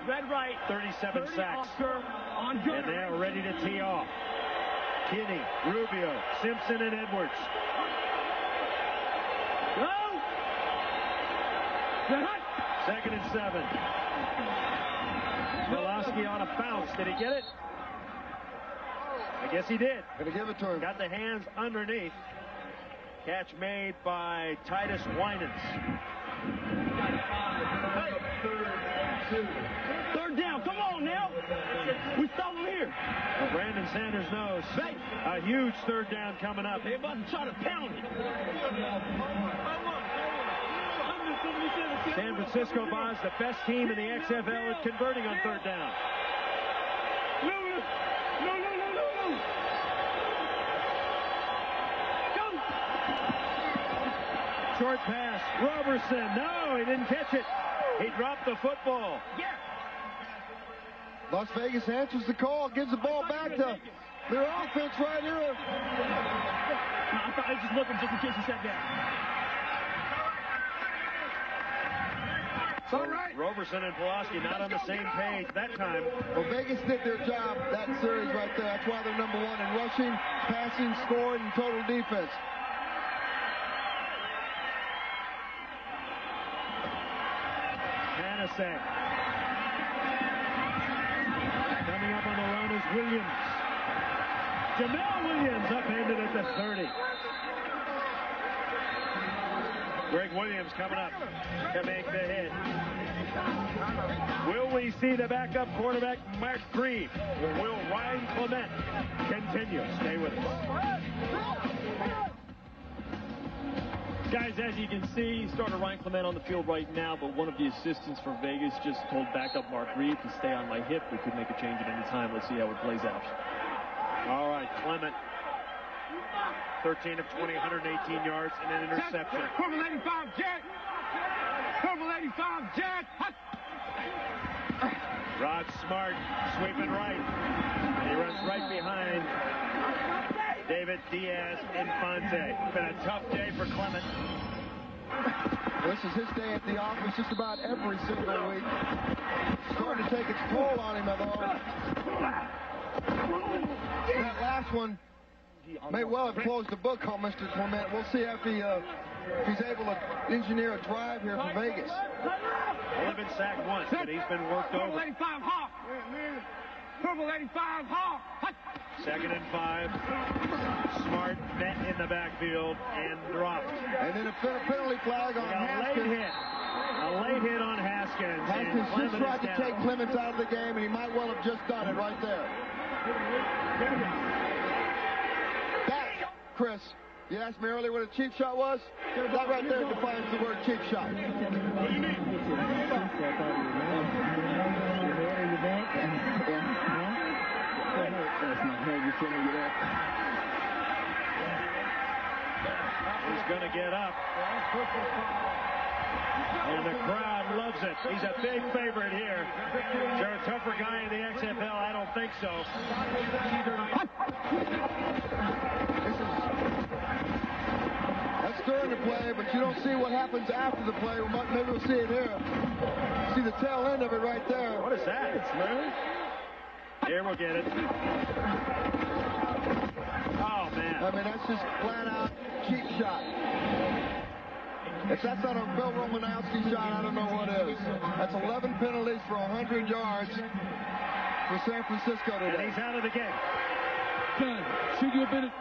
Red right. 37 sacks. And they're ready to tee off. Kinney, Rubio, Simpson, and Edwards. Go! 2nd and 7. Pawlawski on a bounce. Did he get it? I guess he did. Gonna give it to him. Got the hands underneath. Catch made by Titus Winans. 3rd down. Come on now. We stop him here. Well, Brandon Sanders knows a huge 3rd down coming up. They're about to try to pound it. San Francisco is the best team in the XFL at converting on 3rd down. No. Short pass. Roberson. No, he didn't catch it. He dropped the football. Las Vegas answers the call, gives the ball back to Their offense right here. I was just looking just in case you said that. So Roberson and Pawlawski not on the same page that time. Well, Vegas did their job that series right there. That's why they're #1 in rushing, passing, scoring, and total defense. Hanasek. Coming up on the run is Williams. Jamel Williams upended at the 30. Greg Williams coming up to make the hit. Will we see the backup quarterback, Mark Grieve? Or will Ryan Clement continue? Stay with us. Guys, as you can see, starter Ryan Clement on the field right now, but one of the assistants for Vegas just told backup Mark Grieve to stay on my hip. We could make a change at any time. Let's see how it plays out. All right, Clement. 13 of 20, 118 yards, and an interception. Purple 85, Jet! Purple 85, Jet! Rod Smart sweeping right. And he runs right behind David Diaz-Infante. Been a tough day for Clement. This is his day at the office just about every single week. Starting to take its toll on him, though. That last one may well have closed the book on Mr. Clement. We'll see if he's able to engineer a drive here for Vegas. Only been sacked once, but he's been worked over. Purple 85, Hawk! Purple 85, Hawk! 2nd and 5. Smart met in the backfield and dropped. And then a penalty flag on Haskins. A late hit on Haskins. Haskins just tried to take Clements out of the game, and he might well have just done it right there. That, Chris, you asked me earlier what a cheap shot was? That right there defines the word cheap shot. What do you mean? He's going to get up. And the crowd loves it. He's a big favorite here. Is there a tougher guy in the XFL? I don't think so. That's during the play, but you don't see what happens after the play. Maybe we'll see it here. See the tail end of it right there. What is that? It's smooth. Here, we'll get it. Oh, man. I mean, that's just flat out cheap shot. If that's not a Bill Romanowski shot, I don't know what is. That's 11 penalties for 100 yards for San Francisco today. And he's out of the game. Done. Should you have been...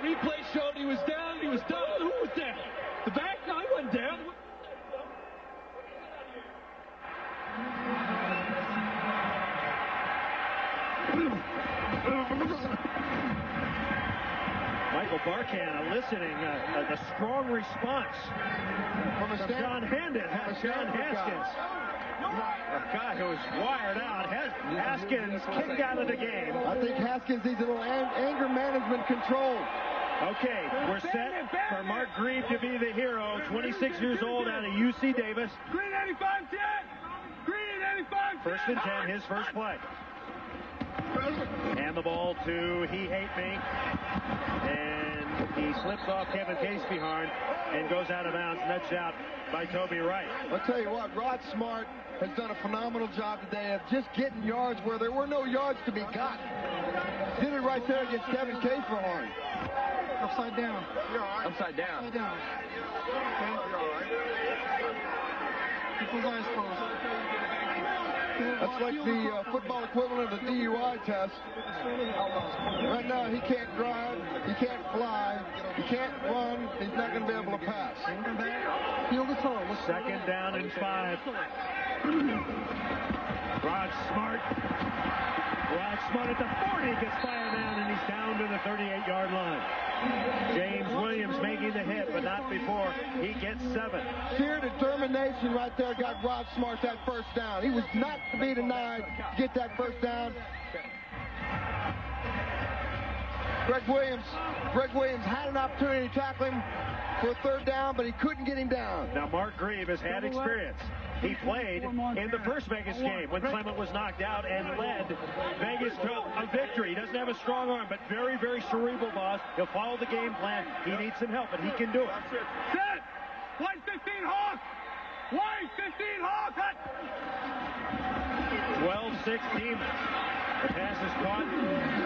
Replay showed he was down. He was down. Who was down? The back? No, he wasn't down. Michael Barkan eliciting a strong response from John Haskins. A guy who was wired out. Haskins kicked out of the game. I think Haskins needs a little anger management control. Okay, we're set for Mark Grieve to be the hero. 26 years old out of UC Davis. Green 85, 10! Green 85, 10! 1st and 10, his first play. And the ball to He Hate Me. And he slips off Kevin Casebeharn and goes out of bounds, nudged out by Toby Wright. I'll tell you what, Rod Smart has done a phenomenal job today of just getting yards where there were no yards to be got. Did it right there against Kevin Casebeharn. Upside down. Upside down. Upside down. Okay. Keep those eyes closed. That's like the football equivalent of the DUI test. Right now, he can't drive, he can't fly, he can't run, he's not going to be able to pass. Feel the toe. 2nd down and 5. Rod Smart at the 40 gets by a man, and he's down to the 38-yard line. James Williams making the hit, but not before he gets 7. Sheer determination right there got Rod Smart that first down. He was not to be denied to get that first down. Greg Williams had an opportunity to tackle him for a third down, but he couldn't get him down. Now, Mark Grieve has had experience. He played in the first Vegas game when Clement was knocked out and led Vegas to a victory. He doesn't have a strong arm, but very, very cerebral, boss. He'll follow the game plan. He needs some help, and he can do it. Set! White 15, Hawk! White 15, Hawk! 12-6 Demons. The pass is caught.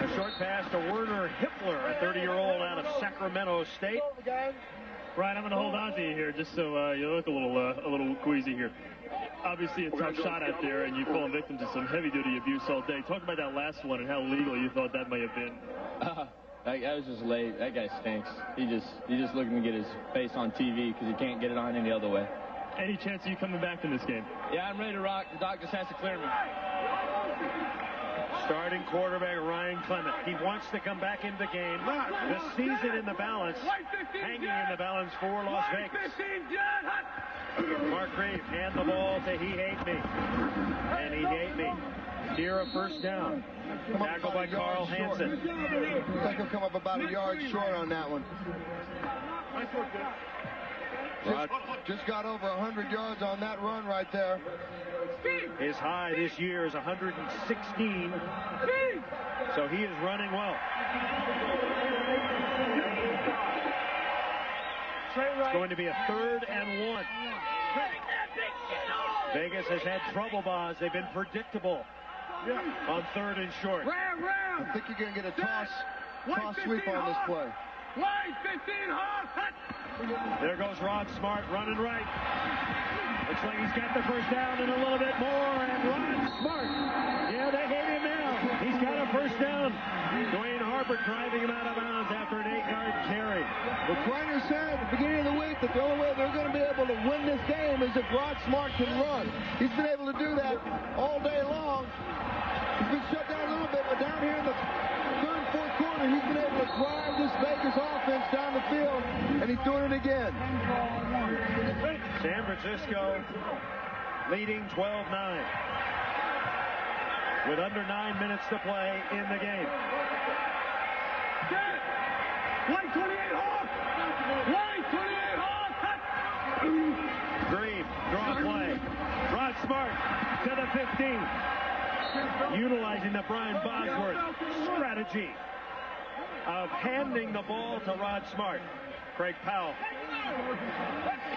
A short pass to Werner Hippler, a 30-year-old out of Sacramento State. Ryan, I'm going to hold on to you here just so you look a little queasy here. Obviously a tough shot out there, and you've fallen victim to some heavy-duty abuse all day. Talk about that last one and how legal you thought that may have been. I was just late. That guy stinks. He's just looking to get his face on TV because he can't get it on any other way. Any chance of you coming back in this game? Yeah, I'm ready to rock. The doc just has to clear me. Starting quarterback Ryan Clement. He wants to come back into the game. The season in the balance, hanging in the balance for Las Vegas. Mark Grieve hand the ball to He Hate Me. And He Hate Me near a first down. Tackled by Carl Hansen. Looks like he'll come up about a yard short on that one. Just got over 100 yards on that run right there. His high this year is 116. So he is running well. It's going to be a 3rd and 1. Vegas has had trouble, boss. They've been predictable on 3rd and short. I think you're going to get a toss sweep on this play. White 15, Hawk! There goes Rod Smart running right. Looks like he's got the first down and a little bit more. And Rod Smart, yeah, they hate him now. He's got a first down. Dwayne Harper driving him out of bounds after an 8-yard carry. Well, Kreiner said at the beginning of the week that the only way they're going to be able to win this game is if Rod Smart can run. He's been able to do that all day long. He's been shut down a little bit, but down here in the 3rd and 4th quarter, he's been able to drive this Vegas offense down the field, and he's doing it again. San Francisco leading 12-9 with under 9 minutes to play in the game. White 28 Hawk! White 28 Hawk! Grieve, draw play. Rod Smart to the 15. Utilizing the Brian Bosworth strategy of handing the ball to Rod Smart. Craig Powell.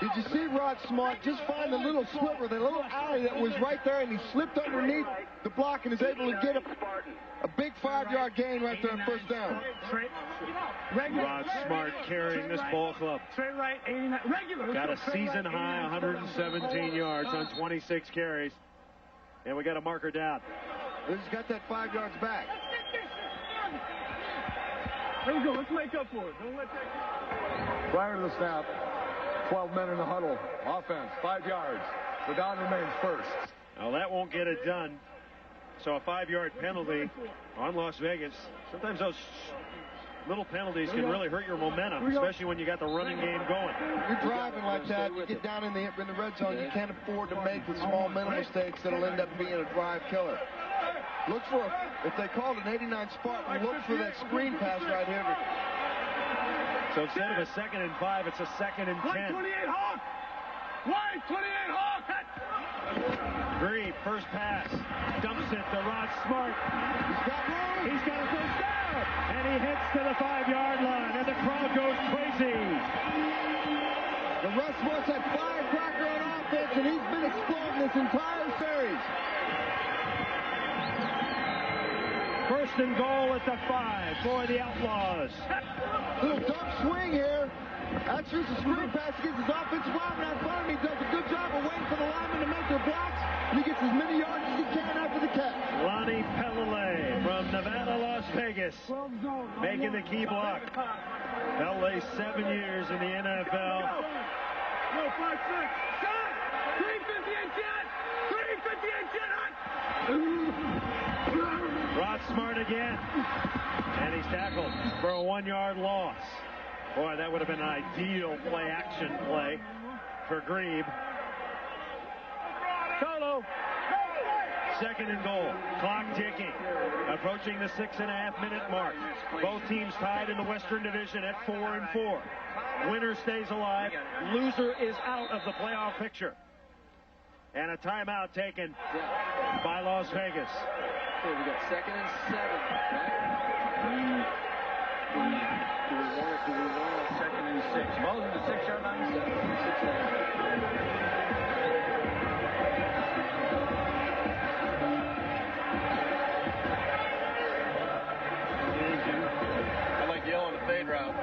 Did you see Rod Smart just find the little sliver, the little alley that was right there, and he slipped underneath the block and is able to get a big 5-yard gain right there on first down. Rod Smart carrying this ball club. Got a season high 117 yards on 26 carries. And we got a marker down. He's got that 5 yards back. There we go. Let's make up for it. Don't let that go. Prior to the snap, 12 men in the huddle. Offense, 5 yards. The down remains first. Now that won't get it done. So a 5-yard penalty on Las Vegas. Sometimes those little penalties can really hurt your momentum, especially when you got the running game going. You're driving like that, you get down in the red zone, you can't afford to make the small mental mistakes that'll end up being a drive killer. Look for, if they called an 89 Spartan, look for that screen pass right here. So instead of a 2nd and 5, it's a 2nd and 10. White 28 Hawk! White 28 Hawk! Grieve, first pass, dumps it to Rod Smart. He's got room. He's got a first down, and he hits to the 5-yard line, and the crowd goes crazy. The Russ Sports had firecracker on offense, and he's been exploding this entire series. First and goal at the 5 for the Outlaws. Little dump swing here. That's just a screen pass against his offensive lineman out front of him. He does a good job of waiting for the lineman to make their blocks, and he gets as many yards as he can after the catch. Lonnie Pellet from Nevada, Las Vegas, making the key block. Pellet 7 years in the NFL. Go, 5-6. Shot! 358 jet! 358 jet! Rod Smart again. And he's tackled for a 1-yard loss. Boy, that would have been an ideal play-action play for Grieve. Solo. Second and goal. Clock ticking. Approaching the 6.5-minute mark. Both teams tied in the Western Division at 4-4. Winner stays alive. Loser is out of the playoff picture. And a timeout taken by Las Vegas. Okay, we got 2nd and 7, right? Do we want a 2nd and 6? Ball's in the 6-yard line. 6.5. Fade route.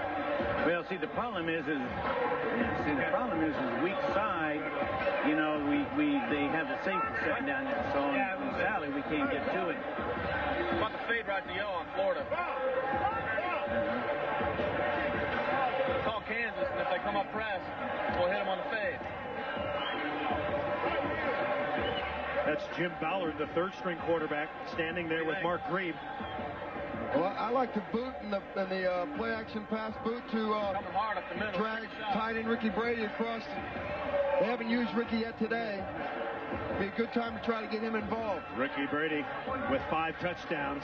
Well, see, the problem is weak side. You know, they have the safety set down there, so on Sally we can't get to it. About the fade route to yellow on Florida. Call Kansas, and if they come up press, we'll hit them on the fade. That's Jim Ballard, the third-string quarterback, standing there with Mark Grebe. Well, I like to boot in the play-action pass boot to drag tight end Ricky Brady across. They haven't used Ricky yet today. Be a good time to try to get him involved. Ricky Brady with 5 touchdowns.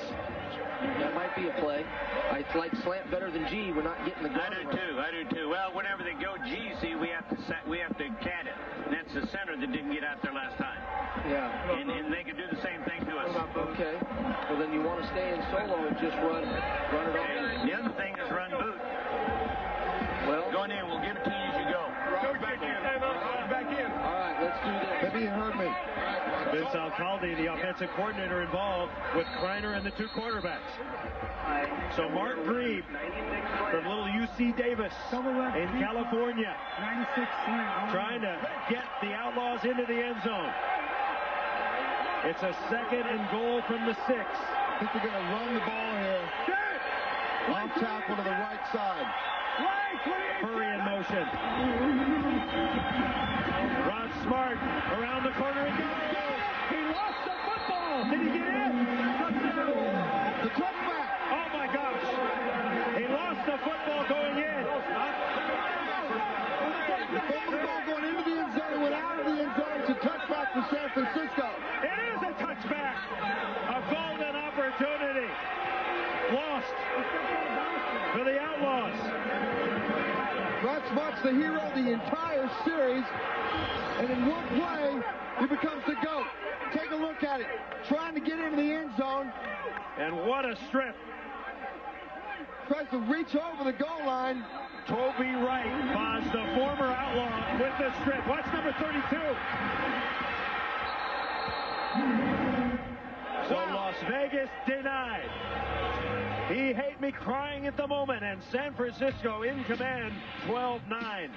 That might be a play. I like slant better than G. We're not getting the gun. I do too. Well, whenever they go G, see, we have to cat it. And that's the center that didn't get out there last time. Yeah. And they could do the same thing to us. Okay. Well, then you want to stay in solo and just run it off. The other thing is run boot. Well, going in, we'll give it to you as you go. Back in. All right, let's do this. Maybe you heard me. Vince Alcalde, the offensive coordinator, involved with Kreiner and the 2 quarterbacks. So Mark Grebe from little UC Davis in California, trying to get the Outlaws into the end zone. It's a 2nd and goal from the 6. I think they're going to run the ball here. Off tackle to the right side. Hurry in motion. Rod Smart around the corner and goes. He lost the football. Did he get in? The touchback. Oh my gosh. He lost the football going in. The ball going into the end zone, went out of the end zone. It's a touchback for San Francisco. It is a touchback. A golden opportunity. Lost for the Outlaws. Rod Smart's the hero of the entire series, and in one play, he becomes the GOAT. Take a look at it. Trying to get into the end zone. And what a strip. Tries to reach over the goal line. Toby Wright finds the former Outlaw with the strip. Watch number 32. So Las Vegas denied. He hate me crying at the moment, and San Francisco in command, 12-9. Hey,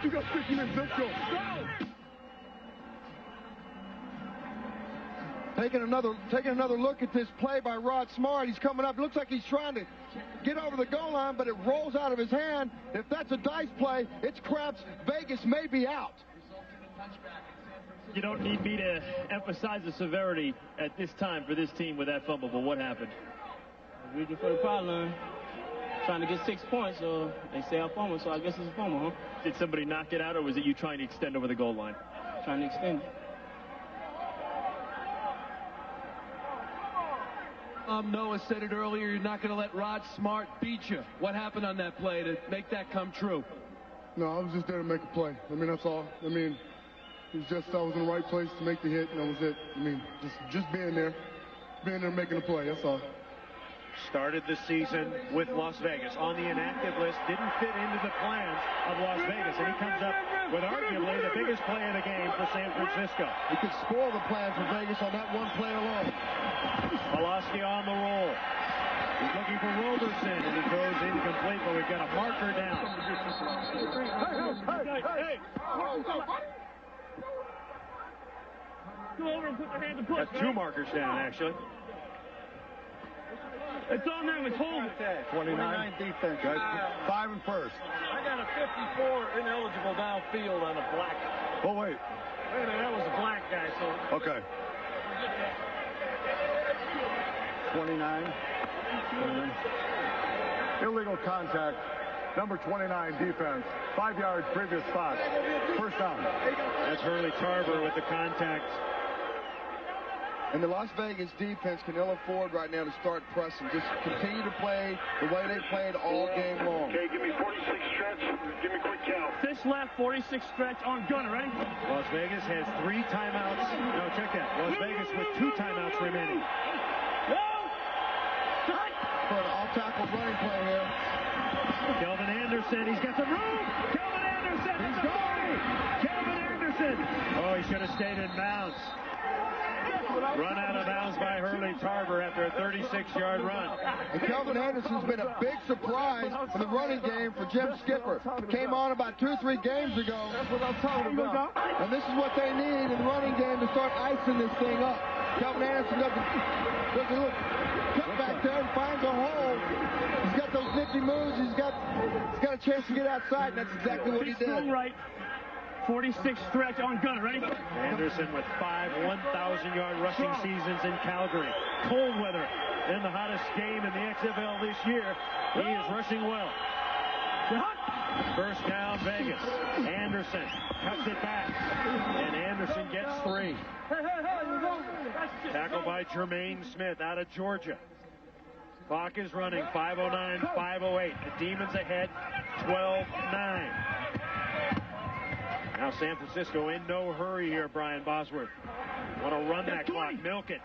you got 50 minutes, let's go. Taking another look at this play by Rod Smart. He's coming up. Looks like he's trying to get over the goal line, but it rolls out of his hand. If that's a dice play, it's craps. Vegas may be out. You don't need me to emphasize the severity at this time for this team with that fumble, but what happened? Reaching for the pylon, trying to get 6 points, so they say a fumble, so I guess it's a fumble, huh? Did somebody knock it out, or was it you trying to extend over the goal line? Trying to extend it. Noah said it earlier, you're not going to let Rod Smart beat you. What happened on that play to make that come true? No, I was just there to make a play. I mean, that's all. I mean, it was just I was in the right place to make the hit, and that was it. I mean, just being there making a play, that's all. Started the season with Las Vegas on the inactive list, didn't fit into the plans of Las Vegas, and he comes up with arguably the biggest play of the game for San Francisco. He could spoil the plans for Vegas on that one play alone. Pawlawski on the roll. He's looking for Roberson, and he throws incomplete, but we've got a marker down. Hey! Go over and put their hands in push. That's 2 markers down, actually. It's on them. It's holding. 29 defense, guys. 5 and first. I got a 54 ineligible downfield on a black. Oh, wait. Wait a minute, that was a black guy, so. Okay. 29. Illegal contact. Number 29 defense. 5 yards, previous spot. First down. That's Hurley Tarver with the contact. And the Las Vegas defense can ill afford right now to start pressing. Just continue to play the way they played all game long. Okay, give me 46 stretch. Give me quick count. Fish left, 46 stretch on gunner. Ready? Las Vegas has 3 timeouts. No, check that. Las Vegas with 2 timeouts remaining. For an all-tackle running play here. Kelvin Anderson, he's got some room. Kelvin Anderson, he's going. Kelvin Anderson. Oh, he should have stayed in bounds. Run out of bounds by Hurley Tarver after a 36-yard run. And Kelvin Anderson's been a big surprise in the running game for Jim Skipper. Came on about 2 or 3 games ago. That's what I'm talking about. And this is what they need in the running game to start icing this thing up. Kelvin Anderson does a little cut back there and finds a hole. He's got those nifty moves. He's got a chance to get outside, and that's exactly what he did. Right. 46 stretch on gunner. Ready? Anderson with 5 1,000-yard rushing seasons in Calgary. Cold weather and the hottest game in the XFL this year. He is rushing well. First down, Vegas. Anderson cuts it back, and Anderson gets 3. Tackled by Jermaine Smith out of Georgia. Clock is running, 5:09, 5:08. The Demons ahead, 12-9. Now San Francisco in no hurry here, Brian Bosworth. Want to run that clock, milk it.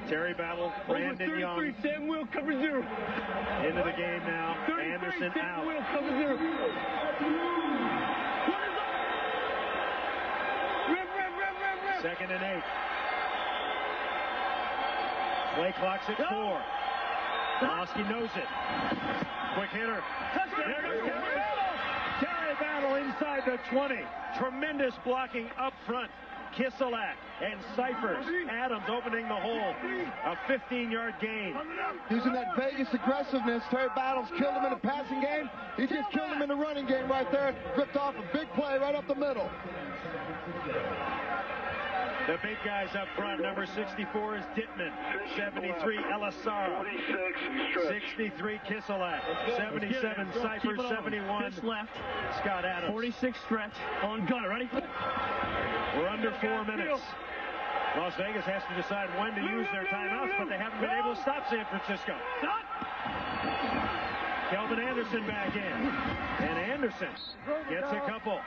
Terry Battle, Brandon Young. Sam Will cover 0. Into the game now. Anderson out. Will cover 0. Second and 8. Play clock's at 4. Pawlawski knows it. Quick hitter. There goes Terry Battle inside the 20. Tremendous blocking up front. Kiselak and Cyphers. Adams opening the hole. A 15-yard gain. Using that Vegas aggressiveness, Terry Battle's killed him in the passing game. He just killed him in the running game right there. Ripped off a big play right up the middle. The big guys up front. Number 64 is Dittman. 73, Elisara. 63, Kiselak. 77, Cyphers. 71, left. Scott Adams. 46 stretch on gunner. Ready? We're under 4 minutes. Las Vegas has to decide when to use their timeouts, but they haven't been able to stop San Francisco. Kelvin Anderson back in. And Anderson gets a couple.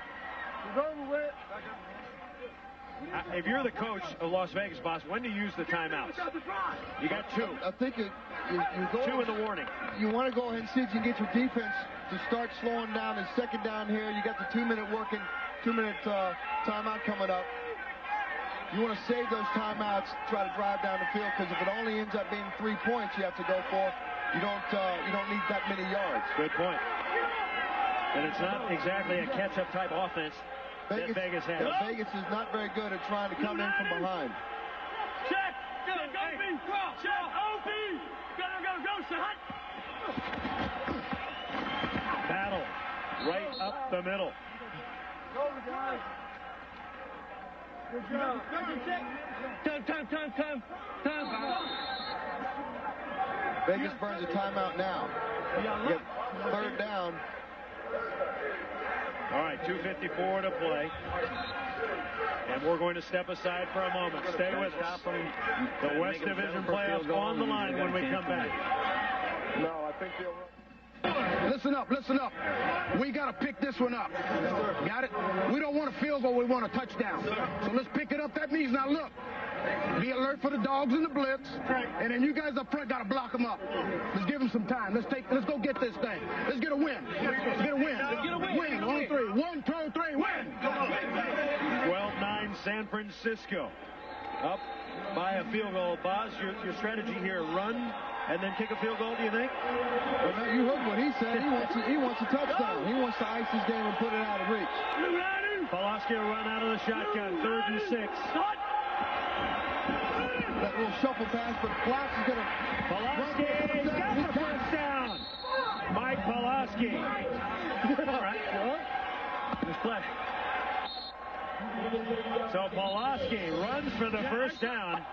If you're the coach of Las Vegas, boss, when to use the timeouts? You got 2. I think you go 2 in the warning. You want to go ahead and see if you can get your defense to start slowing down. It's second down here. You got the 2-minute working, 2-minute timeout coming up. You want to save those timeouts, try to drive down the field, because if it only ends up being 3 points you have to go for, you don't need that many yards. Good point. And it's not exactly a catch-up type offense. Vegas has. Yeah, Vegas is not very good at trying to come in from behind. Check! Go, check! Opie! Go, shot! Battle right up the middle. Go, guys. Good job. Time. Vegas burns a timeout now. Third down. All right, 2:54 to play. And we're going to step aside for a moment. Stay with us. The West Division playoffs on the line when we come back. No, I think they'll run. Listen up. We got to pick this one up. Got it? We don't want a field goal, we want a touchdown. So let's pick it up. That means, now look, be alert for the dogs in the blitz. And then you guys up front got to block them up. Let's give them some time. Let's go get this thing. Let's get a win. Let's get a win. Win on 3. 1, 2, 3, win. 12-9 San Francisco. Up by a field goal. Boz, your strategy here, run and then kick a field goal, do you think? Well, you heard what he said. He wants a touchdown. He wants to ice this game and put it out of reach. Pawlawski will run out of the shotgun. 3rd and 6. That little shuffle pass, but Klaus is going to... Pawlawski's got the first down. Mike Pawlawski. All right. Just play. So Pawlawski runs for the first down.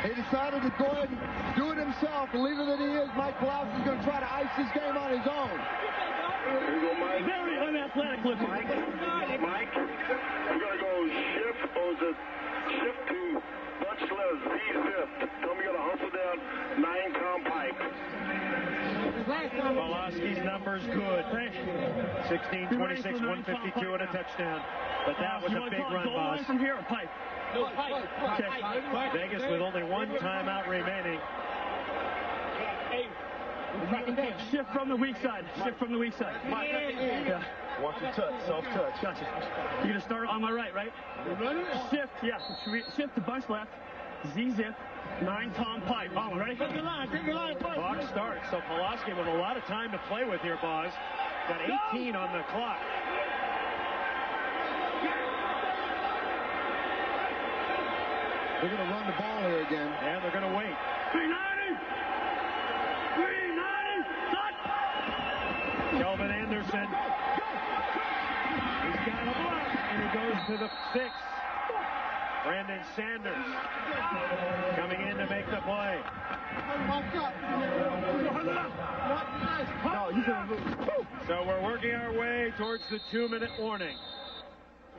He decided to go ahead and do it himself. The leader that he is, Mike Pawlawski, is going to try to ice this game on his own. Here we go, Mike. very unathletic looking. Mike, we're going to go shift, or is it shift to Dutch left, Z-zip. Tell me you're going to hustle down 9-pound pipe. Pawlawski's numbers good. 16, 26, 152 and a touchdown. But that was a big run, boss. From here, pipe. No, pipe. Okay. Vegas with only one timeout remaining. Shift from the weak side. Shift from the weak side. Yeah. Watch your touch, self-touch. Gotcha. You're going to start on my right? Shift, yeah. Shift to bunch left. Z-zip. 9-tom pipe. Oh, ready? Take your line. Clock starts. So Pawlawski with a lot of time to play with here, boss. Got 18 on the clock. They're going to run the ball here again. And they're going to wait. 390! Kelvin Anderson. He's got a block, and he goes to the 6. Brandon Sanders coming in to make the play. So we're working our way towards the 2-minute warning.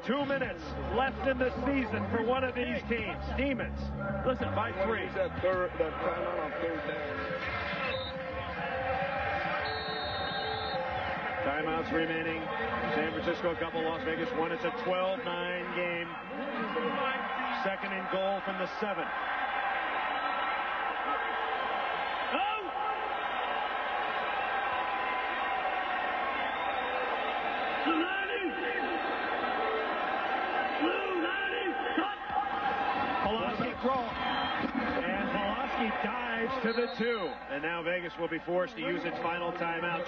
2 minutes left in the season for one of these teams. Demons, listen, by 3. Timeouts remaining. San Francisco a couple, Las Vegas 1. It's a 12-9 game. 2nd and goal from the 7. And Pawlawski dives to the 2. And now Vegas will be forced to use its final timeout.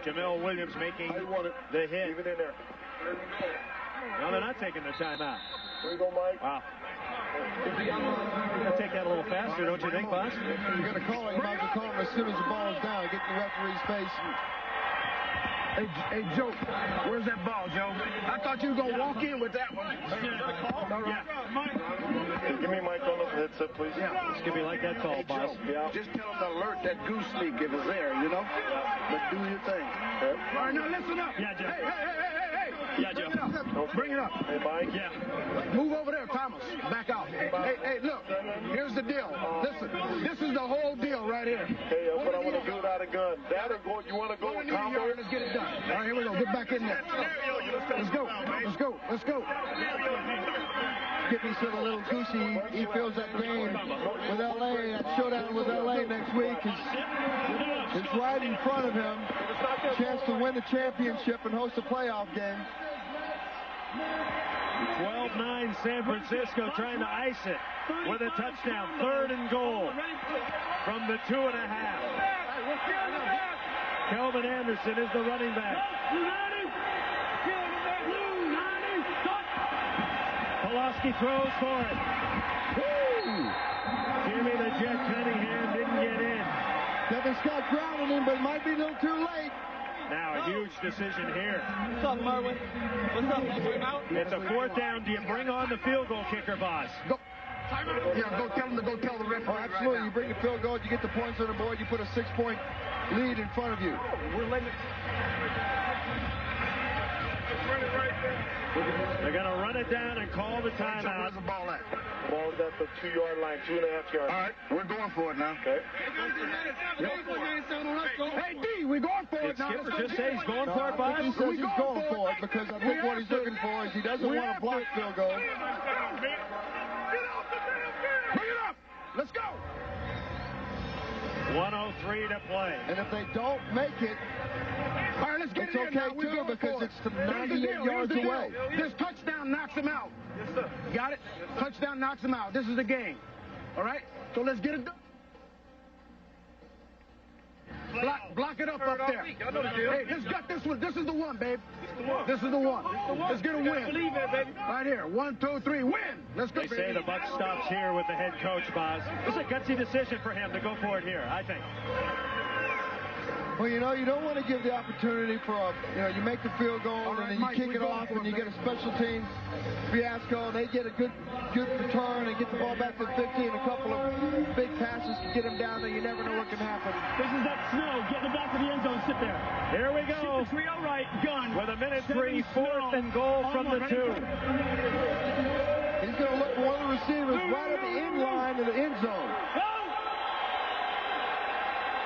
Jamel Williams making the hit. Leave it in there. No, they're not taking the timeout. There you go, Mike. Wow. You're going to take that a little faster, don't you think, boss? You're going to call it. You might as well call him as soon as the ball is down. Get in the referee's face. Hey, Joe, where's that ball, Joe? I thought you were going to walk in with that one. All right. Yeah. Give me Mike on the headset, please. Yeah. It's going to be like that call, boss. Yeah. Just tell him to alert that goose leak if it's there, you know? But do your thing. Okay. All right, now listen up. Yeah, Joe. Hey. Yeah, Joe. Bring it up. Hey, Mike. Yeah. Move over there, Thomas. Back out. Hey, look. Here's the deal. Listen, this is the whole deal right here. Hey, but I want to do without a gun. That or go, you want to go with combo? Let's get it done. All right, here we go. Get back in there. Let's go. Skippy's feeling a little goosey. He feels that game with L.A., that showdown with L.A. next week is right in front of him. Chance to win the championship and host a playoff game. 12-9 San Francisco trying to ice it with a touchdown. 3rd and goal from the 2.5. Kelvin Anderson is the running back. Pawlawski throws for it. Jimmy the Jet Cunningham didn't get in. Kevin Scott grounded him, but it might be a little too late. Now a huge decision here. What's up, Marwin? What's up? It's a 4th down. Do you bring on the field goal kicker, boss? Go. Yeah, go tell the referee. Oh, absolutely. You bring the field goal, you get the points on the board, you put a 6-point lead in front of you. We're letting it. They're going to run it down and call the timeout. Where's the ball at? The ball's at the 2-yard line, 2.5 yards. All right, we're going for it now. Okay. Hey, D, we're going for it Did now. Skipper just say he's going for it, boss? He says he's going for it because I think what he's looking for is he doesn't want to block field goal. Bring it up. Let's go. 1:03 to play. And if they don't make it, all right, let's get it's it in okay now. too because it's 98 yards away. This touchdown knocks him out. Yes, sir. Got it? Touchdown knocks him out. This is the game. All right? So let's get it done. Block it up there. Hey, let's gut this one. This is the one, babe. This is the one. Let's get a win. Right here. 1, 2, 3. Win. Let's go. They say the buck stops here with the head coach, boss. It's a gutsy decision for him to go for it here, I think. Well, you know, you don't want to give the opportunity for you make the field goal and then you kick it off and you get a special team fiasco. They get a good return and get the ball back to 50 and a couple of big passes to get them down there. You never know what can happen. This is that snow. Get in the back of the end zone. Sit there. Here we go. Sit the trio right. Gun. With a minute 3, 4th and goal from the 2. He's going to look for one of the receivers right at the end line of the end zone.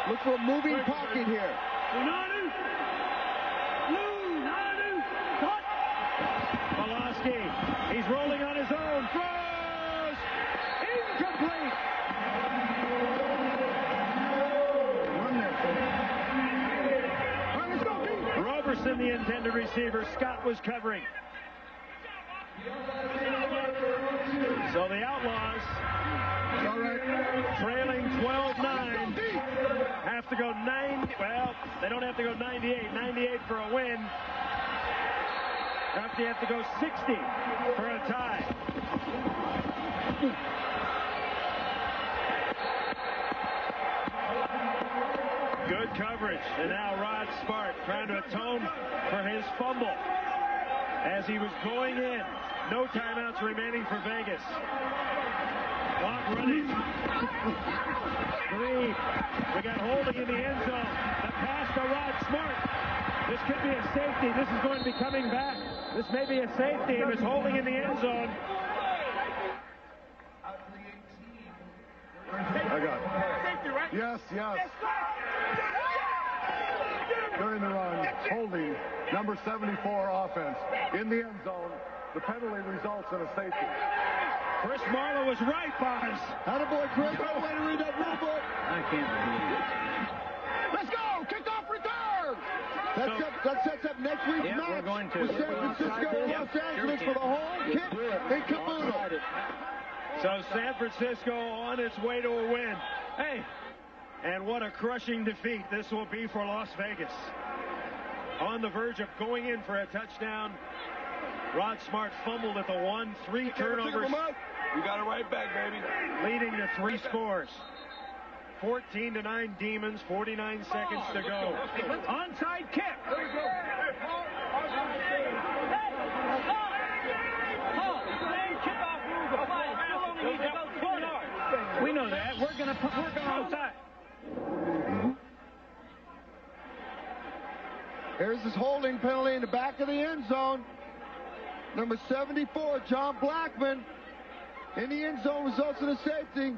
Look for a moving pocket here. Pawlawski, he's rolling on his own. Throws! Incomplete! Roberson, the intended receiver. Scott was covering. So the Outlaws, trailing 12-9, have to go 90. Well, they don't have to go 98. 98 for a win. They have to go 60 for a tie. Good coverage. And now Rod Smart trying to atone for his fumble as he was going in. No timeouts remaining for Vegas. Clock running. 3. We got holding in the end zone. The pass to Rod Smart. This could be a safety. This is going to be coming back. This may be a safety. It was holding in the end zone. I got it. Yes. During the run, holding, number 74 offense in the end zone. The penalty results in a safety. Chris Marlowe was right, Bonds. Attaboy, Chris. Way to read that rule book. I can't believe it. Let's go! Kickoff return! That sets up next week's match. We're going to. With San Francisco and Los Angeles for the home kick in caboodle. So San Francisco on its way to a win. Hey, and what a crushing defeat this will be for Las Vegas. On the verge of going in for a touchdown. Rod Smart fumbled at the 1, 3 turnovers. You got it right back, baby. Leading to 3 scores. 14-9 Demons, 49 seconds to go. Onside kick. We know that. We're going outside. Here's his holding penalty in the back of the end zone. Number 74, Jon Blackman, in the end zone, results in a safety.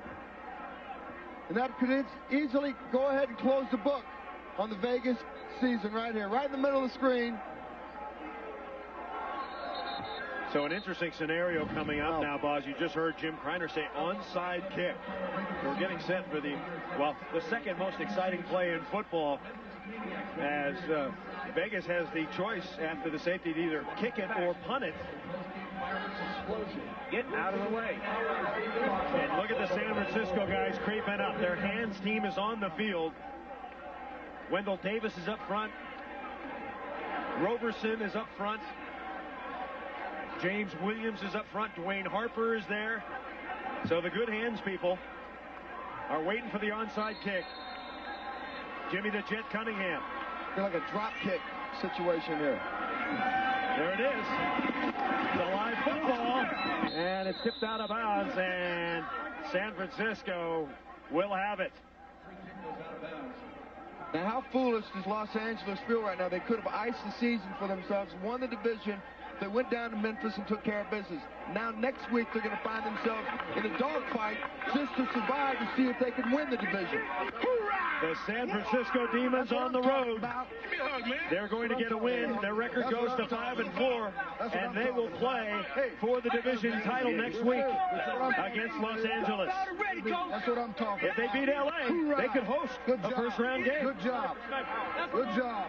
And that could easily go ahead and close the book on the Vegas season right here, right in the middle of the screen. So an interesting scenario coming up now, Boz. You just heard Jim Kreiner say onside kick. We're getting set for the second most exciting play in football, as Vegas has the choice after the safety to either kick it or punt it. Get out of the way. And look at the San Francisco guys creeping up. Their hands team is on the field. Wendell Davis is up front. Roberson is up front. James Williams is up front. Dwayne Harper is there. So the good hands people are waiting for the onside kick. Jimmy the Jet Cunningham. Feel like a drop kick situation here. There it is. The live football. And it's tipped out of bounds. And San Francisco will have it. Now, how foolish does Los Angeles feel right now? They could have iced the season for themselves, won the division. They went down to Memphis and took care of business. Now, next week, they're going to find themselves in a dogfight just to survive to see if they can win the division. The San Francisco Demons on the road. They're going to get a win. Their record goes to 5-4, and they will play for the division title next week against Los Angeles. That's what I'm talking about. If they beat LA, they could host a first-round game. Good job. Good job.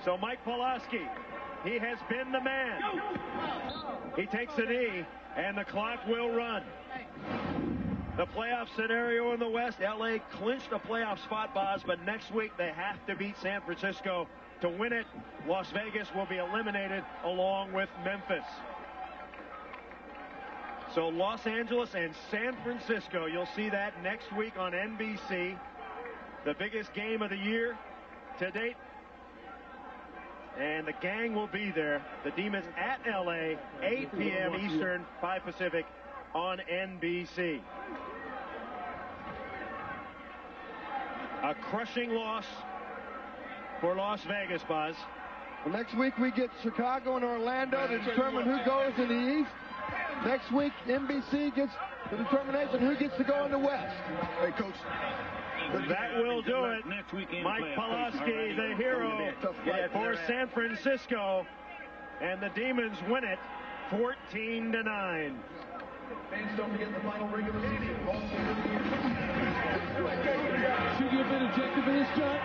So Mike Pawlawski, he has been the man. He takes a knee, and the clock will run. The playoff scenario in the West, LA clinched a playoff spot, Boz, but next week they have to beat San Francisco to win it. Las Vegas will be eliminated along with Memphis. So Los Angeles and San Francisco, you'll see that next week on NBC. The biggest game of the year. to date. And the gang will be there. The Demons at LA, 8 p.m. Eastern, 5 Pacific on NBC. A crushing loss for Las Vegas, Buzz. Well, next week we get Chicago and Orlando to determine who goes in the East. Next week, NBC gets the determination who gets to go in the West. Hey, Coach. That will do it. Mike Pawlawski, the hero for San Francisco. And the Demons win it 14-9. Fans, don't forget the final regular season. Should you have been ejected for this, John?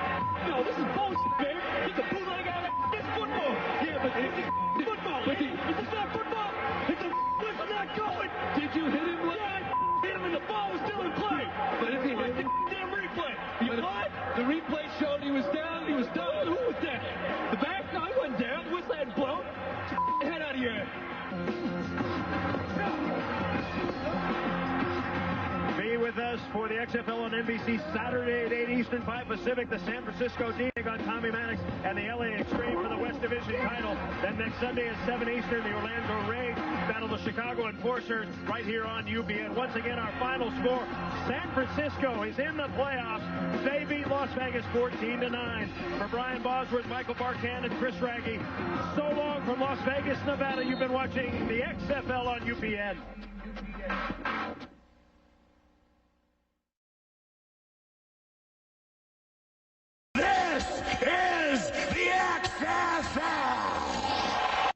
No, this is bullshit, man. He's a bootleg out of this football. Yeah, but it's football. But it's not football. It's a not going. Did you hit him? Hit him and the ball was still in play. But if he hit the damn replay. What? The replay showed he was down. He was down. Who was down? The back? No, he wasn't down. The whistle hadn't blown. Head out of your head. Be with us for the XFL on NBC Saturday at 8 Eastern, 5 Pacific. The San Francisco Demons on Tommy Maddox and the LA Extreme for the West Division title. Then next Sunday at 7 Eastern, the Orlando Rage battle the Chicago Enforcers right here on UBN. Once again, our final score, San Francisco is in the playoffs. They beat Las Vegas 14-9. For Brian Bosworth, Michael Barkan, and Chris Raggi, so long from Las Vegas, Nevada. You've been watching the XFL on UBN.